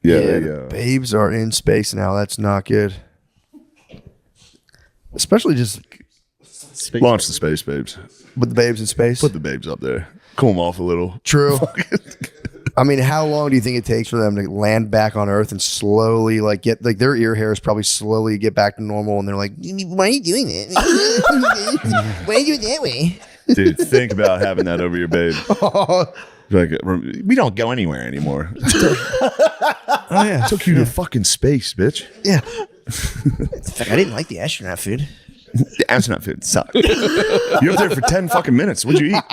Yeah, babes are in space now. That's not good. Especially just launch the space babes. with the babes in space. Put the babes up there. Cool them off a little. True. I mean, how long do you think it takes for them to land back on Earth and slowly get their ear hairs probably slowly get back to normal, and they're like, "Why are you doing that? Why are you doing it that way?" Dude, think about having that over your babe. Like, we don't go anywhere anymore. Oh yeah, Took you to fucking space, bitch. yeah. I didn't like the astronaut food. The astronaut food sucked. You're up there for 10 fucking minutes. What'd you eat?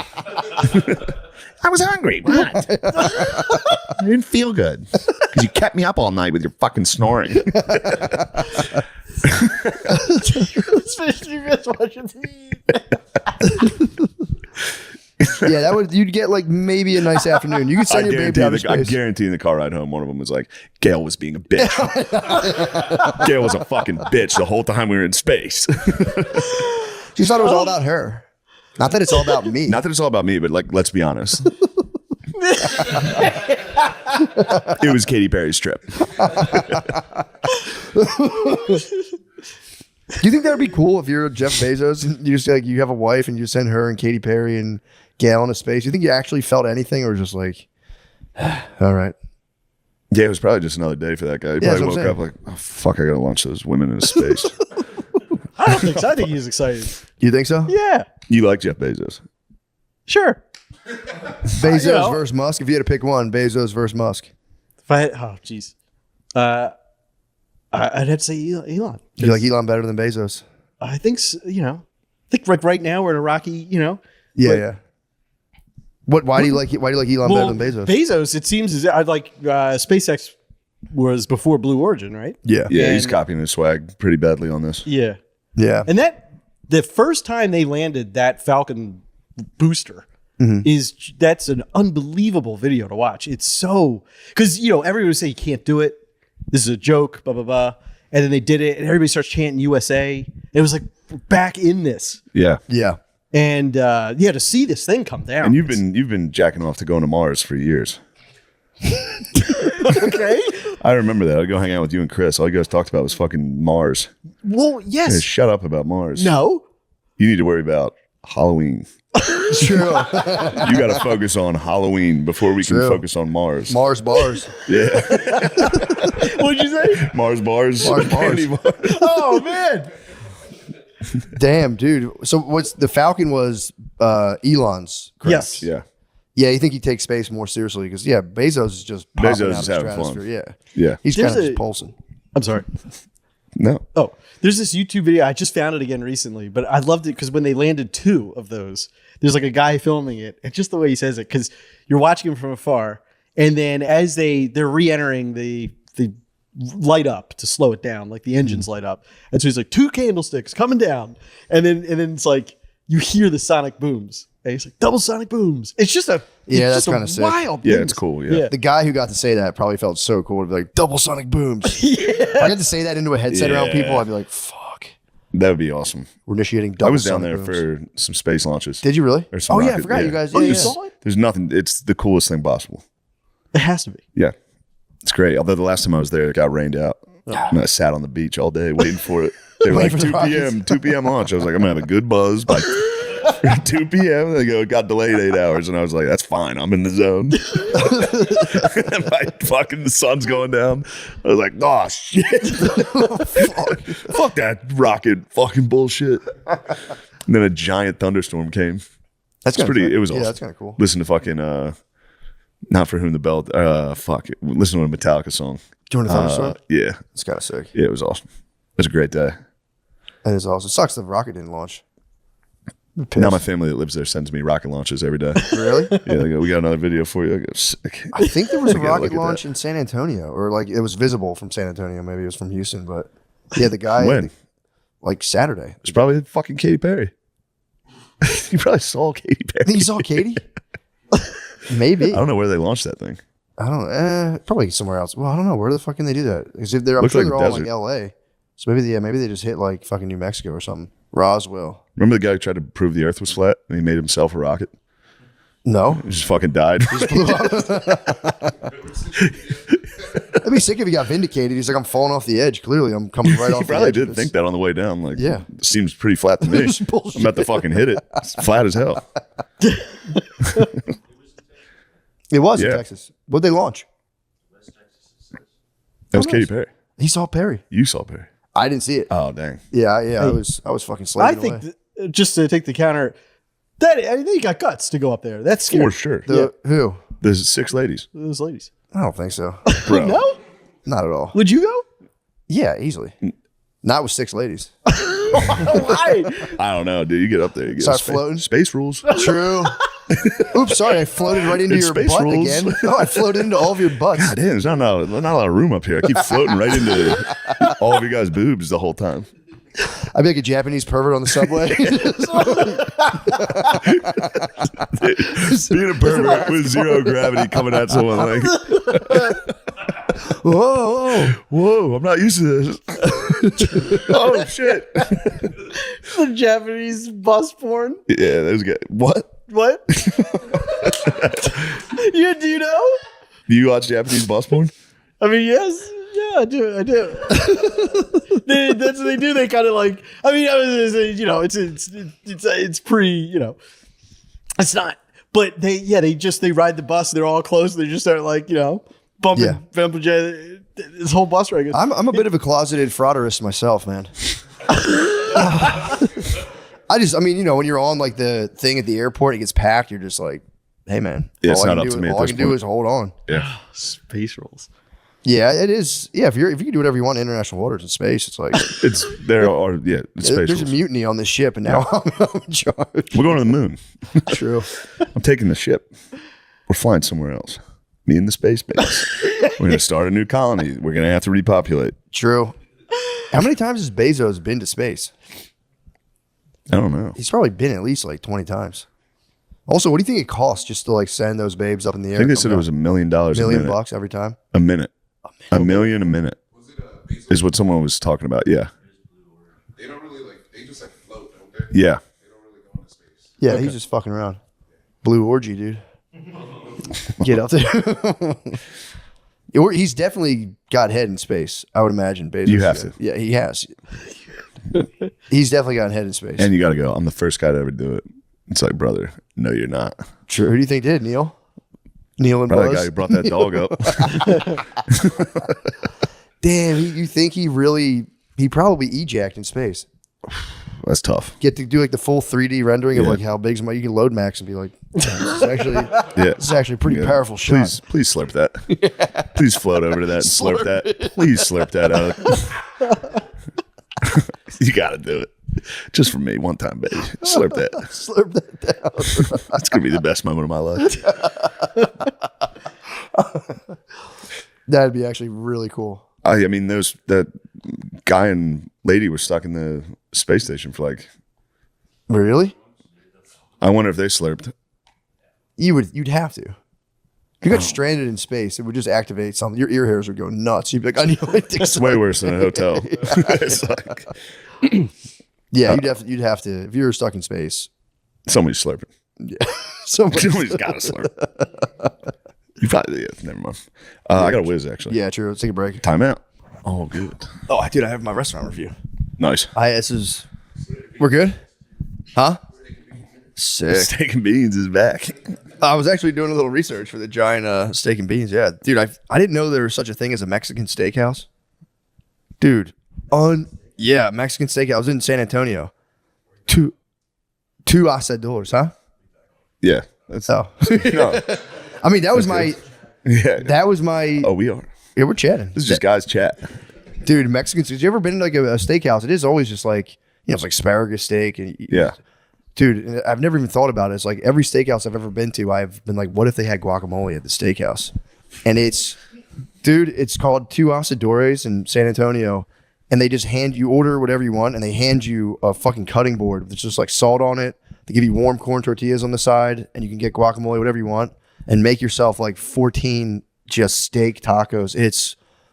I was hungry. What? I didn't feel good. Because you kept me up all night with your fucking snoring. Yeah, you'd get like maybe a nice afternoon. You could send your baby out of I space. guarantee in the car ride home, one of them was like, Gail was being a bitch. Gail was a fucking bitch the whole time we were in space. She thought it was all about her. Not that it's all about me. Not that it's all about me, but like, let's be honest. It was Katy Perry's trip. Do you think that would be cool if you're Jeff Bezos and you just you have a wife and you send her and Katy Perry and Gail into space? You think you actually felt anything, or just like, all right? Yeah, it was probably just another day for that guy. He Yeah, probably that's what woke I'm up like, oh, fuck, I gotta launch those women into space. I don't think so. I think he's excited. You think so? Yeah, You like Jeff Bezos? sure. Bezos versus Musk. If you had to pick one, Bezos versus Musk. If I had, oh, jeez. I'd have to say Elon. You like Elon better than Bezos? I think, I think like right now we're in a rocky, Yeah, But- yeah. Why do you like Elon better than Bezos? Bezos, it seems as I'd like SpaceX was before Blue Origin, right? Yeah, Yeah, he's And- copying his swag pretty badly on this. Yeah. yeah. And the first time they landed that Falcon booster that's an unbelievable video to watch. It's so, because everybody would say you can't do it. This is a joke, blah blah blah. And then they did it, and everybody starts chanting USA. It was like we're back in this, Yeah. Yeah. and to see this thing come down. And you've been jacking off to going to Mars for years. okay. I remember that. I'd go hang out with you and Chris. All you guys talked about was fucking Mars. Well, Hey, yes. shut up about Mars. No. You need to worry about Halloween. True. You got to focus on Halloween before we can True. focus on Mars. Mars bars. Yeah. What'd you say? Mars bars. Mars bars. Candy bars. Oh man. Damn, dude. So what's the Falcon was Elon's craft. Yes. Yeah. Yeah, you think he takes space more seriously because Bezos is just popping Bezos out is of the having fun. stratosphere. Yeah, Yeah. he's There's kind of a- just pulsing. I'm sorry. No. Oh, there's this YouTube video. I just found it again recently, but I loved it because when they landed 2 of those, there's like a guy filming it, and just the way he says it, because you're watching him from afar, and then as they're re-entering, the light up to slow it down, like the engines light up, and so he's like 2 candlesticks coming down, and then it's like you hear the sonic booms, and he's like double sonic booms. It's just Yeah, it's that's just a kinda sick. wild. Yeah, thing. it's cool. Yeah. The guy who got to say that probably felt so cool to be like double sonic booms. If I got to say that into a headset around Yeah. people, I'd be like, fuck. That would be awesome. We're initiating. I was down double there sonic booms. for some space launches. Did you really? Or some Oh yeah, I rocket- forgot you guys. Oh, Yeah, you yeah. saw it? There's nothing. It's the coolest thing possible. It has to be. Yeah, it's great. Although the last time I was there, it got rained out, and I sat on the beach all day waiting for it. They were like Waiting for the 2 p.m. launch. I was like, I'm gonna have a good buzz by 2 p.m. They go, it got delayed 8 hours, and I was like, that's fine. I'm in the zone. And the sun's going down. I was like, oh shit, fuck that rocket, fucking bullshit. And then a giant thunderstorm came. That's It's pretty. kinda It was yeah, awesome. that's kind of cool. Listen to fucking not For Whom the Bell. Fuck it. Listen to a Metallica song. Doing a thunderstorm. Yeah, It's kind of sick. yeah, it was awesome. It was a great day. That is awesome. It sucks the rocket didn't launch. Now my family that lives there sends me rocket launches every day. Really? Yeah, they go, we got another video for you. I go, sick. I think there was a I gotta rocket look at launch in San Antonio, or like it was visible from San Antonio. Maybe it was from Houston, but yeah, the guy When? like Saturday. It's probably fucking Katy Perry. You probably saw Katy Perry. I think you saw Katie. Maybe I don't know where they launched that thing. I don't. Probably somewhere else. Well, I don't know where the fuck can they do that? Because if they're, I'm Looks sure like they're a all in like desert. L.A. So maybe they just hit like fucking New Mexico or something. Roswell. Remember the guy who tried to prove the Earth was flat and he made himself a rocket? No, He just fucking died. I'd be sick if he got vindicated. He's like, I'm falling off the edge. Clearly, I'm coming right off. He the probably edge of did this. think that on the way down. Like, Yeah. it seems pretty flat to me. It's bullshit. I'm about to fucking hit it. It's flat as hell. It was in Yeah. Texas. What'd they launch? That was Katy Perry. He saw Perry. You saw Perry. I didn't see it. Oh, dang. Yeah. I was fucking slaving I think away. just to take the counter, that I think you got guts to go up there. That's scary. For sure. Who? There's 6 ladies. Those ladies. I don't think so. Bro. No? Not at all. Would you go? Yeah, easily. Not with 6 ladies. Why? I don't know, dude. You get up there, you get Start floating? Space rules. True. Oops, sorry. I floated right into It's your space butt rules. again. Oh, I floated into all of your butts. God damn, there's not a lot of room up here. I keep floating right into all of you guys' boobs the whole time. I'd be like a Japanese pervert on the subway. Being a pervert with zero gravity coming at someone like, Whoa. whoa, I'm not used to this. Oh, shit. The Japanese bus porn? Yeah, those guys. What? What? Do you know? Do you watch Japanese bus porn? I mean, yes. Yeah, I do. That's what they do. They kind of like, I mean, it's pre, it's not, but they ride the bus. They're all close. They just start like, bumping this whole bus ride. I'm a bit of a closeted frauderist myself, man. When you're on like the thing at the airport, it gets packed. You're just like, hey, man. Yeah, it's all I not can up do to me is- at All I this can do point. is hold on. Yeah. Space rolls. Yeah, it is. Yeah, if you can do whatever you want in international waters in space, it's like It's space there's a rules. mutiny on this ship, and now I'm in charge. We're going to the moon. True. I'm taking the ship. We're flying somewhere else. Me and the space base. We're going to start a new colony. We're going to have to repopulate. True. How many times has Bezos been to space? I don't know. He's probably been at least like 20 times. Also, what do you think it costs just to like send those babes up in the air? I think they said it was $1 million a million minute. bucks every time. A minute. $1 million a minute is what someone was talking about. Yeah. They don't really they just float, don't they? Yeah. They don't really go into space. Yeah, he's just fucking around. Blue orgy, dude. Get up there. He's definitely got head in space, I would imagine. Bezos. You have to. Yeah, he has. He's definitely gotten head in space. And you got to go. I'm the first guy to ever do it. It's like, brother, no, you're not. True. Who do you think did, Neil? Neil and Probably the Buzz? guy who brought that dog up. Damn, you think he probably ejacked in space. That's tough. Get to do like the full 3D rendering of Yeah. like how big's my, you can load max and be like, "Damn, this is actually a pretty Yeah. powerful shot. Please slurp that. Please float over to that and slurp that. Please slurp that out. You got to do it. Just for me, one time, baby. Slurp that. Slurp that down. That's going to be the best moment of my life. That'd be actually really cool. I mean, that guy and lady were stuck in the space station for like, Really? I wonder if they slurped. You'd have to. If you got stranded in space, it would just activate something. Your ear hairs would go nuts. You'd be like, I need to take It's way worse than a hotel. It's like, Yeah, you'd have to if you were stuck in space. Somebody's slurping. Yeah, Somebody's got to slurp. You probably never mind. I got a whiz actually. Yeah, true. Let's take a break. Timeout. Oh, good. Oh, dude, I have my restaurant review. Nice. We're good? Huh? Sick. Steak and beans is back. I was actually doing a little research for the giant steak and beans. Yeah, dude, I didn't know there was such a thing as a Mexican steakhouse. Dude, Mexican steakhouse. I was in San Antonio. Two asadores, huh? Yeah. That's Oh, no. I mean that was my. Yeah. That was my. Oh, we are. Yeah, we're chatting. This is just guys chat. Dude, Mexicans. Have you ever been to like a steakhouse? It is always just like it's like asparagus steak and Yeah. Dude, I've never even thought about it. It's like every steakhouse I've ever been to, I've been like, what if they had guacamole at the steakhouse? And it's called Two Asadores in San Antonio, and they just you order whatever you want, and they hand you a fucking cutting board with just like salt on it. They give you warm corn tortillas on the side, and you can get guacamole, whatever you want, and make yourself like 14 just steak tacos.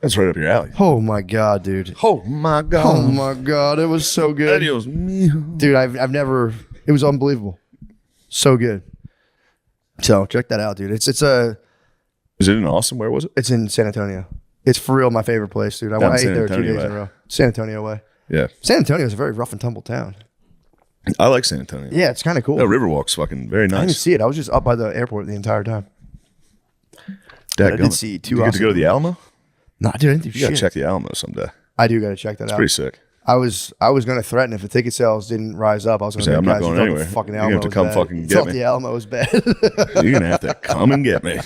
That's right up your alley. Oh my God, dude. Oh my God. Oh my God, it was so good. Adios, mío. Dude, I've never. It was unbelievable, so good. So check that out, dude. Is it in Austin? Where was it? It's in San Antonio. It's for real my favorite place, dude. I ate San there 2 Antonio days in a way. row. San Antonio way. Yeah. San Antonio is a very rough and tumble town. I like San Antonio. Yeah, it's kind of cool. No, Riverwalk's fucking very I didn't nice. see it. I was just up by the airport the entire time. But I did see two. You get to go to the Alamo? Nah, dude, I didn't do You shit. gotta check the Alamo someday. I do gotta check that It's out. pretty sick. I was going to threaten if the ticket sales didn't rise up. I was going Say, to I'm not going anywhere. Fucking You're Alamo gonna have to come was bad. fucking get Thought me. the Alamo was bad. You're gonna have to come and get me.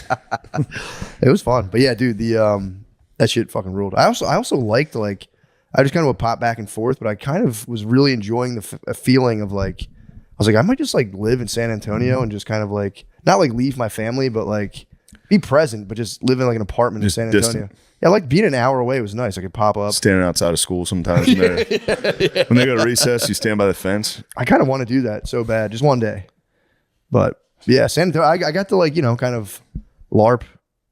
It was fun, but yeah, dude, that shit fucking ruled. I also liked like I just kind of would pop back and forth, but I kind of was really enjoying the feeling of like I was like I might just like live in San Antonio and just kind of like not like leave my family, but like be present, but just live in like an apartment Just in San Antonio. distant. Yeah, like being an hour away was nice. I could pop up. Standing outside of school sometimes. When they go to recess, you stand by the fence. I kind of want to do that so bad, just one day. But yeah, San Antonio. I got to like kind of LARP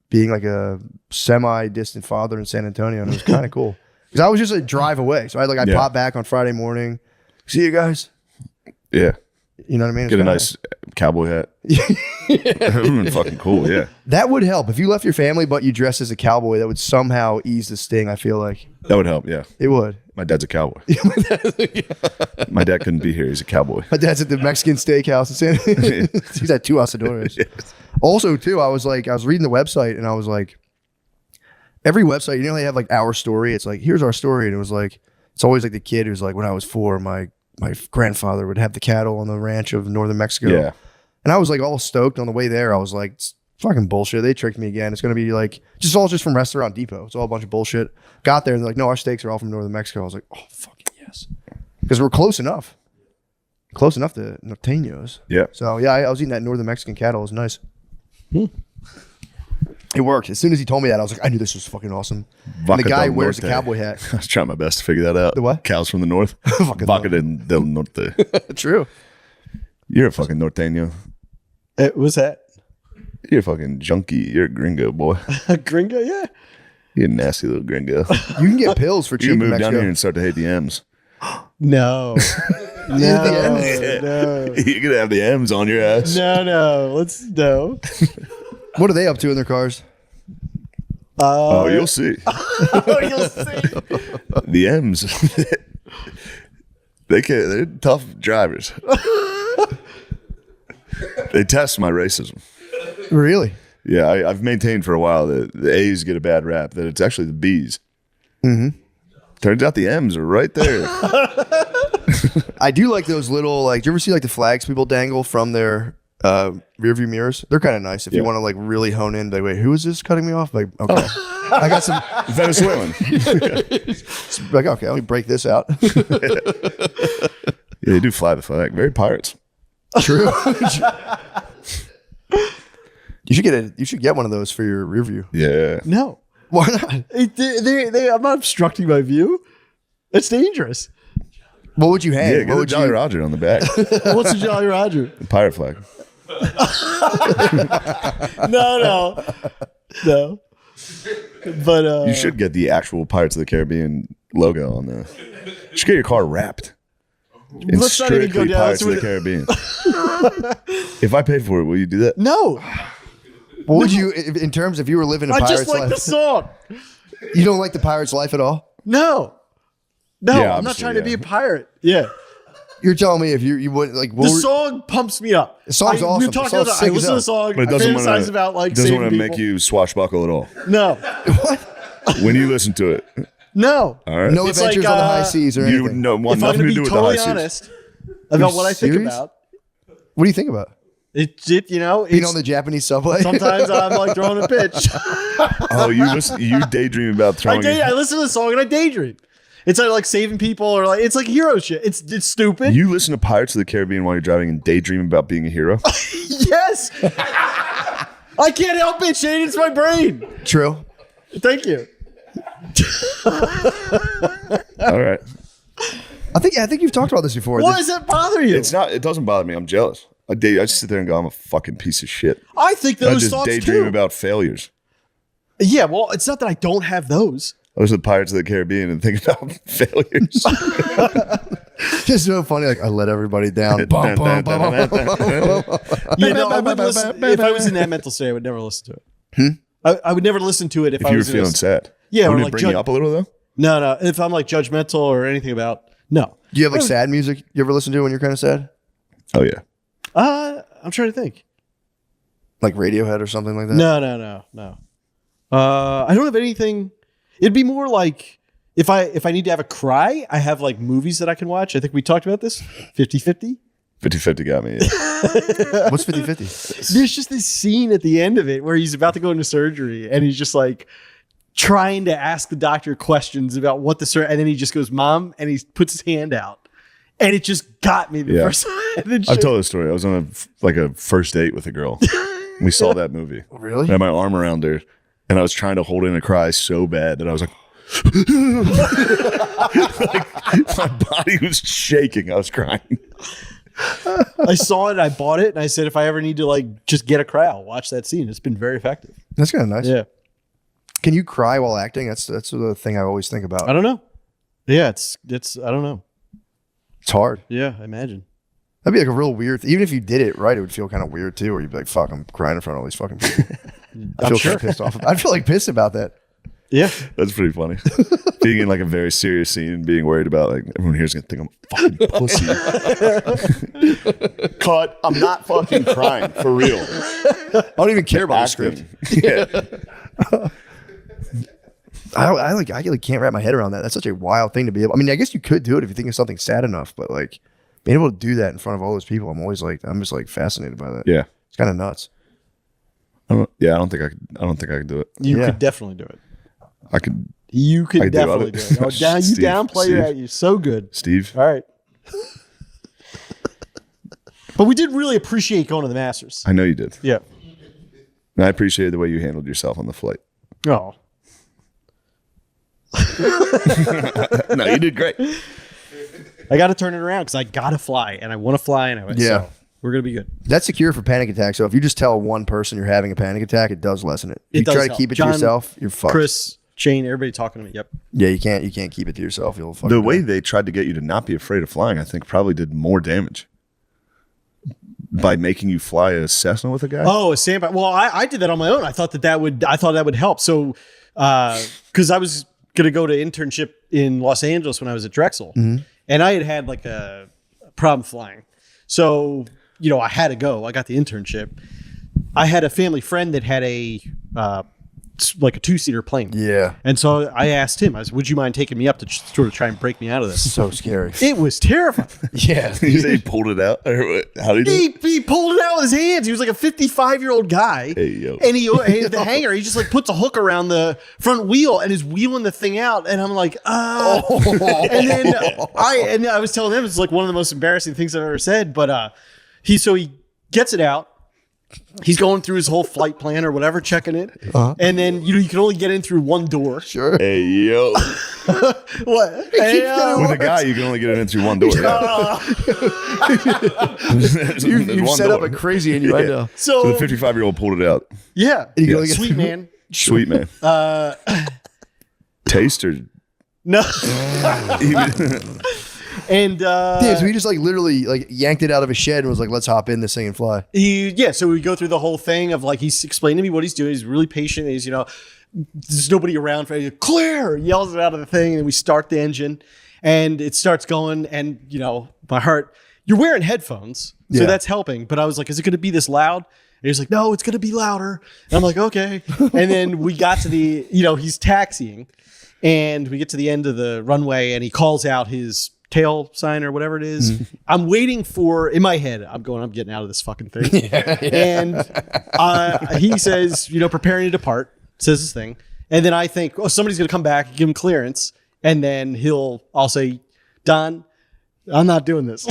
being like a semi-distant father in San Antonio, and it was kind of cool because I was just a drive away. So I'd Yeah. pop back on Friday morning, see you guys. Yeah. You know what I mean? It's Get a kinda- nice cowboy hat. That would have been fucking cool, yeah. That would help if you left your family, but you dressed as a cowboy. That would somehow ease the sting. I feel like That would help, yeah. it would. My dad's a cowboy. My dad couldn't be here. He's a cowboy. My dad's at the Mexican steakhouse in San. He's at Two Asadores. Also, too, I was reading the website and I was like, every website, they have like our story. It's like, here's our story, and it was like, it's always like the kid who's like, when I was 4, my grandfather would have the cattle on the ranch of northern Mexico. Yeah. And I was like all stoked on the way there. I was like, it's fucking bullshit. They tricked me again. It's going to be like, just from Restaurant Depot. It's all a bunch of bullshit. Got there and they're like, no, our steaks are all from northern Mexico. I was like, oh, fucking yes. Because we're close enough. Close enough to Norteños. Yeah. So yeah, I was eating that northern Mexican cattle. It was nice. It worked. As soon as he told me that, I was like, I knew this was fucking awesome. And Vaca the guy del wears a Norte. cowboy hat. I was trying my best to figure that out. The what? Cows from the north. Vaca del Norte. True. You're a fucking norteño. What's that? You're a fucking junkie. You're a gringo, boy. A gringo? Yeah. You're a nasty little gringo. You can get pills for cheap You in can move down Mexico. here and start to hate the M's. No. No. You're going to have the M's on your ass. No. Let's no. What are they up to in their cars? Oh, you'll see. You'll see. The M's. They're tough drivers. They test my racism. Really? Yeah, I've maintained for a while that the A's get a bad rap, that it's actually the B's. Mm-hmm. Turns out the M's are right there. I do like those little, like, do you ever see like the flags people dangle from their rear view mirrors? They're kind of nice if you Yeah. want to like really hone in. Like, wait, who is this cutting me off? Like, okay. I got some, Venezuelan. like, okay, let me break this out. Yeah, they do fly the flag. Very pirates. True. You should get one of those for your rear view. Yeah. No. Why not? I'm not obstructing my view. It's dangerous. What would you have? Yeah, what get a would Jolly you? Roger on the back. What's a Jolly Roger? The pirate flag. No. But You should get the actual Pirates of the Caribbean logo on there. You should get your car wrapped. in Let's not even go strictly down. Pirates of the Caribbean. If I paid for it, will you do that? No, What would you, in terms if you were living a I pirate's just like life? the song. You don't like the pirate's life at all? No, Yeah, I'm not obviously, trying to yeah. be a pirate. Yeah, You're telling me if you wouldn't like the song pumps me up. The song's We awesome. were talking The song's about. I sick as listen to hell. the song. But it I doesn't fantasize want to. about like Doesn't saving want to people. make you swashbuckle at all. No, When you listen to it, no. all right. no It's adventures like, on the high seas or You anything? no want If I'm nothing going to to do be with the high totally seas. honest about what I think serious? about, What do you think about? you know, Being it's, on the Japanese subway? sometimes I'm like throwing a pitch. Oh, you daydream about throwing. I listen to the song and I daydream. It's like saving people or like it's like hero shit. It's stupid. You listen to Pirates of the Caribbean while you're driving and daydream about being a hero. Yes. I can't help it, Shane. It's my brain. True. Thank you. All right. I think you've talked about this before. Why does that bother you? It's not. It doesn't bother me. I'm jealous. I just sit there and go, I'm a fucking piece of shit. I think I those just thoughts daydream too. about failures. Yeah, well, it's not that I don't have those. I was with Pirates of the Caribbean and think about failures. Just so funny. Like I let everybody down. Bum, bum, bum, bum, bum. Yeah, no, I wouldn't listen. If I was in that mental state, I would never listen to it. I would never listen to it if If I you were was in a- feeling sad. Yeah, or Wouldn't it like bring you up a little though? No. If I'm like judgmental or anything about no. Do you have like sad music you ever listen to when you're kind of sad? Oh yeah. I'm trying to think. Like Radiohead or something like that? No. I don't have anything. It'd be more like if I need to have a cry, I have like movies that I can watch. I think we talked about this. 50-50. 50-50 got me. Yeah. What's 50-50? There's just this scene at the end of it where he's about to go into surgery and he's just like trying to ask the doctor questions about what the surgery, and then he just goes, "Mom," and he puts his hand out, and it just got me the Yeah. first time. And I've told this story. I was on a first date with a girl. We saw that movie. Really? I had my arm around her, and I was trying to hold in a cry so bad that I was like, like my body was shaking. I was crying. I saw it, I bought it, and I said, if I ever need to like just get a cry, I'll watch that scene. It's been very effective. That's kind of nice. Yeah. Can you cry while acting? That's the thing I always think about. I don't know. Yeah, it's I don't know. It's hard. Yeah, I imagine. That'd be like a real weird even if you did it right, it would feel kind of weird too, where you'd be like, fuck, I'm crying in front of all these fucking people. I feel kind of pissed off. I'd feel like pissed about that. Yeah. That's pretty funny. Being in like a very serious scene and being worried about like everyone here's gonna think I'm a fucking pussy. Cut. I'm not fucking crying for real. I don't even care about the script. Yeah. I can't wrap my head around that. That's such a wild thing to be able. I mean, I guess you could do it if you think of something sad enough, but like being able to do that in front of all those people, I'm just like fascinated by that. Yeah. It's kind of nuts. I don't think I could do it. You Yeah. could definitely do it. I could. You could I do definitely do other- it. Oh, you Steve, downplay Steve. that. You're so good. Steve. All right. But we did really appreciate going to the Masters. I know you did. Yeah. And I appreciated the way you handled yourself on the flight. Oh. No, you did great. I got to turn it around because I got to fly and I want to fly. And Yeah. so we're going to be good. That's the cure for panic attacks. So if you just tell one person you're having a panic attack, it does lessen it. It You does try to help. keep it John, to yourself, you're fucked. Chris, Shane, everybody talking to me. Yep. Yeah, you can't keep it to yourself. You'll fucking The way they tried to get you to not be afraid of flying, I think probably did more damage by making you fly a Cessna with a guy. Oh, a sandbag. Well, I did that on my own. I thought that would help. So, because I was going to go to internship in Los Angeles when I was at Drexel, and I had like a problem flying. So, I had to go. I got the internship. I had a family friend that had a 2-seater plane. Yeah. And so I asked him, I said, would you mind taking me up to sort of try and break me out of this? So scary. It was terrifying. Yeah. You say he pulled it out? Or what? How did he do it? He pulled it out with his hands. He was like a 55-year-old guy. Hey, yo. And he the hanger, he just like puts a hook around the front wheel and is wheeling the thing out. And I'm like, And then I was telling him it's like one of the most embarrassing things I've ever said. But he gets it out. He's going through his whole flight plan or whatever, checking it. And then you can only get in through one door. Sure. Hey, yo. What? Hey, With a guy, you can only get it in through one door. Yeah. There's You one set up door. a crazy innuendo. So the 55-year-old pulled it out. Yeah. You can only get Sweet man. Sweet man. Taste or No. And Damn, so he just like literally like yanked it out of a shed and was like, let's hop in this thing and fly. So we go through the whole thing of like, he's explaining to me what he's doing. He's really patient. He's, there's nobody around for it. Clear, yells it out of the thing, and we start the engine and it starts going. And my heart, you're wearing headphones, so that's helping. But I was like, is it going to be this loud? And he's like, no, it's going to be louder. And I'm like, okay. And then we got to the, he's taxiing, and we get to the end of the runway, and he calls out his tail sign or whatever it is. I'm waiting for, in my head, I'm getting out of this fucking thing. And he says, preparing to depart, says this thing. And then I think, somebody's going to come back and give him clearance. And then I'll say, Don, I'm not doing this.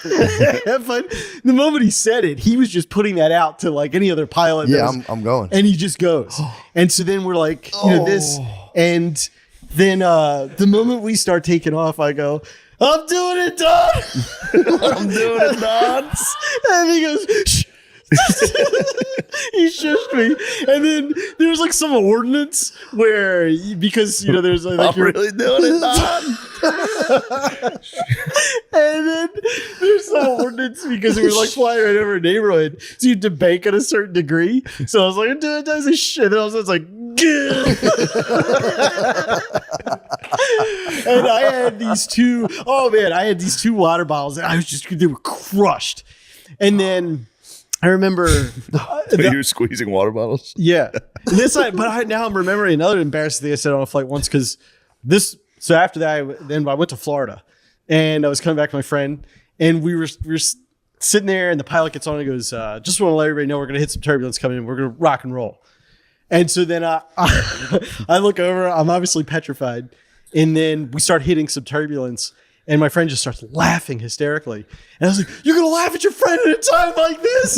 But the moment he said it, he was just putting that out to like any other pilot. Yeah, I'm going. And he just goes. And so then we're like, this. And then the moment we start taking off, I go, I'm doing it, Don. I'm doing it, Don. And he goes, shh. He shushed me. And then there's like some ordinance where, because there's like, you're really doing it, Don. And then there's some ordinance because we were like flying right over a neighborhood, so you had to bank at a certain degree. So I was like, I'm doing this shit. And then I was like, and I had these two water bottles, and they were crushed. And then I remember you were squeezing water bottles. Yeah. Now I'm remembering another embarrassing thing I said on a flight once, because so after that, I went to Florida, and I was coming back with my friend, and we were sitting there, and the pilot gets on and goes, just want to let everybody know we're going to hit some turbulence coming in. We're going to rock and roll. And so then I look over, I'm obviously petrified. And then we start hitting some turbulence, and my friend just starts laughing hysterically. And I was like, you're going to laugh at your friend at a time like this?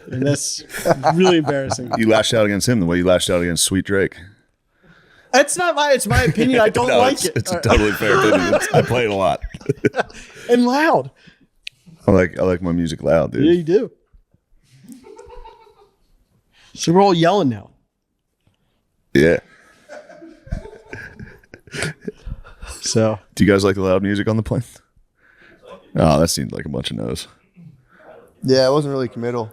And that's really embarrassing. You lashed out against him the way you lashed out against Sweet Drake. It's my opinion. I don't like it. It's a totally fair opinion. I play it a lot. And loud. I like my music loud, dude. Yeah, you do. So we're all yelling now. Yeah. So, do you guys like the loud music on the plane? Oh, that seemed like a bunch of no's. Yeah, it wasn't really committal.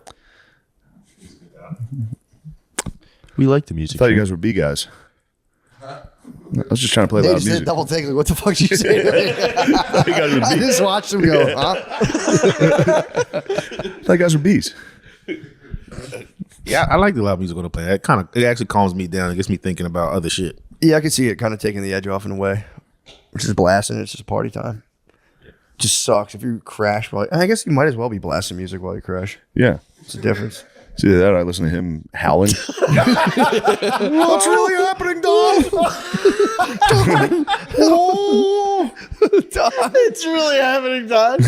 We like the music. I thought you guys were B guys. I was just trying to play They loud just did a music. double take. Like, what the fuck did you say? I just watched them go, huh? I thought you guys were B's. Yeah, I like the loud music on the plane. It actually calms me down. It gets me thinking about other shit. Yeah, I could see it kind of taking the edge off in a way. We're just blasting. It's just party time. Just sucks if you crash. I guess you might as well be blasting music while you crash. Yeah. It's a difference. See that? I listen to him howling. What's really happening, Don? It's really happening, Don.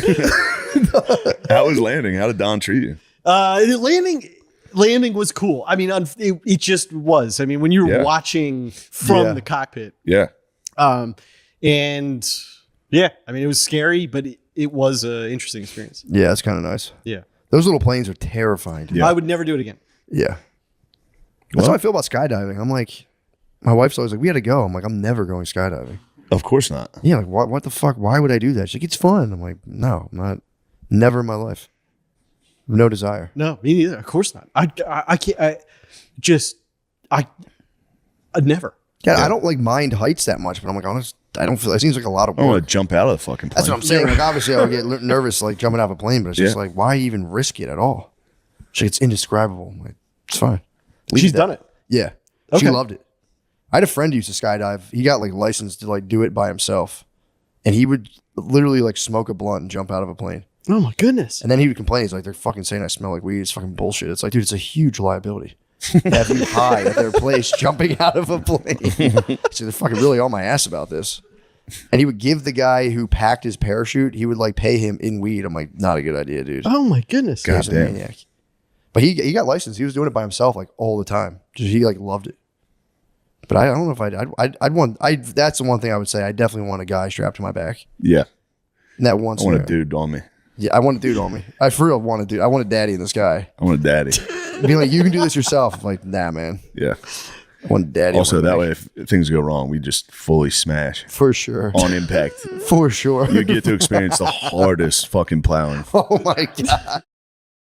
How was landing? How did Don treat you? Landing was cool. I mean, it just was. I mean, when you're watching from the cockpit. Yeah. And yeah, I mean, it was scary, but it was an interesting experience. Yeah, it's kind of nice. Yeah. Those little planes are terrifying. Yeah. I would never do it again. Yeah. That's how I feel about skydiving. I'm like, my wife's always like, we had to go. I'm like, I'm never going skydiving. Of course not. Yeah, like, what the fuck? Why would I do that? She's like, it's fun. I'm like, no, I'm not. Never in my life. No desire. No, me neither. Of course not. I can't. I'd never. Yeah, I don't like mind heights that much, but I'm like, honest, I don't feel. It seems like a lot of I work. want to jump out of the fucking plane. That's what I'm saying. Like, obviously, I would get nervous like jumping out of a plane, but it's just like, why even risk it at all? She's like, it's indescribable. I'm like, it's fine. She's done it. Yeah, Okay. she loved it. I had a friend who used to skydive. He got like licensed to like do it by himself, and he would literally like smoke a blunt and jump out of a plane. Oh my goodness. And then he would complain. He's like, they're fucking saying I smell like weed. It's fucking bullshit. It's like, dude, it's a huge liability. Have you high at their place jumping out of a plane. So they're fucking really on my ass about this. And he would give the guy who packed his parachute, he would like pay him in weed. I'm like, not a good idea, dude. Oh my goodness. He's a maniac. But he got licensed. He was doing it by himself like all the time. Just he like loved it. But I don't know if I'd want. That's the one thing I would say. I definitely want a guy strapped to my back. Yeah. And that one. I want a dude on me. Yeah, I want a dude on me. I for real want a dude. I want a daddy in the sky. I want a daddy. Be like, you can do this yourself. I'm like, nah, man. Yeah. want daddy. Also, that way, if things go wrong, we just fully smash For sure. on impact. For sure. You get to experience the hardest fucking plowing. Oh my God.